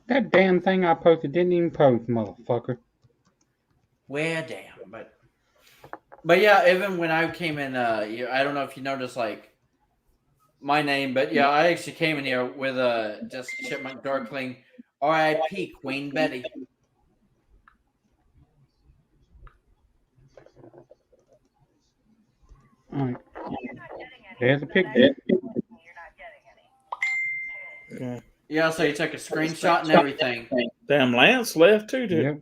That damn thing I posted didn't even post, motherfucker. Well, damn, but yeah, even when I came in, I don't know if you noticed like my name, but yeah, I actually came in here with just Chipmunk Darkling, R.I.P. Queen Betty. All right. There's a picture. Okay. Yeah, so you took a screenshot and everything. Damn, Lance left too, dude. Yep.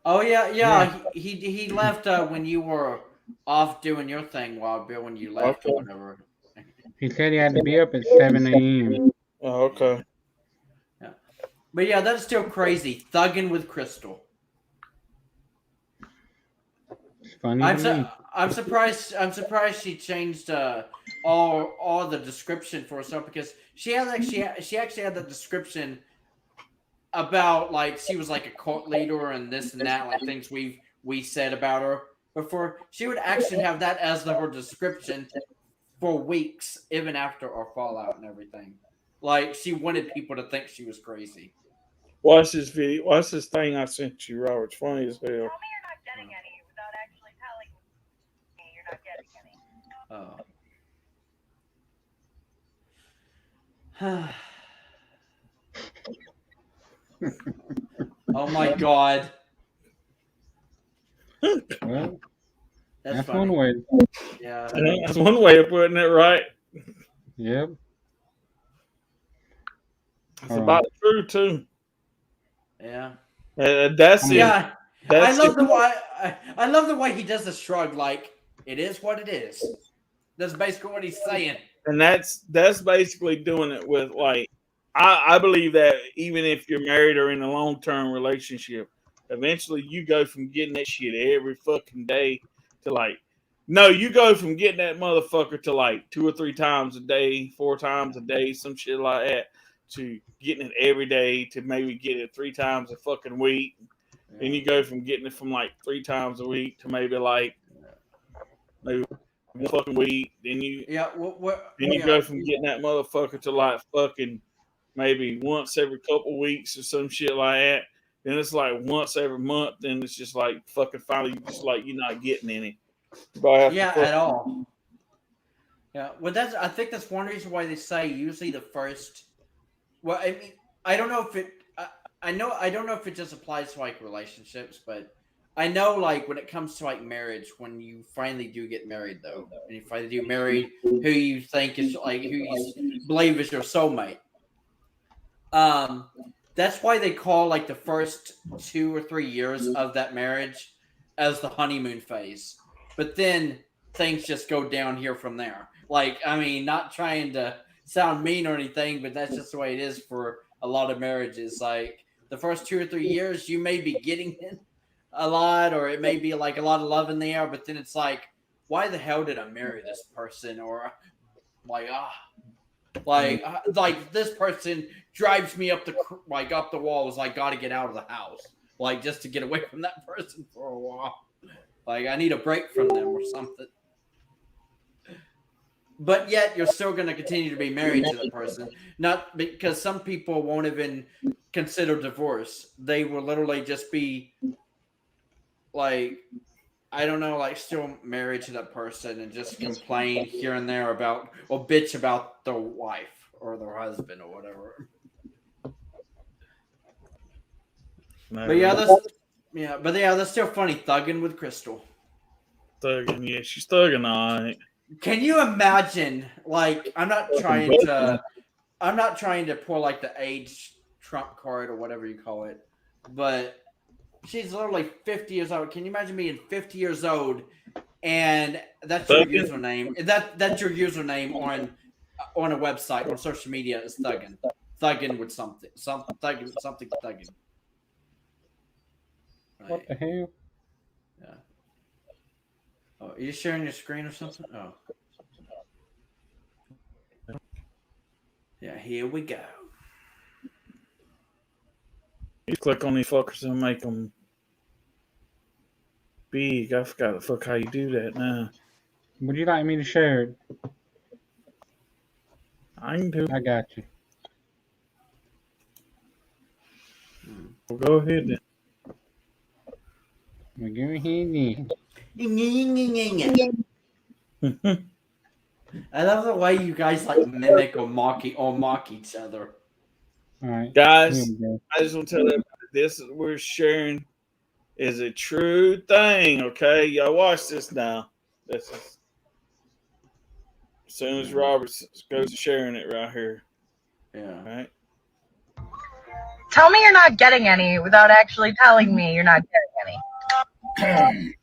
Oh yeah. He left when you were off doing your thing, Wild Bill, when you left or whatever. He said he had to be up at 7 a.m. Oh, okay. Yeah, but yeah, that's still crazy. Thugging with Crystal. It's funny to me. I'm surprised she changed all the description for herself, because she actually had the description about like she was like a cult leader and this and that, like things we said about her before. She would actually have that as her description for weeks, even after our fallout and everything. Like she wanted people to think she was crazy. Watch this video. Watch this thing I sent you, Robert. It's funny as hell. Tell me you're not getting any without actually telling me you're not getting any. Oh my God. Well, that's funny. one way. Yeah. That's one way of putting it, right? Yep. It's about true too. Yeah. That's it. Yeah. That's I love the way he does the shrug, like it is what it is. That's basically what he's saying. And that's basically doing it with like I believe that even if you're married or in a long-term relationship, eventually you go from getting that shit every fucking day to like, no, you go from getting that motherfucker to like 2 or 3 times a day, 4 times a day, some shit like that, to getting it every day to maybe get it 3 times a fucking week. Yeah. Then you go from getting it from like 3 times a week to maybe 1 fucking week. Then you go from getting that motherfucker to like fucking maybe once every couple weeks or some shit like that. Then it's like once every month. Then it's just like fucking finally, just like you're not getting any. Yeah, at all. Yeah, well, I think that's one reason why they say usually the first. Well, I mean, I don't know if it. I don't know if it just applies to like relationships, but I know like when it comes to like marriage, when you finally do get married, though, and you finally do marry who you think is like who you believe is your soulmate. That's why they call like the first 2 or 3 years of that marriage as the honeymoon phase. But then things just go down here from there. Like, I mean, not trying to sound mean or anything, but that's just the way it is for a lot of marriages. Like the first 2 or 3 years, you may be getting a lot, or it may be like a lot of love in the air, but then it's like, why the hell did I marry this person? Or like, like this person drives me up the walls. I got to get out of the house, like just to get away from that person for a while. Like I need a break from them or something. But yet you're still going to continue to be married to the person, not because some people won't even consider divorce. They will literally just be like, I don't know, like still married to that person and just complain here and there about or bitch about their wife or their husband or whatever. But yeah, that's still funny. Thugging with Crystal. Thugging, yeah, she's thugging all right. Can you imagine? Like, I'm not trying to pull like the age trump card or whatever you call it, but she's literally 50 years old. Can you imagine being 50 years old and that's your username? That's your username on a website, on social media is thugging. Thugging with something. Thugging. Right. What the hell? Yeah. Oh, are you sharing your screen or something? Oh. Yeah, here we go. You click on these fuckers and make them big. I forgot the fuck how you do that now. Would you like me to share it? I can do it. I got you. Well, go ahead then. Well, go ahead then. I love the way you guys like mimic or mock each other. All right, guys, I just want to tell everybody this we're sharing is a true thing. Okay, y'all watch this now. This is as soon as Robert goes to sharing it right here. Yeah. All right. Tell me you're not getting any without actually telling me you're not getting any.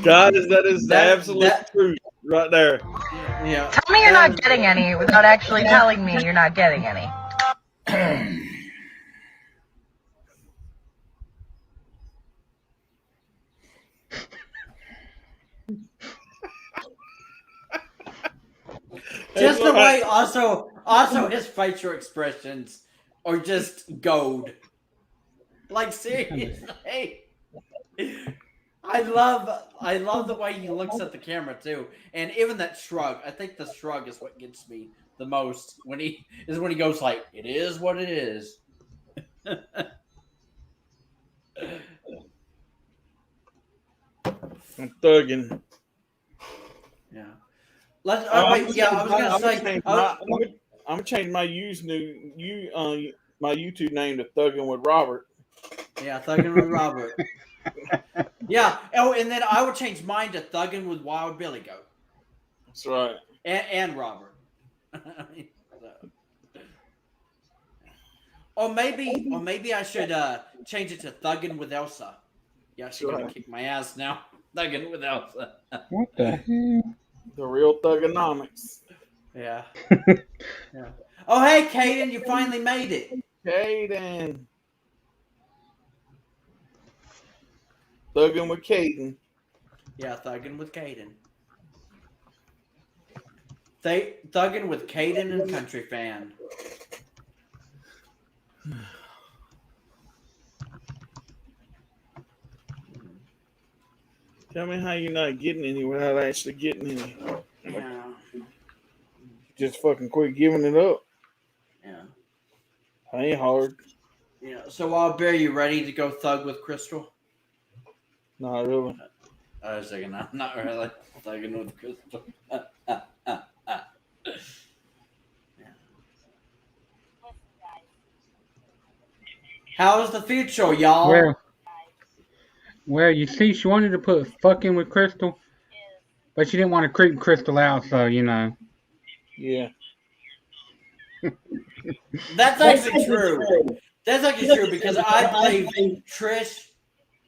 Guys, that is the absolute truth right there. Yeah. Tell me you're not getting any without actually telling me you're not getting any. Just the way also his facial expressions are just gold. Like seriously. I love the way he looks at the camera too. And even that shrug. I think the shrug is what gets me the most when he goes like, "It is what it is." I'm thugging. Yeah. I was gonna say I'm gonna change my my YouTube name to Thugging with Robert. Yeah, Thugging with Robert. Yeah. Oh, and then I would change mine to Thugging with Wild Billy Goat. That's right. And Robert. Or maybe I should change it to Thugging with Elsa. Yeah, she's gonna kick my ass now. Thugging with Elsa. What the hell? The real Thuggonomics. Yeah. Yeah. Oh, hey, Caden, you finally made it. Caden. Thugging with Caden. Yeah, Thugging with Caden. Thugging with Caden and Country Fan. Tell me how you're not getting any without actually getting any. Just fucking quit giving it up. Yeah. Ain't hard. Yeah. So, Bear, you ready to go thug with Crystal? Not really. I was thinking, I'm not really thugging with Crystal. How's the future, y'all? Well, you see, she wanted to put fucking with Crystal, but she didn't want to creep Crystal out, so, you know. Yeah. That's actually true. That's actually true because I believe Trish.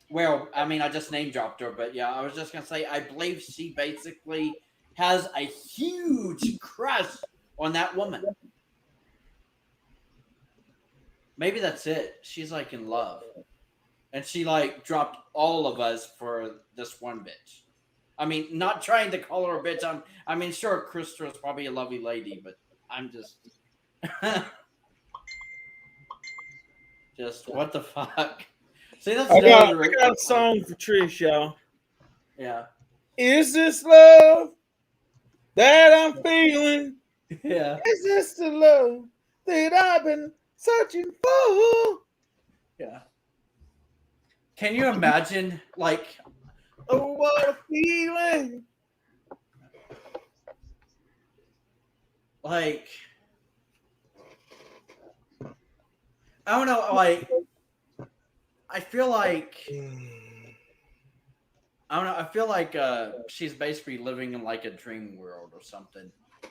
Well, I mean, I just name dropped her, but yeah, I was just gonna say I believe she basically has a huge crush on that woman. Maybe that's it. She's like in love, and she like dropped all of us for this one bitch. I mean, not trying to call her a bitch. I mean, sure, Crystal is probably a lovely lady, but I'm just. Just what the fuck? See, that's I got a song for Trish, y'all. Yeah. Is this love that I'm feeling? Yeah. Is this the love that I've been searching for? Yeah. Can you imagine, like, oh, what a feeling! Like, I don't know, like, I feel like, I don't know, I feel like she's basically living in, like, a dream world or something.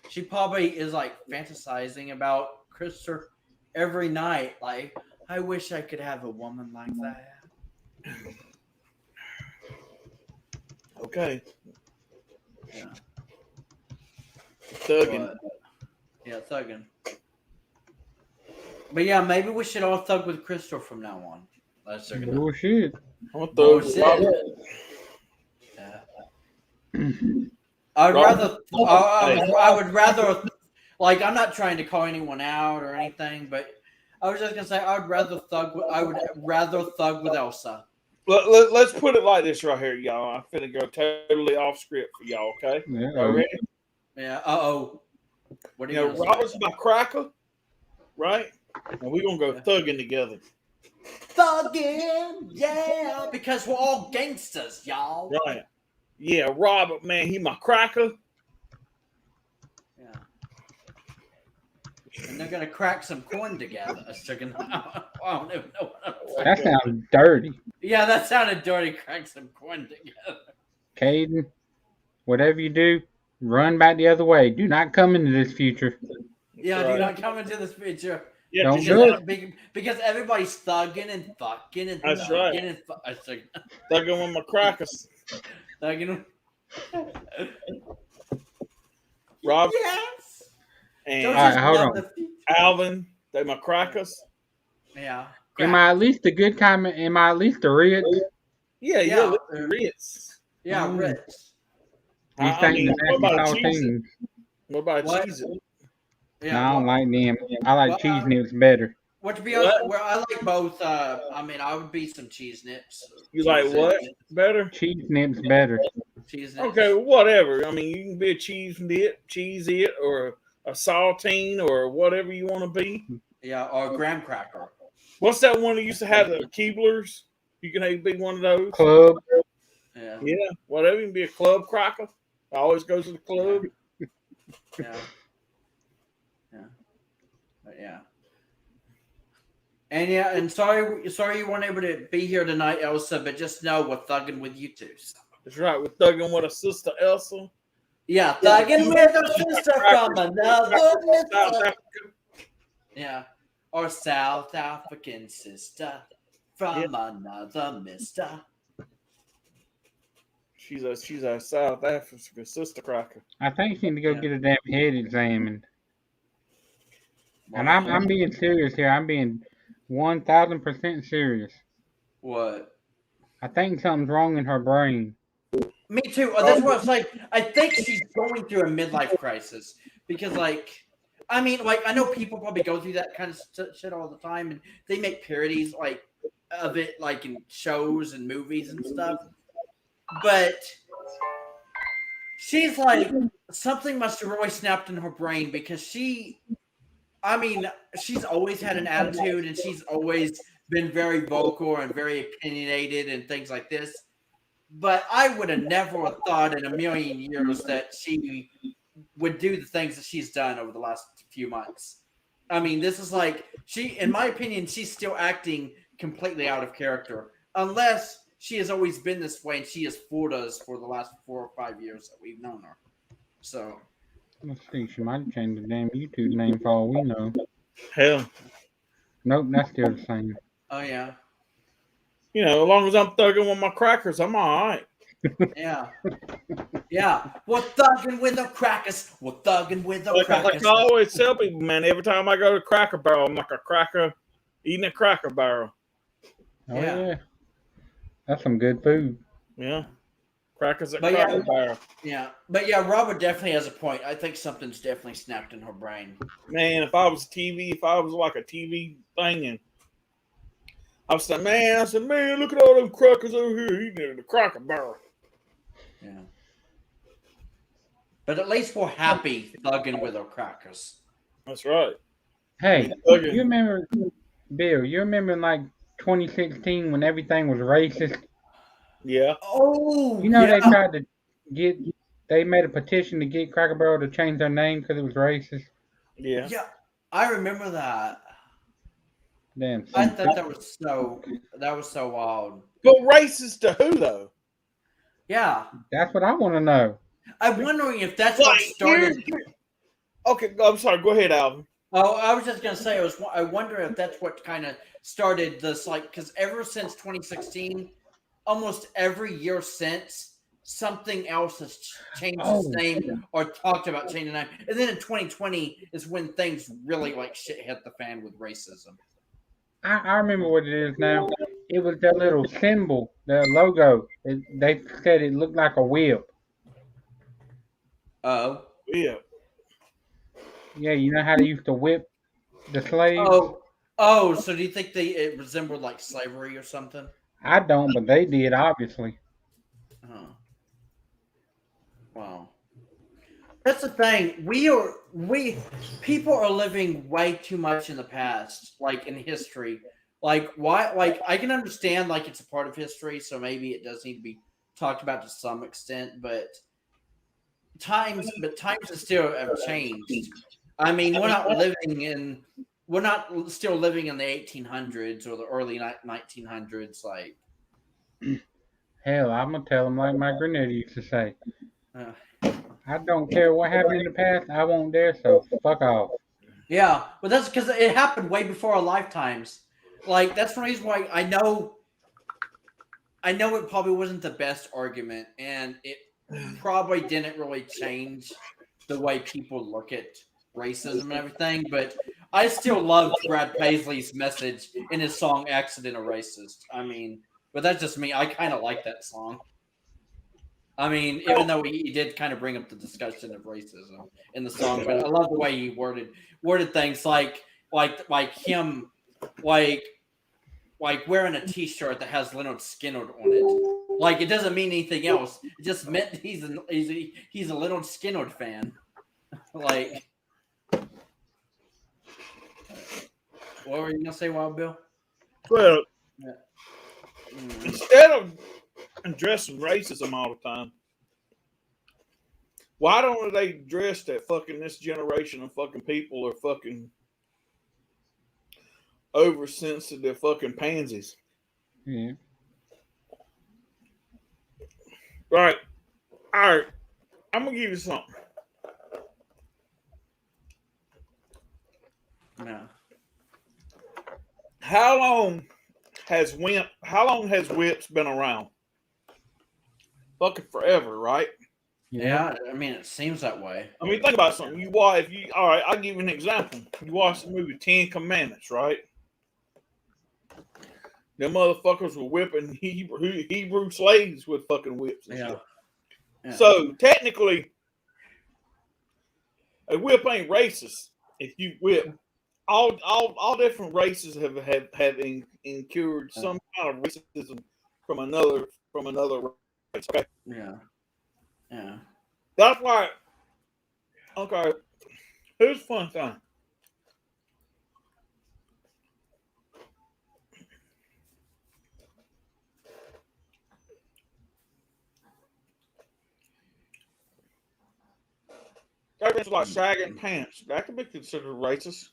She probably is, like, fantasizing about Krister every night. Like, I wish I could have a woman like that. Okay. Yeah. Thugging. Yeah, thugging. But yeah, maybe we should all thug with Crystal from now on. Let's check it out. Bullshit. Bullshit. Yeah. I would rather, like, I'm not trying to call anyone out or anything, but I was just gonna say I would rather thug with Elsa. Let's put it like this right here, y'all. I'm finna go totally off script for y'all, okay? Yeah. Y'all ready? Yeah. What are you you know, Robert's my cracker, right? And we're gonna go thugging together. Thugging, yeah, because we're all gangsters, y'all. Right. Yeah, Robert, man, he my cracker. Yeah. And they're gonna crack some corn together. I don't even know what I'm saying. That sounds dirty. Yeah, that sounded dirty. Crack some corn together. Caden, whatever you do, run back the other way. Do not come into this future. Yeah, do not come into this future. Yeah, don't do it. Because everybody's thugging and fucking and that's thugging right. and thugging with my crackers. Thugging. Rob. Yes. And all right, hold on. Alvin, they my crackers. Yeah. Am I at least a good kind? Am I at least a Ritz? Yeah, Ritz. Yeah, Ritz. You think the nasty saltines? What about cheese? Yeah, no, I don't like them. I like cheese nips better. What to be honest, I like both. I mean, I would be some cheese nips. You like what better? Cheese nips better. Cheese nips. Okay, whatever. I mean, you can be a cheese it, or a saltine, or whatever you want to be. Yeah, or a graham cracker. What's that one that used to have the Keeblers? You can be one of those. Club. Yeah. Yeah, whatever. You can be a club cracker. I always go to the club. Yeah. But yeah. And sorry you weren't able to be here tonight, Elsa, but just know we're thugging with you too. So. That's right, we're thugging with a sister Elsa. Yeah, thugging with a sister from another mister. Yeah. Or South African sister from another mister. She's a South African sister cracker. I think she need to go get a damn head examined. And I'm being serious here. I'm being 1,000% serious. What? I think something's wrong in her brain. Me too. That's what I'm saying. I think she's going through a midlife crisis because, like, I mean, like, I know people probably go through that kind of shit all the time, and they make parodies like of it, like in shows and movies and stuff. But she's like something must have really snapped in her brain because she's always had an attitude and she's always been very vocal and very opinionated and things like this. But I would have never thought in a million years that she would do the things that she's done over the last few months. I mean, this is like in my opinion, she's still acting completely out of character, unless she has always been this way and she has fooled us for the last 4 or 5 years that we've known her. So, let's see, she might have changed the damn YouTube name for all we know. Hell. Nope, that's still the same. Oh, yeah. As long as I'm thugging with my crackers, I'm all right. Yeah. Yeah. We're thugging with the crackers. We're thugging with the crackers. Like I always tell people, man, every time I go to Cracker Barrel, I'm like a cracker eating a Cracker Barrel. Oh, yeah. That's some good food. Yeah. Crackers at Cracker Barrel. Yeah. But yeah, Robert definitely has a point. I think something's definitely snapped in her brain. Man, if I was like a TV thing, and I said, man, look at all them crackers over here eating in the Cracker Barrel. Yeah. But at least we're happy thugging with our crackers. That's right. Hey, you remember, Bill, you remember in like 2016 when everything was racist? Yeah. Oh, they tried to they made a petition to get Cracker Barrel to change their name because it was racist? Yeah. Yeah, I remember that. Damn. I thought that was so wild. But racist to who, though? Yeah. That's what I want to know. I'm wondering if that's what started. Okay, I'm sorry. Go ahead, Alvin. Oh, I was just gonna say, I wonder if that's what kind of started this, like, because ever since 2016, almost every year since, something else has changed its name or talked about changing the name, and then in 2020 is when things really like shit hit the fan with racism. I remember what it is now. It was that little symbol, the logo. They said it looked like a whip. Oh. Yeah. Yeah, you know how they used to whip the slaves? Oh, so do you think it resembled like slavery or something? I don't, but they did, obviously. Oh. Wow. That's the thing. People are living way too much in the past, like in history. Like why? Like I can understand, like it's a part of history, so maybe it does need to be talked about to some extent. But times still have changed. I mean, we're not still living in the 1800s or the early 1900s. Like, hell, I'm gonna tell them like my granddaddy used to say. I don't care what happened in the past. I won't dare. So fuck off. Yeah, but that's because it happened way before our lifetimes. Like that's the reason why I know it probably wasn't the best argument, and it probably didn't really change the way people look at racism and everything. But I still loved Brad Paisley's message in his song "Accident or Racist." I mean, but that's just me. I kind of like that song. I mean, even though he did kind of bring up the discussion of racism in the song, but I love the way he worded things like him like wearing a T-shirt that has Leonard Skinner on it. Like it doesn't mean anything else. It just meant he's a Leonard Skinner fan. Like, what were you gonna say, Wild Bill? Well, instead of addressing racism all the time, why don't they address that fucking this generation of fucking people are fucking oversensitive fucking pansies? Yeah. Right. All right. I'm gonna give you something. No. How long has whips been around? Fucking forever, right? Yeah, I mean it seems that way. I mean, think about something. All right, I'll give you an example. You watch the movie 10 Commandments, right? Them motherfuckers were whipping Hebrew slaves with fucking whips and shit. Yeah. So technically, a whip ain't racist if you whip. All different races have incurred some kind of racism from another race. Okay? Yeah. That's why. Okay, here's a fun thing. That's like sagging pants. That could be considered racist.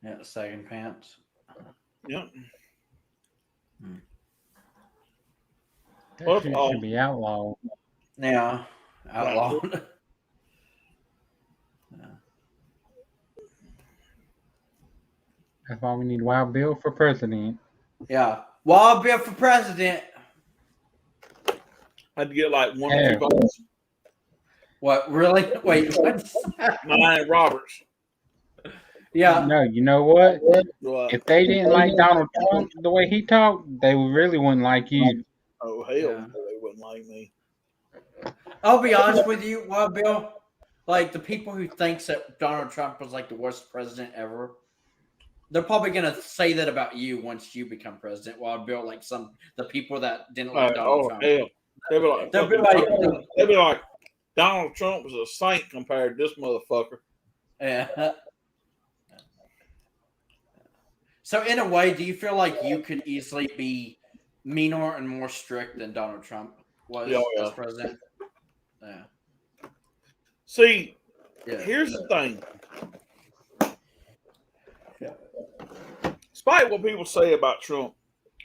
Yeah, sagging pants. Yep. That shit should be outlawed. Yeah, outlawed. That's why we need Wild Bill for president. Yeah, Wild Bill for president. Had to get like 1 or 2 votes. What? Really? Wait, what? Mine Roberts. Yeah. No, you know what? What? If they didn't like Donald Trump the way he talked, they really wouldn't like you. Oh hell, no, they wouldn't like me. I'll be honest with you, Wild Bill. Like the people who thinks that Donald Trump was like the worst president ever, they're probably gonna say that about you once you become president, Wild Bill. Like the people that didn't like Donald Trump. Hell. They'll be like, Donald Trump was a saint compared to this motherfucker. Yeah. So in a way, do you feel like you could easily be meaner and more strict than Donald Trump was as president? Yeah. See, here's the thing. Despite what people say about Trump,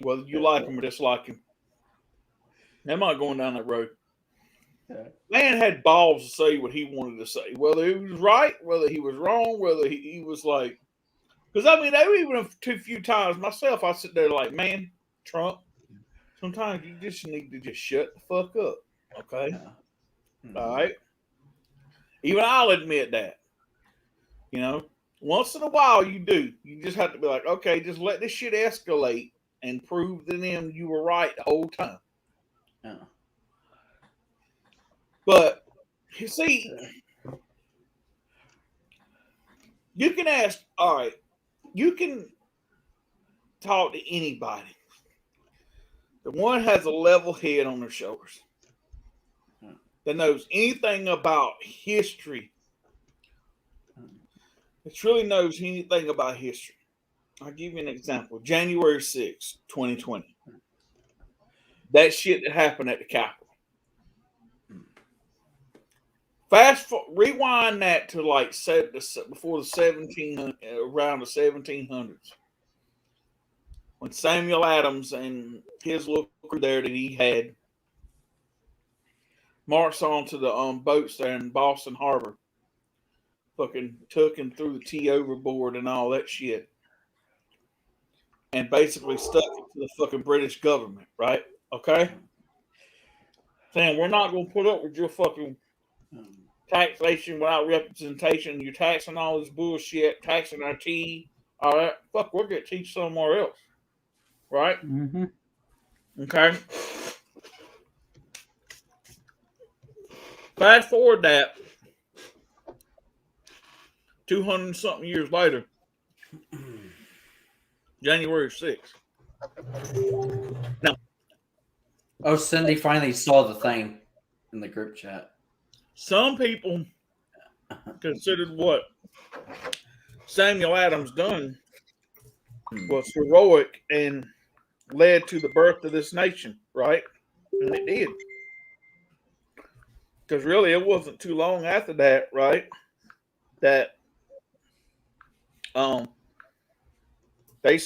whether you like him or dislike him, I'm not going down that road. Man had balls to say what he wanted to say, whether he was right, whether he was wrong, whether he was like. Because I mean, there were even a few times myself, I sit there like, man, Trump, sometimes you just need to just shut the fuck up. Okay? All right? Even I'll admit that. You know, once in a while you do. You just have to be like, okay, just let this shit escalate and prove to them you were right the whole time. Yeah. But you see, you can ask, all right, you can talk to anybody. The one has a level head on their shoulders that knows anything about history. That truly knows anything about history. I'll give you an example. January 6th, 2020. That shit that happened at the Capitol. Rewind that to like before the around the 1700s, when Samuel Adams and his little crew there that he had marched onto the boats there in Boston Harbor, fucking took him through the T overboard and all that shit, and basically stuck it to the fucking British government, right? Okay, saying we're not going to put up with your fucking taxation without representation. You're taxing all this bullshit, taxing our tea. All right, fuck, we're going to teach somewhere else. Right? Mm-hmm. Okay. Fast forward that 200 something years later, January 6th. Now, Cindy finally saw the thing in the group chat. Some people considered what Samuel Adams done was heroic and led to the birth of this nation, right? And it did. Because really, it wasn't too long after that, right? That they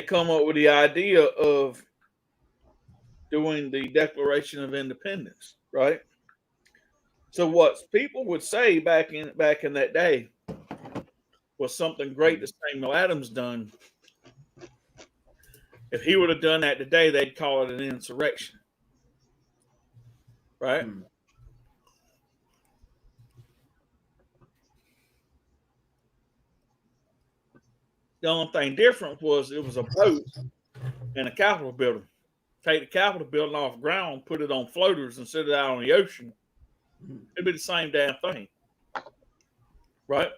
come up with the idea of doing the Declaration of Independence, right? So what people would say back in that day was something great that Samuel Adams done. If he would have done that today, they'd call it an insurrection, right? The only thing different was it was a boat and a Capitol building. Take the Capitol building off the ground, put it on floaters, and set it out on the ocean. It'd be the same damn thing, right?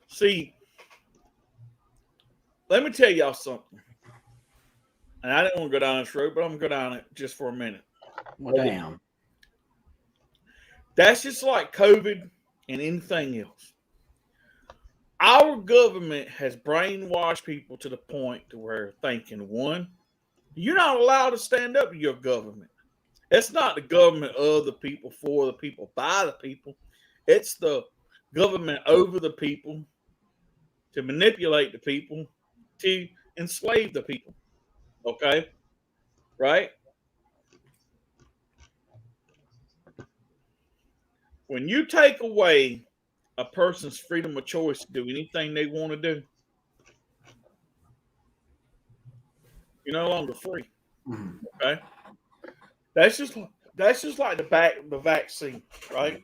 See, let me tell y'all something. and I didn't want to go down this road, but I'm going to go down it just for a minute. Well, damn. That's just like COVID and anything else. Our government has brainwashed people to the point to where thinking, one, you're not allowed to stand up to your government. It's not the government of the people, for the people, by the people. It's the government over the people to manipulate the people, to enslave the people. Okay? Right? When you take away a person's freedom of choice to do anything they want to do, you're no longer free. Okay? That's just like the vaccine, right?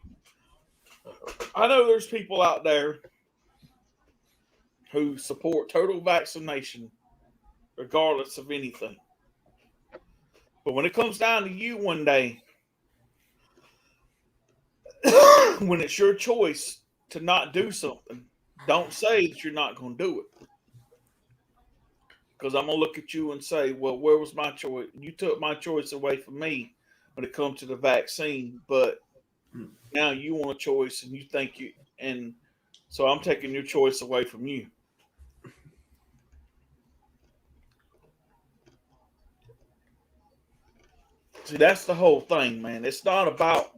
I know there's people out there who support total vaccination regardless of anything. But when it comes down to you one day, when it's your choice to not do something, don't say that you're not going to do it. Because I'm going to look at you and say, well, where was my choice? You took my choice away from me when it comes to the vaccine, but now you want a choice and you think you, and so I'm taking your choice away from you. See, that's the whole thing, man. It's not about,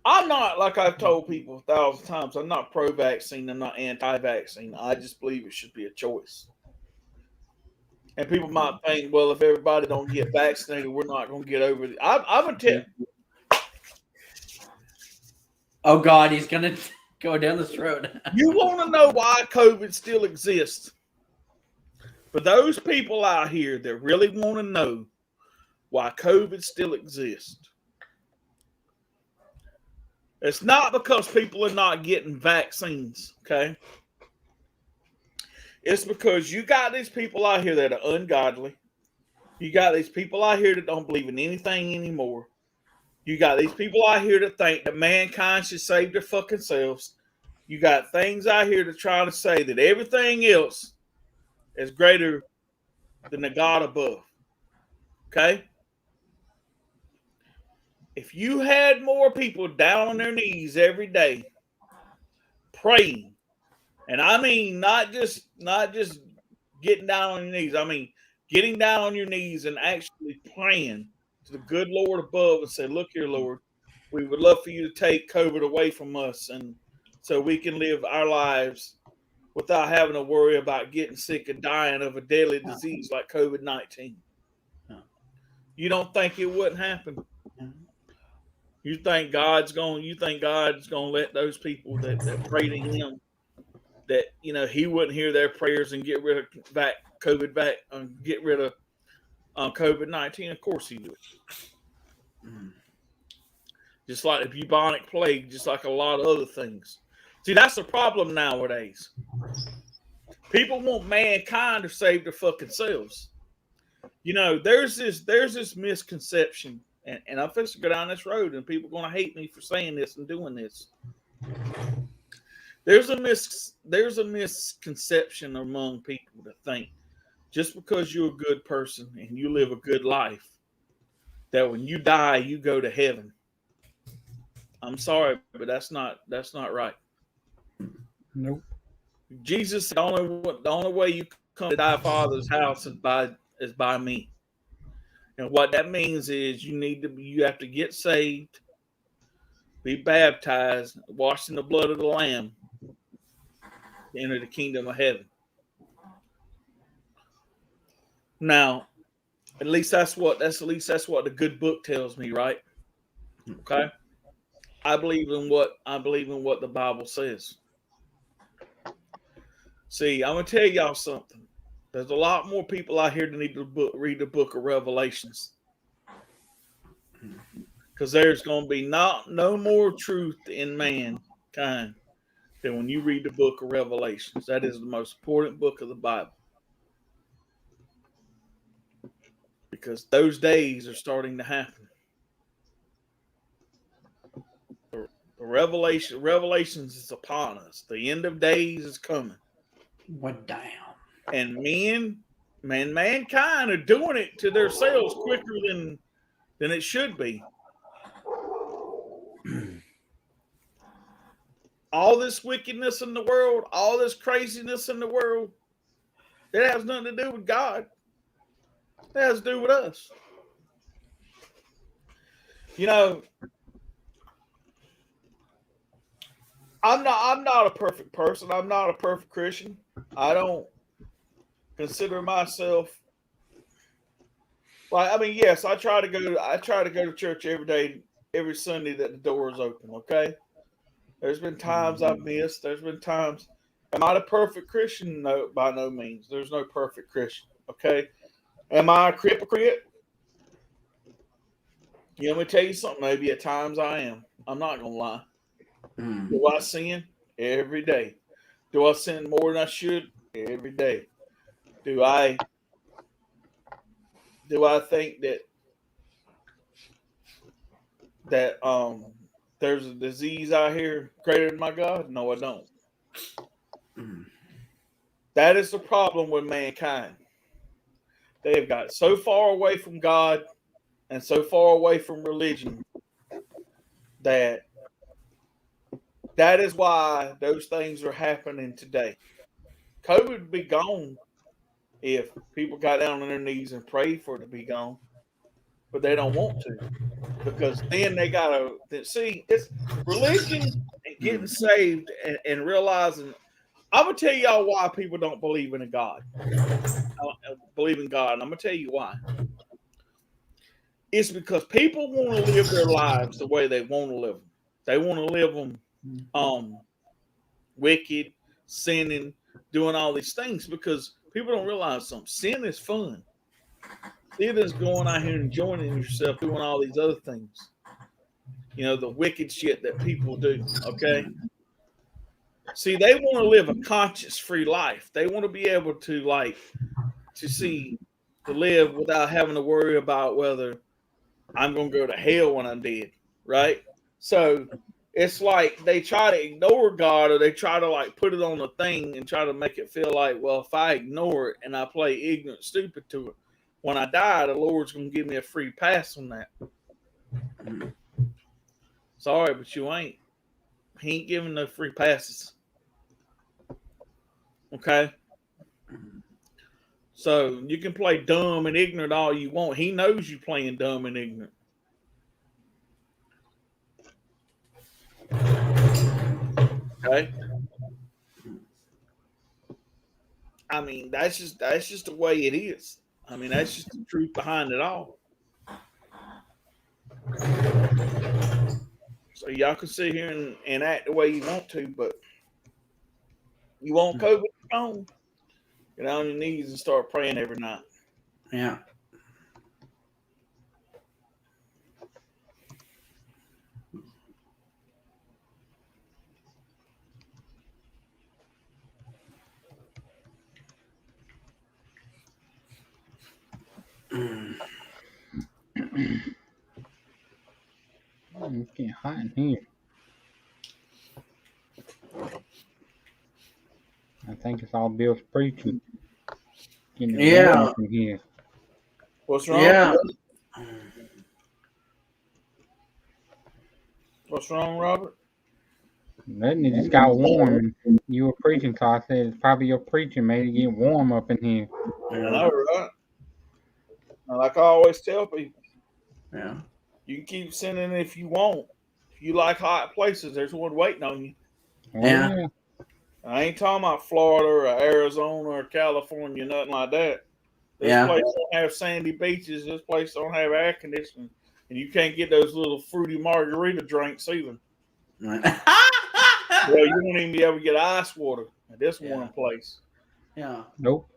I'm not, like I've told people 1,000 times, I'm not pro-vaccine, I'm not anti-vaccine. I just believe it should be a choice. And people might think, well, if everybody don't get vaccinated, we're not going to get over it. I'm going to tell. Oh, God, he's going to go down this road. You want to know why COVID still exists? For those people out here that really want to know why COVID still exists, it's not because people are not getting vaccines, okay? It's because you got these people out here that are ungodly. You got these people out here that don't believe in anything anymore. You got these people out here that think that mankind should save their fucking selves. You got things out here that try to say that everything else is greater than the God above. Okay? If you had more people down on their knees every day praying, and I mean not just getting down on your knees, I mean getting down on your knees and actually praying to the good Lord above and say, look here, Lord, we would love for you to take COVID away from us and so we can live our lives without having to worry about getting sick and dying of a deadly disease like COVID-19. You don't think it wouldn't happen? You think God's going to let those people that pray to him that, you know, he wouldn't hear their prayers and get rid of get rid of COVID-19? Of course he would. Just like the bubonic plague, just like a lot of other things. See, that's the problem nowadays. People want mankind to save their fucking selves. You know, there's this misconception, and I'm fixing to go down this road, and people are going to hate me for saying this and doing this. There's a misconception among people that think just because you're a good person and you live a good life, that when you die, you go to heaven. I'm sorry, but that's not right. Nope. Jesus, the only way you come to thy Father's house is by me. And what that means is you have to get saved, be baptized, washed in the blood of the Lamb, to enter the kingdom of heaven. Now, at least that's what the good book tells me, right? Okay. I believe in what the Bible says. See, I'm gonna tell y'all something. There's a lot more people out here that need to read the book of Revelations, because there's gonna be no more truth in mankind than when you read the book of Revelations. That is the most important book of the Bible, because those days are starting to happen. The Revelations is upon us. The end of days is coming. What damn? And men Man, mankind are doing it to themselves quicker than it should be. All this wickedness in the world, all this craziness in the world, it has nothing to do with God. It has to do with us. You know, I'm not a perfect person. I'm not a perfect Christian. I don't consider myself like, I mean, yes, I try to go to church every day, every Sunday that the door is open, okay? There's been times I've missed. There's been times. Am I a perfect Christian? No, by no means. There's no perfect Christian, okay? Am I a hypocrite? You want me to tell you something? Maybe at times I am. I'm not going to lie. Do I sin? Every day. Do I sin more than I should? Every day. Do I think that there's a disease out here greater than my God? No, I don't. That is the problem with mankind. They have got so far away from God and so far away from religion that is why those things are happening today. COVID would be gone if people got down on their knees and prayed for it to be gone, but they don't want to, because then they gotta see it's religion and getting saved and realizing. I'm gonna tell y'all why people don't believe in a God. Believe in God, and I'm gonna tell you why. It's because people want to live their lives the way they want to live them. They want to live them wicked, sinning, doing all these things, because people don't realize something. Sin is fun. Sin is going out here and enjoying yourself, doing all these other things. You know, the wicked shit that people do, okay? See, they want to live a conscience-free life. They want to be able to, to live without having to worry about whether I'm going to go to hell when I'm dead, right? So it's like they try to ignore God, or they try to put it on a thing and try to make it feel like, well, if I ignore it and I play ignorant, stupid to it, when I die, the Lord's going to give me a free pass on that. Sorry, but you ain't. He ain't giving no free passes. Okay? So you can play dumb and ignorant all you want. He knows you're playing dumb and ignorant. Okay? I mean, that's just the way it is. I mean, that's just the truth behind it all. So y'all can sit here and act the way you want to, but you want COVID gone, get on your knees and start praying every night. Yeah. It's getting hot in here. I think it's all Bill's preaching. Getting it warm up in here. What's wrong? Yeah. What's wrong, Robert? Nothing, it just got warm and you were preaching, so I said it's probably your preaching made it get warm up in here. I know, right? Like I always tell people, yeah, you can keep sending it if you want. If you like hot places, there's one waiting on you. Yeah. I ain't talking about Florida or Arizona or California, nothing like that. This place don't have sandy beaches. This place don't have air conditioning. And you can't get those little fruity margarita drinks either. Well, you won't even be able to get ice water at this one place. Yeah. Nope.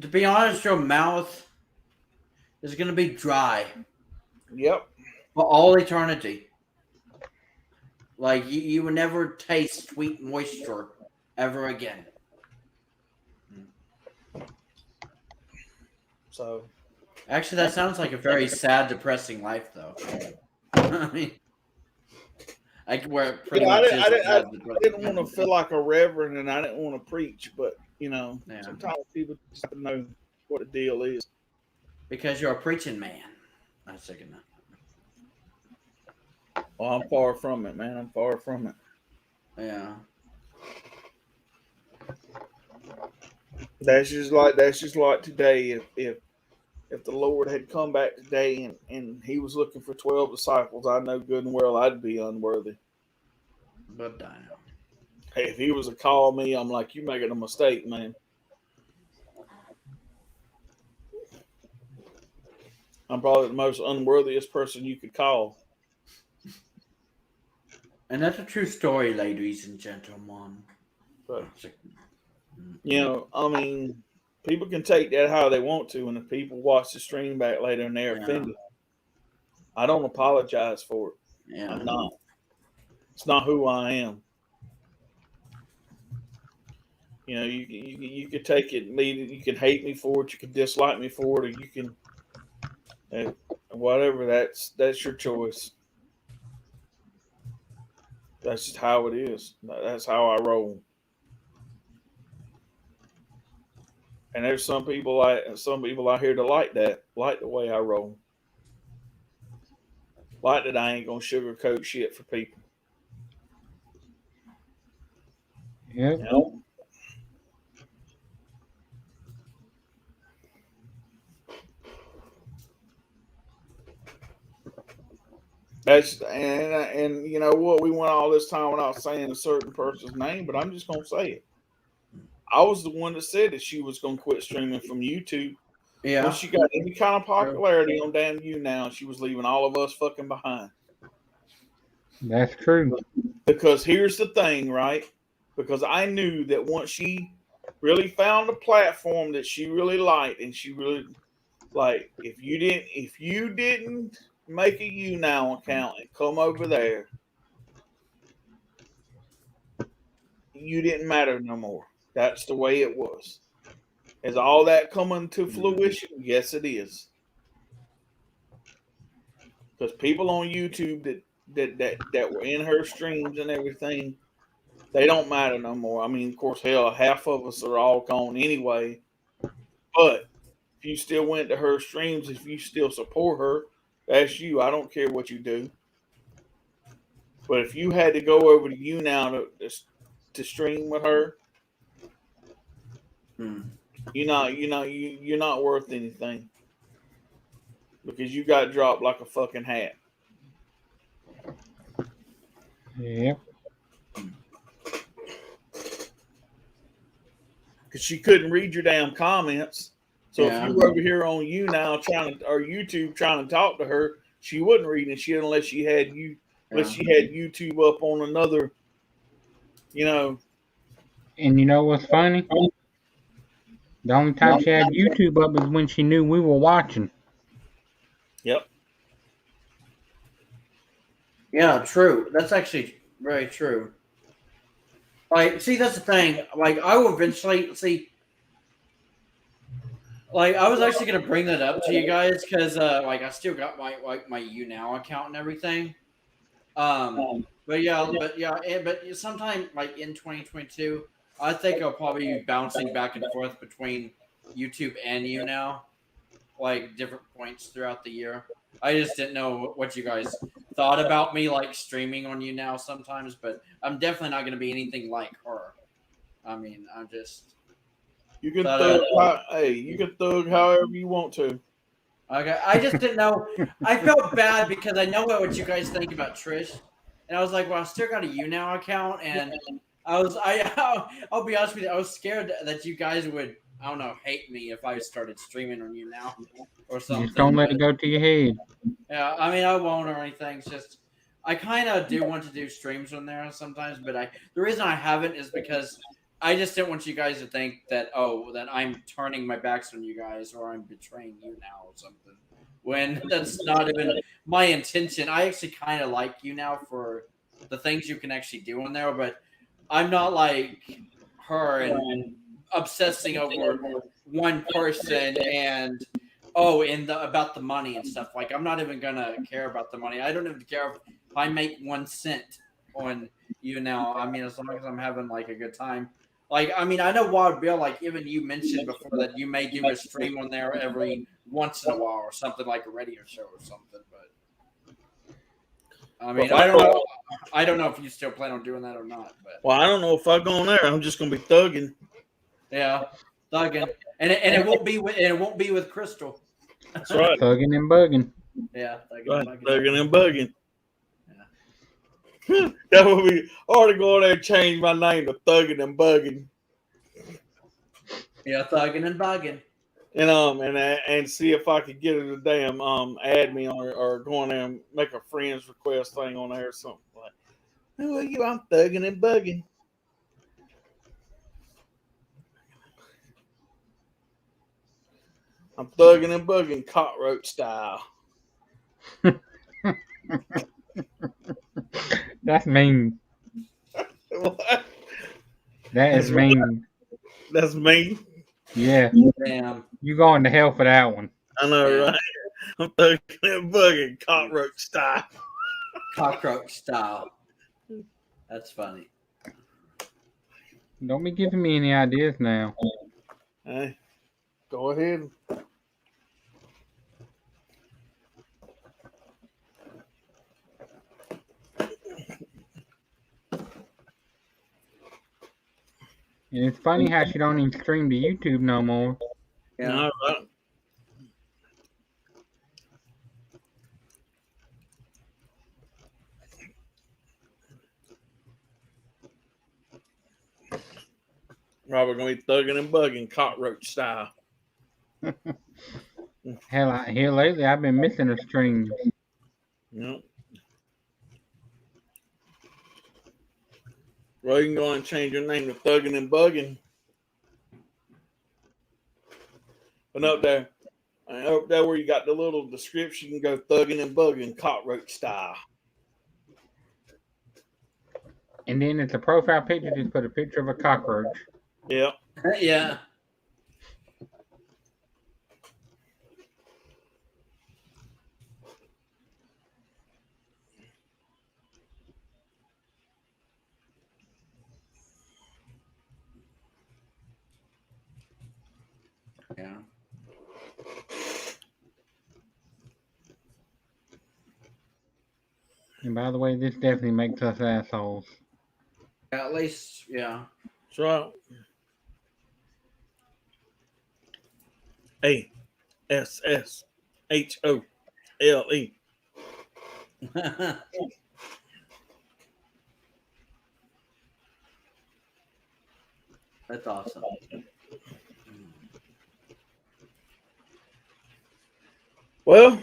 To be honest, your mouth is going to be dry. Yep. For all eternity. Like, you will never taste sweet moisture ever again. So, actually, that sounds like a very sad, depressing life, though. I mean, I didn't want to feel like a reverend, and I didn't want to preach, but sometimes people just have to know what the deal is. Because you're a preaching man. That's a good enough. Well, I'm far from it, man. I'm far from it. Yeah. That's just like today. If the Lord had come back today and he was looking for 12 disciples, I know good and well I'd be unworthy. But I know. Hey, if he was to call me, I'm like, you're making a mistake, man. I'm probably the most unworthiest person you could call. And that's a true story, ladies and gentlemen. But, you know, I mean, people can take that how they want to, and if people watch the stream back later and they're offended, I don't apologize for it. Yeah. I'm not. It's not who I am. You know, you could take it, you can hate me for it, you can dislike me for it, or you can, whatever. That's your choice. That's just how it is. That's how I roll. And there's some people out here that like that, like the way I roll, like that I ain't gonna sugarcoat shit for people. Yep. You know? That's and you know what? We went all this time without saying a certain person's name, but I'm just gonna say it. I was the one that said that she was gonna quit streaming from YouTube. Yeah. When she got any kind of popularity on damn you now, she was leaving all of us fucking behind. That's true. Because here's the thing, right? Because I knew that once she really found a platform that she really liked, and she really like, if you didn't make a YouNow account and come over there, you didn't matter no more. That's the way it was. Is all that coming to fruition? Yes, it is. Because people on YouTube that were in her streams and everything, they don't matter no more. I mean, of course, hell, half of us are all gone anyway. But if you still went to her streams, if you still support her, that's you. I don't care what you do. But if you had to go over to YouNow to stream with her, you're not worth anything. Because you got dropped like a fucking hat. Yep. Because she couldn't read your damn comments. So Yeah. if you were over here on YouTube trying to talk to her, she wouldn't read it unless she had YouTube up on another, you know. And you know what's funny? The only time she had YouTube up is when she knew we were watching. Yep. Yeah, true. That's actually very true. Like, see, that's the thing. Like, I will eventually see. Like, I was actually gonna bring that up to you guys because, like, I still got my YouNow account and everything. But sometime like in 2022, I think I'll probably be bouncing back and forth between YouTube and YouNow, like different points throughout the year. I just didn't know what you guys thought about me like streaming on YouNow sometimes, but I'm definitely not going to be anything like her. I mean, I'm just. You can thug however you want to. Okay, I just didn't know. I felt bad because I know what you guys think about Trish, and I was like, well, I still got a YouNow account, and I'll be honest with you, I was scared that you guys would, I don't know, hate me if I started streaming on YouNow or something. Just don't let it go to your head. Yeah, I mean, I won't or anything. It's just I kind of do want to do streams on there sometimes, but the reason I haven't is because I just didn't want you guys to think that that I'm turning my backs on you guys or I'm betraying you now or something. When that's not even my intention. I actually kind of like you now for the things you can actually do on there, but I'm not like her and obsessing over one person and about the money and stuff. Like, I'm not even gonna care about the money. I don't even care if I make 1 cent on you now. I mean, as long as I'm having like a good time. Like, I mean, I know Wild Bill, like, even you mentioned before that you may do a stream on there every once in a while or something, like a radio show or something. But I mean, I don't know. I don't know if you still plan on doing that or not. But Well, I don't know if I go on there. I'm just gonna be thugging. yeah, thugging, and it won't be with Crystal. That's right. Thugging and bugging. Yeah, thugging Right. and bugging. Thugging and bugging. That would be. I ought to go on there and change my name to Thugging and Bugging. Yeah, thugging and bugging. And see if I could get her to damn add me or go on there and make a friends request thing on there or something like. Who are you? I'm thugging and bugging. I'm thugging and bugging cockroach style. That's mean. What? That is mean. That's mean. Yeah. Damn. You going to hell for that one. I know, right? I'm thugging and bugging cockroach style. Cockroach style. That's funny. Don't be giving me any ideas now. Hey, go ahead. And it's funny how she don't even stream to YouTube no more. Yeah. No, right. Robert gonna be thugging and bugging cockroach style. Hell, here lately I've been missing her streams. Yep. Well, you can go and change your name to Thugging and Bugging. But up there where you got the little description, you can go Thugging and Bugging cockroach style. And then it's a profile picture, just put a picture of a cockroach. Yep. Yeah. Yeah. And by the way, this definitely makes us assholes. At least, yeah. That's right. ASSHOLE. That's awesome. Well,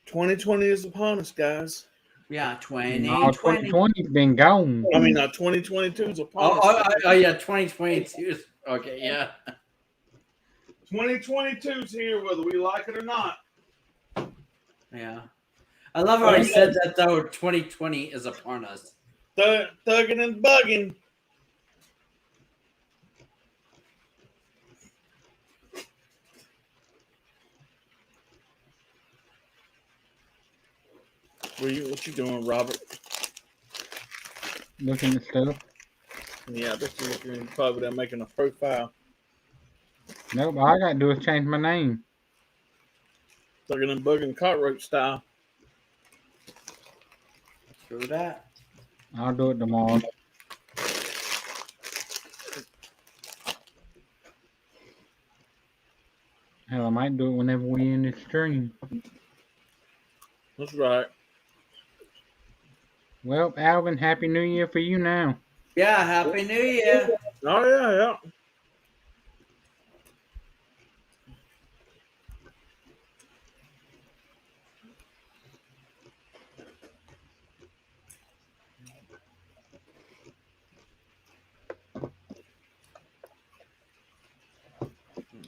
2020 is upon us, guys. Yeah, 2020's been gone. I mean, 2022 is upon us. Oh, yeah, 2022 is okay. Yeah. 2022 is here, whether we like it or not. Yeah. I love how he said that, though. 2020 is upon us. Thugging and bugging. What you doing, Robert? Looking at stuff. Yeah, I bet you're probably there making a profile. Nope, all I gotta do is change my name. Thugging and bugging cockroach style. True that. I'll do it tomorrow. Hell, I might do it whenever we end this stream. That's right. Well, Alvin, Happy New Year for you now. Yeah, Happy New Year. Oh, yeah.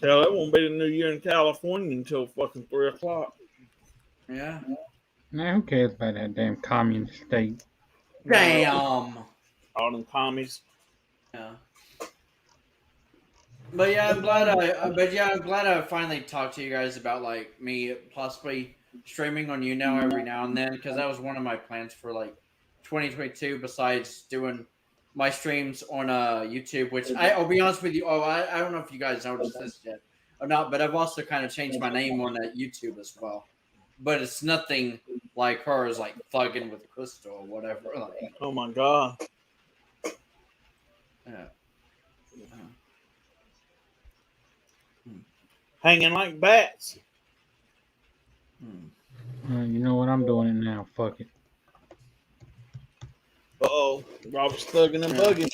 Hell, it won't be the New Year in California until fucking 3 o'clock. Yeah. Now, who cares about that damn communist state? Damn. All them commies. Yeah. But yeah, I'm glad I finally talked to you guys about like me possibly streaming on every now and then, because that was one of my plans for like 2022. Besides doing my streams on YouTube, which I'll be honest with you. Oh, I don't know if you guys noticed this yet or not, but I've also kind of changed my name on YouTube as well. But it's nothing like hers, like thugging with Crystal or whatever. Like, Oh my god. yeah. Hanging like bats. You know what? I'm doing it now. Fuck it. Uh-oh. Robert's thugging and bugging.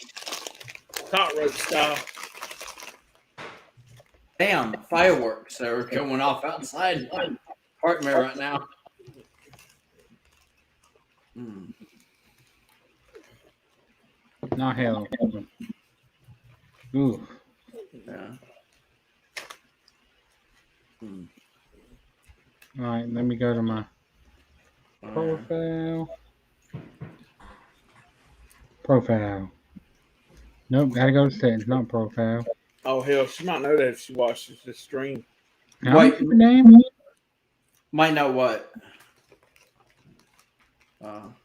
Cockroach style. Damn, fireworks are going off outside my apartment right now. Not hell. Ooh. Yeah. Alright, let me go to my profile. Profile. Nope, gotta go to settings, not profile. Oh hell, she might know that if she watches this stream. Wait, name? Might know what? Well,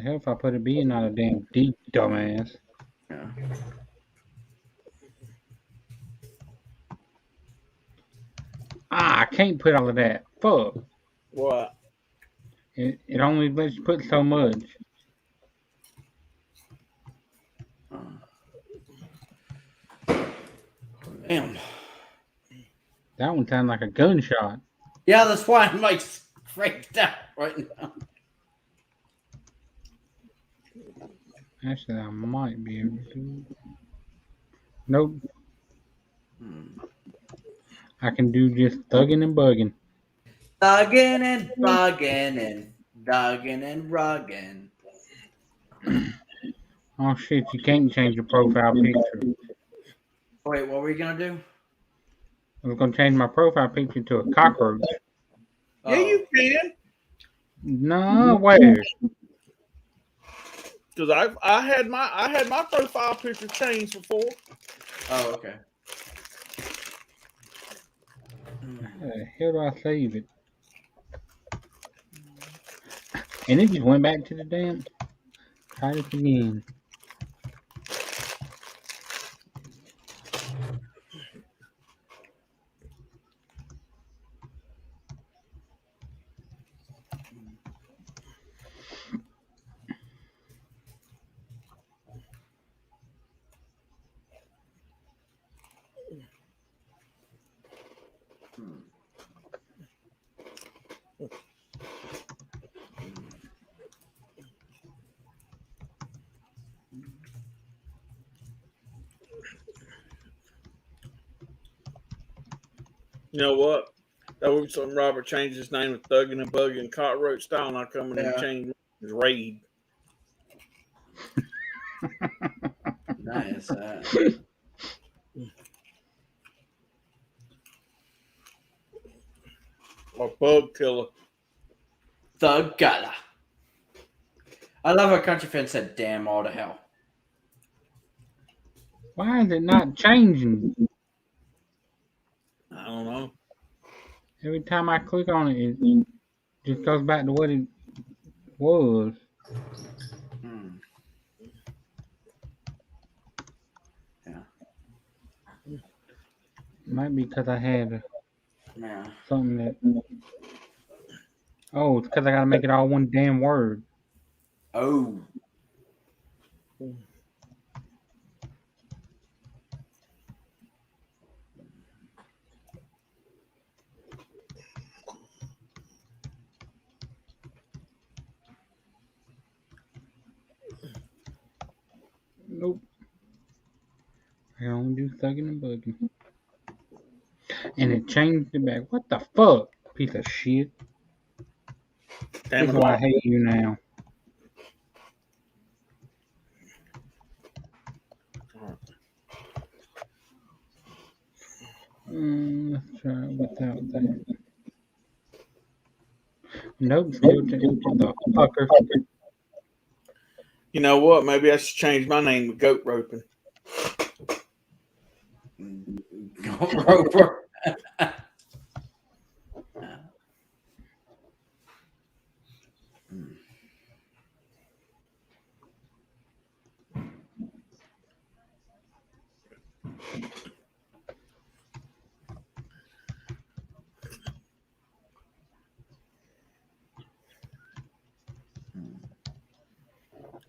hell if I put a B in, not a damn D, dumbass. Yeah. I can't put all of that. Fuck. What? It only lets you put so much. Damn. That one sounded like a gunshot. Yeah, that's why I'm like freaked out right now. Actually, I might be able to. Nope. I can do just thugging and bugging. Thugging and bugging and dogging and rugging. Oh shit, you can't change your profile picture. Wait, what were you gonna do? I was gonna change my profile picture to a cockroach. Yeah, you can. No, where? Because I had my profile picture changed before. Oh, okay. How the hell do I save it? And it just went back to the damn. Try this again. You know what? That would be something Robert changed his name to Thugging and Bugging Cockroach Style, and I come in and change his Raid. Nice. Or Bug Killer. Thug Gala. I love how Country Fan said, damn all to hell. Why is it not changing? I don't know. Every time I click on it, it just goes back to what it was. Yeah. Might be because I had Yeah. something that. Oh, it's because I gotta make it all one damn word. Oh. Nope. I can only do thugging and bugging. And it changed it back. What the fuck? Piece of shit. Damn This it is why I all. hate you now. Let's try it without that. Nope, still the fucker. You know what? Maybe I should change my name to Goat Roping. Goat Roper.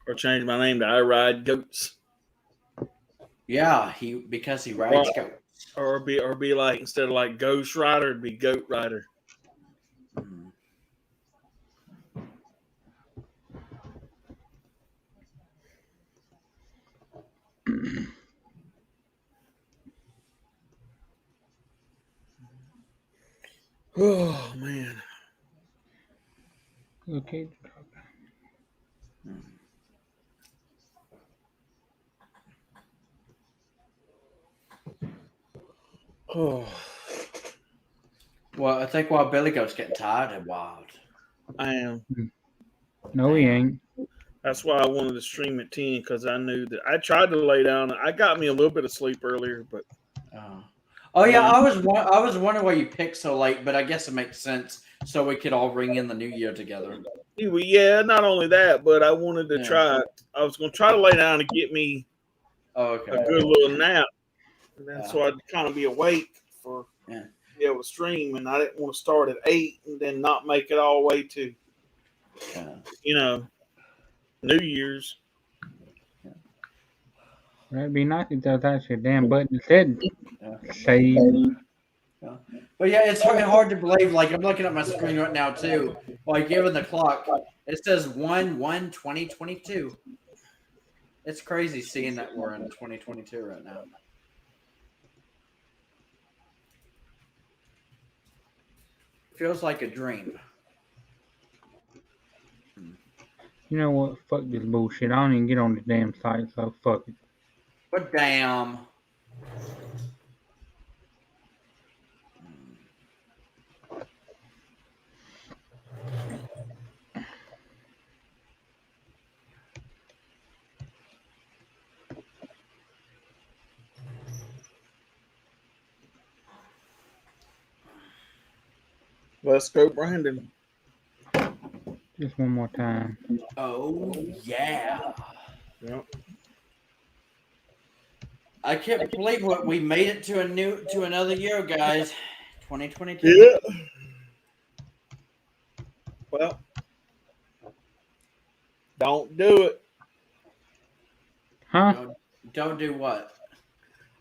Or change my name to I Ride Goats. Yeah, because he rides goats. Or be like, instead of like Ghost Rider, it'd be Goat Rider. Oh man. Okay. Oh. Well, I think while Billy Goat's getting tired and wild. I am. No, he ain't. That's why I wanted to stream at 10, because I knew that I tried to lay down. I got me a little bit of sleep earlier, but Oh yeah, I was wondering why you picked so late, but I guess it makes sense so we could all ring in the new year together. Yeah, not only that, but I wanted to try. I was going to try to lay down and get me a good little nap, and then so I'd kind of be awake for be able to stream. And I didn't want to start at 8 and then not make it all the way to New Year's. That'd be nice if there was actually a damn button that said save. But yeah, it's hard to believe. Like, I'm looking at my screen right now too. Like, given the clock, it says 1/1/2022. It's crazy seeing that we're in 2022 right now. Feels like a dream. You know what? Fuck this bullshit. I don't even get on the damn site, so fuck it. But damn. Let's go, Brandon. Just one more time. Oh yeah. Yep. I can't believe what we made it to another year, guys. 2022. Yeah. Well, don't do it. Huh? Don't do what?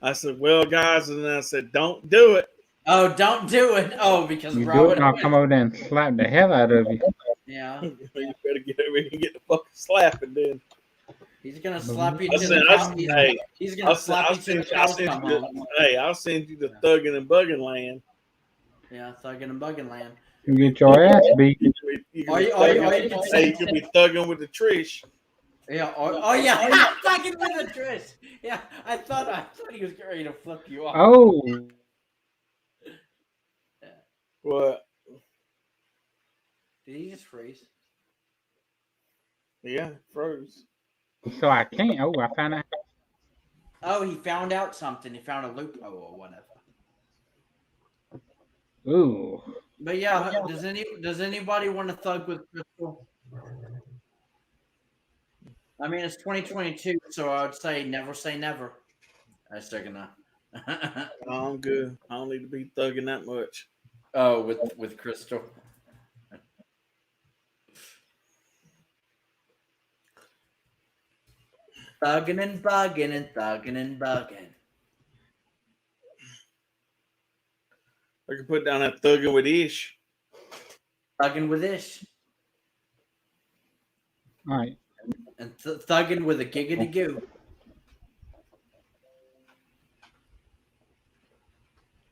I said, well, guys, and then I said, don't do it. Oh, don't do it. Oh, because You do Robin. it, and I'll come over there and slap the hell out of you. Yeah. You better get over here and get the fucking slapping, then. He's gonna slap you to the cows. He's gonna slap you to the cows come home. Hey, I'll send you to thugging and bugging land. Yeah, thugging and bugging land. You get your ass beat. You can be thugging with the Trish. Yeah. Oh yeah. Thugging with the Trish. Yeah. I thought he was ready to flip you off. Oh. What? Did he just freeze? Yeah, froze. So I can't. Oh, I found out. Oh, he found out something. He found a loophole or whatever. Ooh. But yeah, does anybody want to thug with Crystal? I mean, it's 2022, so I would say never. I still gonna. I'm good. I don't need to be thugging that much. Oh, with Crystal. Thugging and bugging and thugging and bugging. I can put down that thugging with Ish. Thugging with Ish. All right. And thugging with a giggity goo.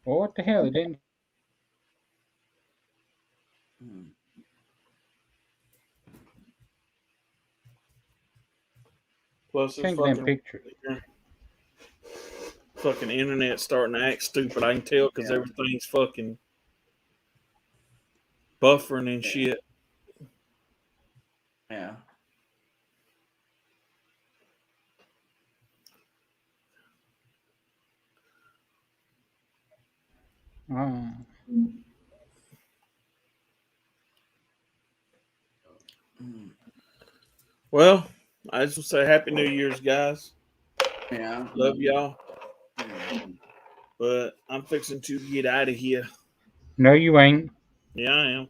Well, what the hell? It didn't. Plus, this Change that picture. Fucking internet starting to act stupid. I can tell because everything's fucking buffering and shit. Yeah. Well, I just want to say Happy New Year's, guys. Yeah. Love y'all. But I'm fixing to get out of here. No, you ain't. Yeah, I am.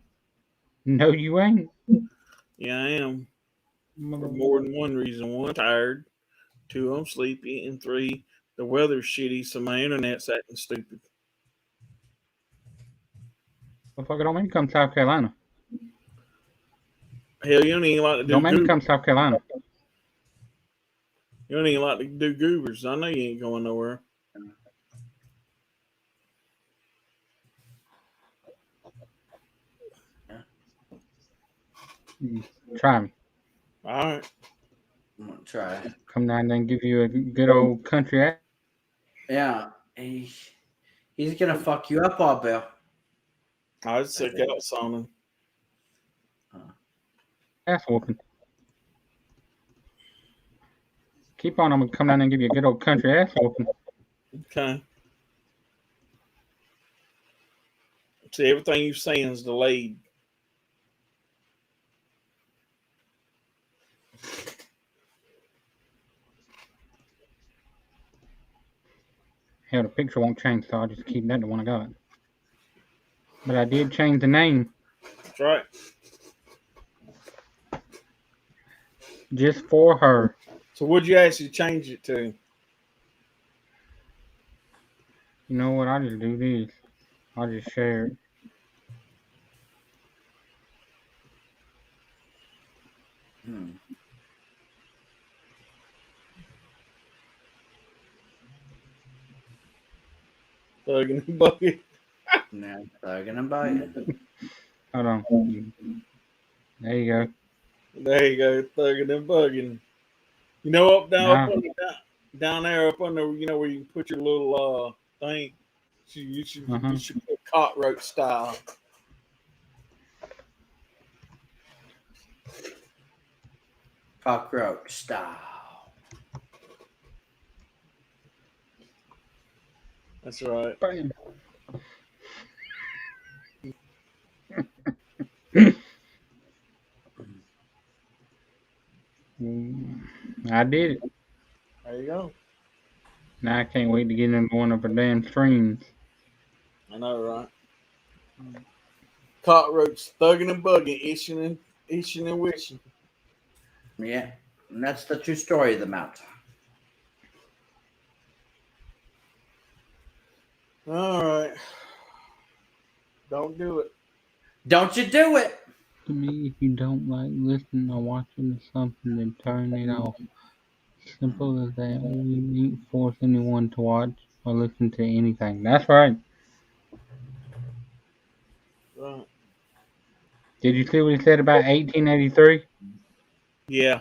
No, you ain't. Yeah, I am. For more than one reason. One, I'm tired. Two, I'm sleepy. And three, the weather's shitty, so my internet's acting stupid. Motherfucker, don't make me come to South Carolina. Hell, you don't even like to do Don't make me goobers. come to South Carolina. You don't even like to do goobers. I know you ain't going nowhere. Try me. All right. I'm gonna try. Come down there and give you a good old country ass. Yeah. He's gonna fuck you up, all Bill. I'd sick out on him. Ass whooping. Keep on, I'm gonna come down there and give you a good old country ass whooping. Okay. See, everything you're saying is delayed. Hell, the picture won't change, so I'll just keep that the one I got. But I did change the name. That's right. Just for her. So what'd you actually change it to? You know what? I'll just do this. I'll just share it. Thugging and bugging. Yeah, thugging and biting. Hold on. There you go. There you go, thugging and bugging. You know, Nah. down there, up under, you know, where you put your little thing. You should put cockroach style. Cockroach style. That's right. Bam. I did it. There you go. Now I can't wait to get into one of her damn streams. I know, right? Cockroach thugging and bugging, itching and wishing. Yeah, and that's the true story of the mountain. All right. Don't do it. Don't you do it. To me, if you don't like listening or watching to something, then turn it off. Simple as that. We ain't force anyone to watch or listen to anything. That's right. Right. Did you see what he said about 1883? Yeah,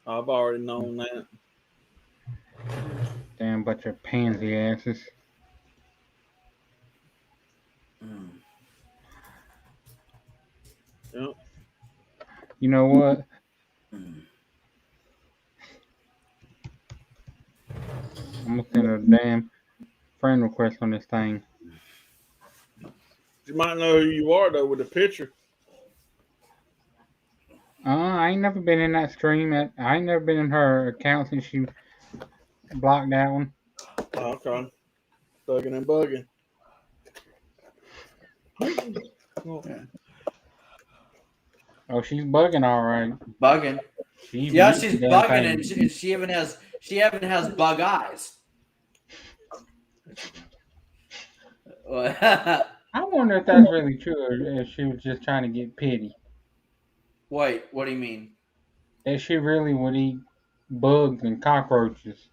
I've already known that. Damn bunch of pansy asses. Yep. You know what? I'm gonna send a damn friend request on this thing. You might know who you are though with the picture. I ain't never been in that stream. I ain't never been in her account since she blocked that one. Oh, okay. Thugging and bugging. Oh, she's bugging all right. Bugging. She's bugging, and she even has bug eyes. I wonder if that's really true, or if she was just trying to get pity. Wait, what do you mean? That she really would eat bugs and cockroaches.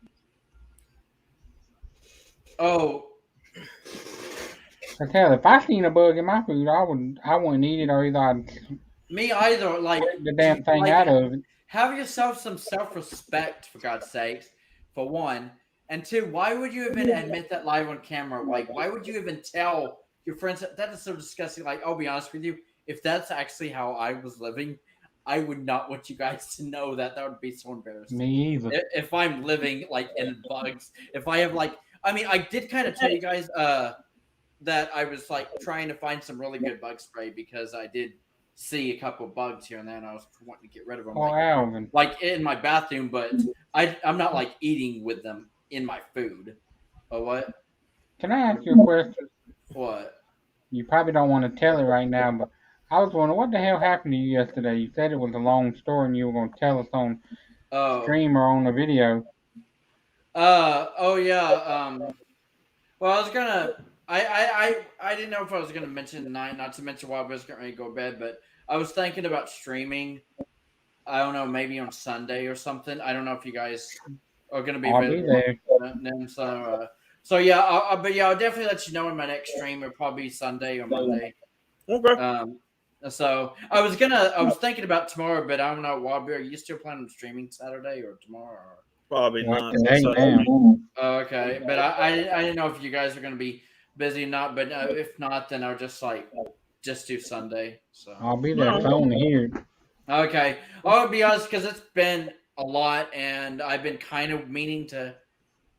Oh. Cause hell, if I seen a bug in my food, I wouldn't eat it, or either I'd Me either. Like the damn thing out of it. Have yourself some self-respect, for God's sakes, for one. And two, why would you even admit that live on camera? Like, why would you even tell your friends that is so disgusting? Like, I'll be honest with you, if that's actually how I was living, I would not want you guys to know that. That would be so embarrassing. Me either. If I'm living like in bugs, if I have like, I mean, I did kind of tell you guys that I was like trying to find some really good bug spray because I did see a couple of bugs here and there, and I was wanting to get rid of them, Alvin. like in my bathroom. But I'm not like eating with them in my food. Or what? Can I ask you a question? What? You probably don't want to tell it right now, but I was wondering what the hell happened to you yesterday. You said it was a long story, and you were going to tell us on stream or on a video. Oh yeah. Well, I was gonna. I didn't know if I was gonna mention tonight, not to mention while I was getting ready to go to bed, but I was thinking about streaming. I don't know, maybe on Sunday or something. I don't know if you guys are gonna be I'll be available. there. Then so yeah, but yeah, I'll definitely let you know in my next stream. It'll probably be Sunday or Monday. Okay. So I was thinking about tomorrow, but I don't know. Wobby, are you still planning on streaming Saturday or tomorrow? Or? Probably not. Oh, okay, but I didn't know if you guys are going to be busy or not. But if not, then I'll just do Sunday. So I'll be there. I want to hear it. Okay, I'll be honest because it's been a lot, and I've been kind of meaning to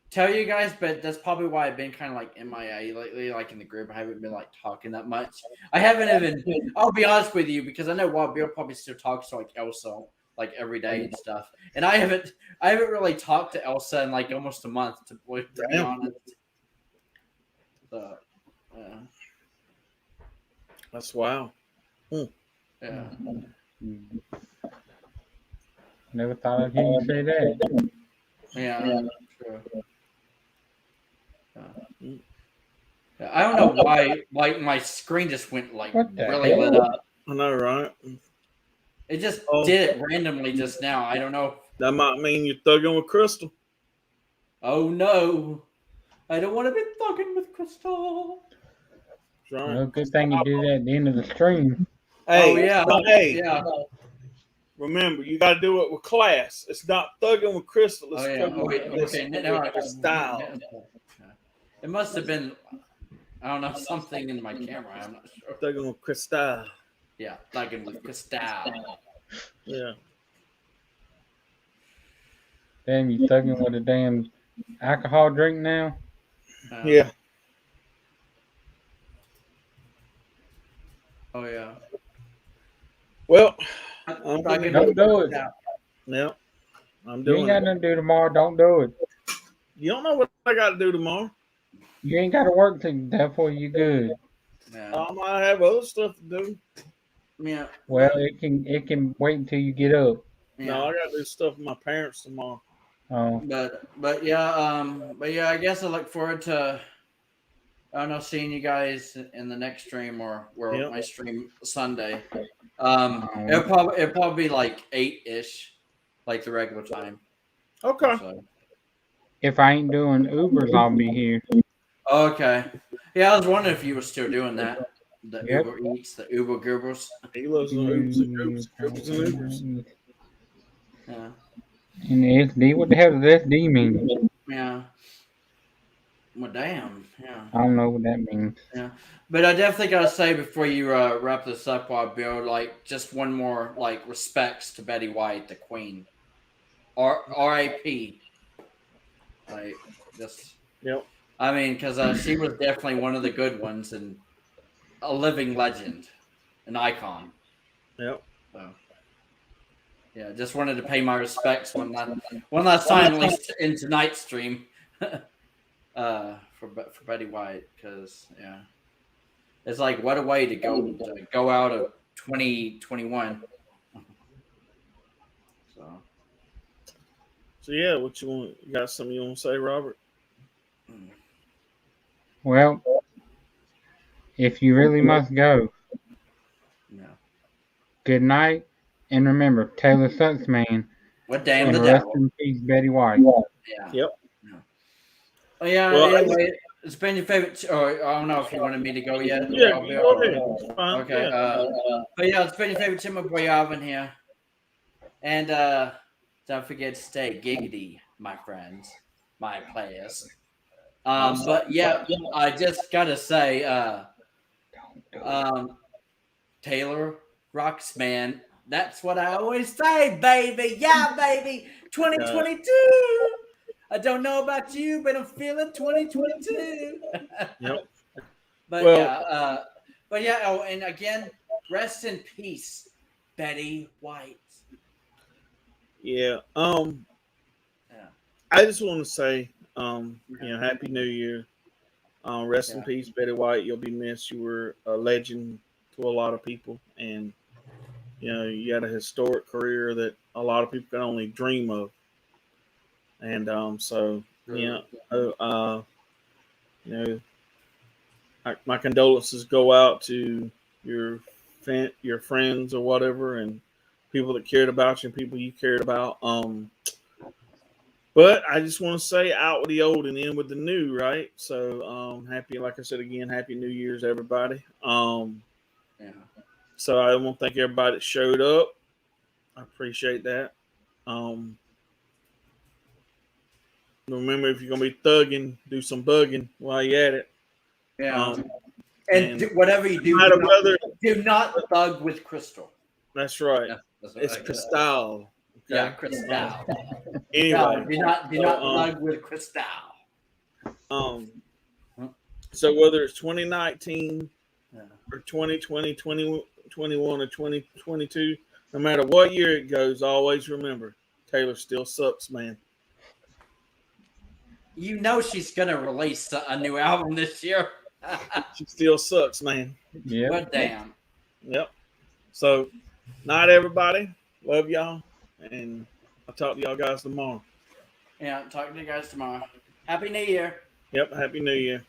tell you guys, but that's probably why I've been kind of like MIA lately, like in the group. I haven't been like talking that much. I haven't even. I'll be honest with you because I know Bill probably still talks to like Elsa like every day and stuff, and I haven't really talked to Elsa in like almost a month to be honest. So, yeah. That's wow. Yeah. Never thought I'd hear you say that. Yeah. True. I don't know why like my screen just went like really lit up. I know, right? It just did it randomly just now. I don't know. That might mean you're thugging with Crystal. Oh no. I don't want to be thugging with Crystal. Right. Well, good thing you do that at the end of the stream. Hey, hey. Yeah. Remember, you got to do it with class. It's not thugging with Crystal. It's thugging with style. It must have been, I don't know, something in my camera. I'm not sure. Thugging with Crystal. Yeah, thugging with Crystal. Yeah. Damn, you thugging with a damn alcohol drink now? Yeah. Oh, yeah. Well, don't do it. Yeah. I'm You doing ain't got nothing to do tomorrow. Don't do it. You don't know what I got to do tomorrow. You ain't got to work till therefore you good. I might have other stuff to do. Yeah. Well, it can wait until you get up. Yeah. No, I got to do stuff with my parents tomorrow. Oh. But yeah, I guess I look forward to I don't know seeing you guys in the next stream or my stream Sunday. It'll probably be like 8-ish, like the regular time. Okay. So. If I ain't doing Ubers, I'll be here. Okay. Yeah, I was wondering if you were still doing that. The Uber Eats, the Uber Goobers. He loves the Ubers. Yeah. And the SD, what the hell does SD mean? Yeah. Well, damn. Yeah. I don't know what that means. Yeah. But I definitely gotta say before you wrap this up, Bill, like just one more like respects to Betty White, the Queen. R.I.P. Like just. Yep. I mean, because she was definitely one of the good ones and a living legend, an icon. Yep. So, yeah, just wanted to pay my respects one last time, at least in tonight's stream, for Betty White, because it's like what a way to go out of 2021. So yeah, what you want? You got something you want to say, Robert? Well, if you really must go, good night, and remember, Taylor sucks, man. What damn and the rest devil. in peace, Betty White. Yeah. Yep. Oh yeah. Well, anyway, it's been your favorite. Or I don't know if you wanted me to go yet. Yeah, go ahead. It's fine. Okay. Yeah. But yeah, it's been your favorite Tim, my boy Alvin here, and don't forget to stay giggity, my friends, my players. But yeah, I just gotta say, Taylor rocks, man. That's what I always say, baby. Yeah, baby. 2022. I don't know about you, but I'm feeling 2022. Yep. But Well- yeah. Oh, and again, rest in peace, Betty White. Yeah. Yeah. I just want to say, Happy New Year. Rest in Yeah. peace, Betty White. You'll be missed. You were a legend to a lot of people, and you had a historic career that a lot of people can only dream of. And my condolences go out to your friends or whatever, and people that cared about you and people you cared about. But I just want to say, out with the old and in with the new, right? So happy, like I said again, happy New Year's, everybody. Yeah. So I want to thank everybody that showed up. I appreciate that. Remember, if you're gonna be thugging, do some bugging while you're at it. Yeah. And whatever you do, no matter whether do not thug with Crystal. that's right. Yeah, that's It's right. Cristal. Okay? Yeah, Crystal. Anyway, No, do not thug with Crystal. So whether it's 2019 or 2020, 2021 or 2022, no matter what year it goes, always remember Taylor still sucks, man. You know she's gonna release a new album this year. She still sucks, man. Yeah. But damn. Yep. So, night, everybody. Love y'all, and I'll talk to y'all guys tomorrow. Yeah, talking to you guys tomorrow. Happy New Year. Yep. Happy New Year.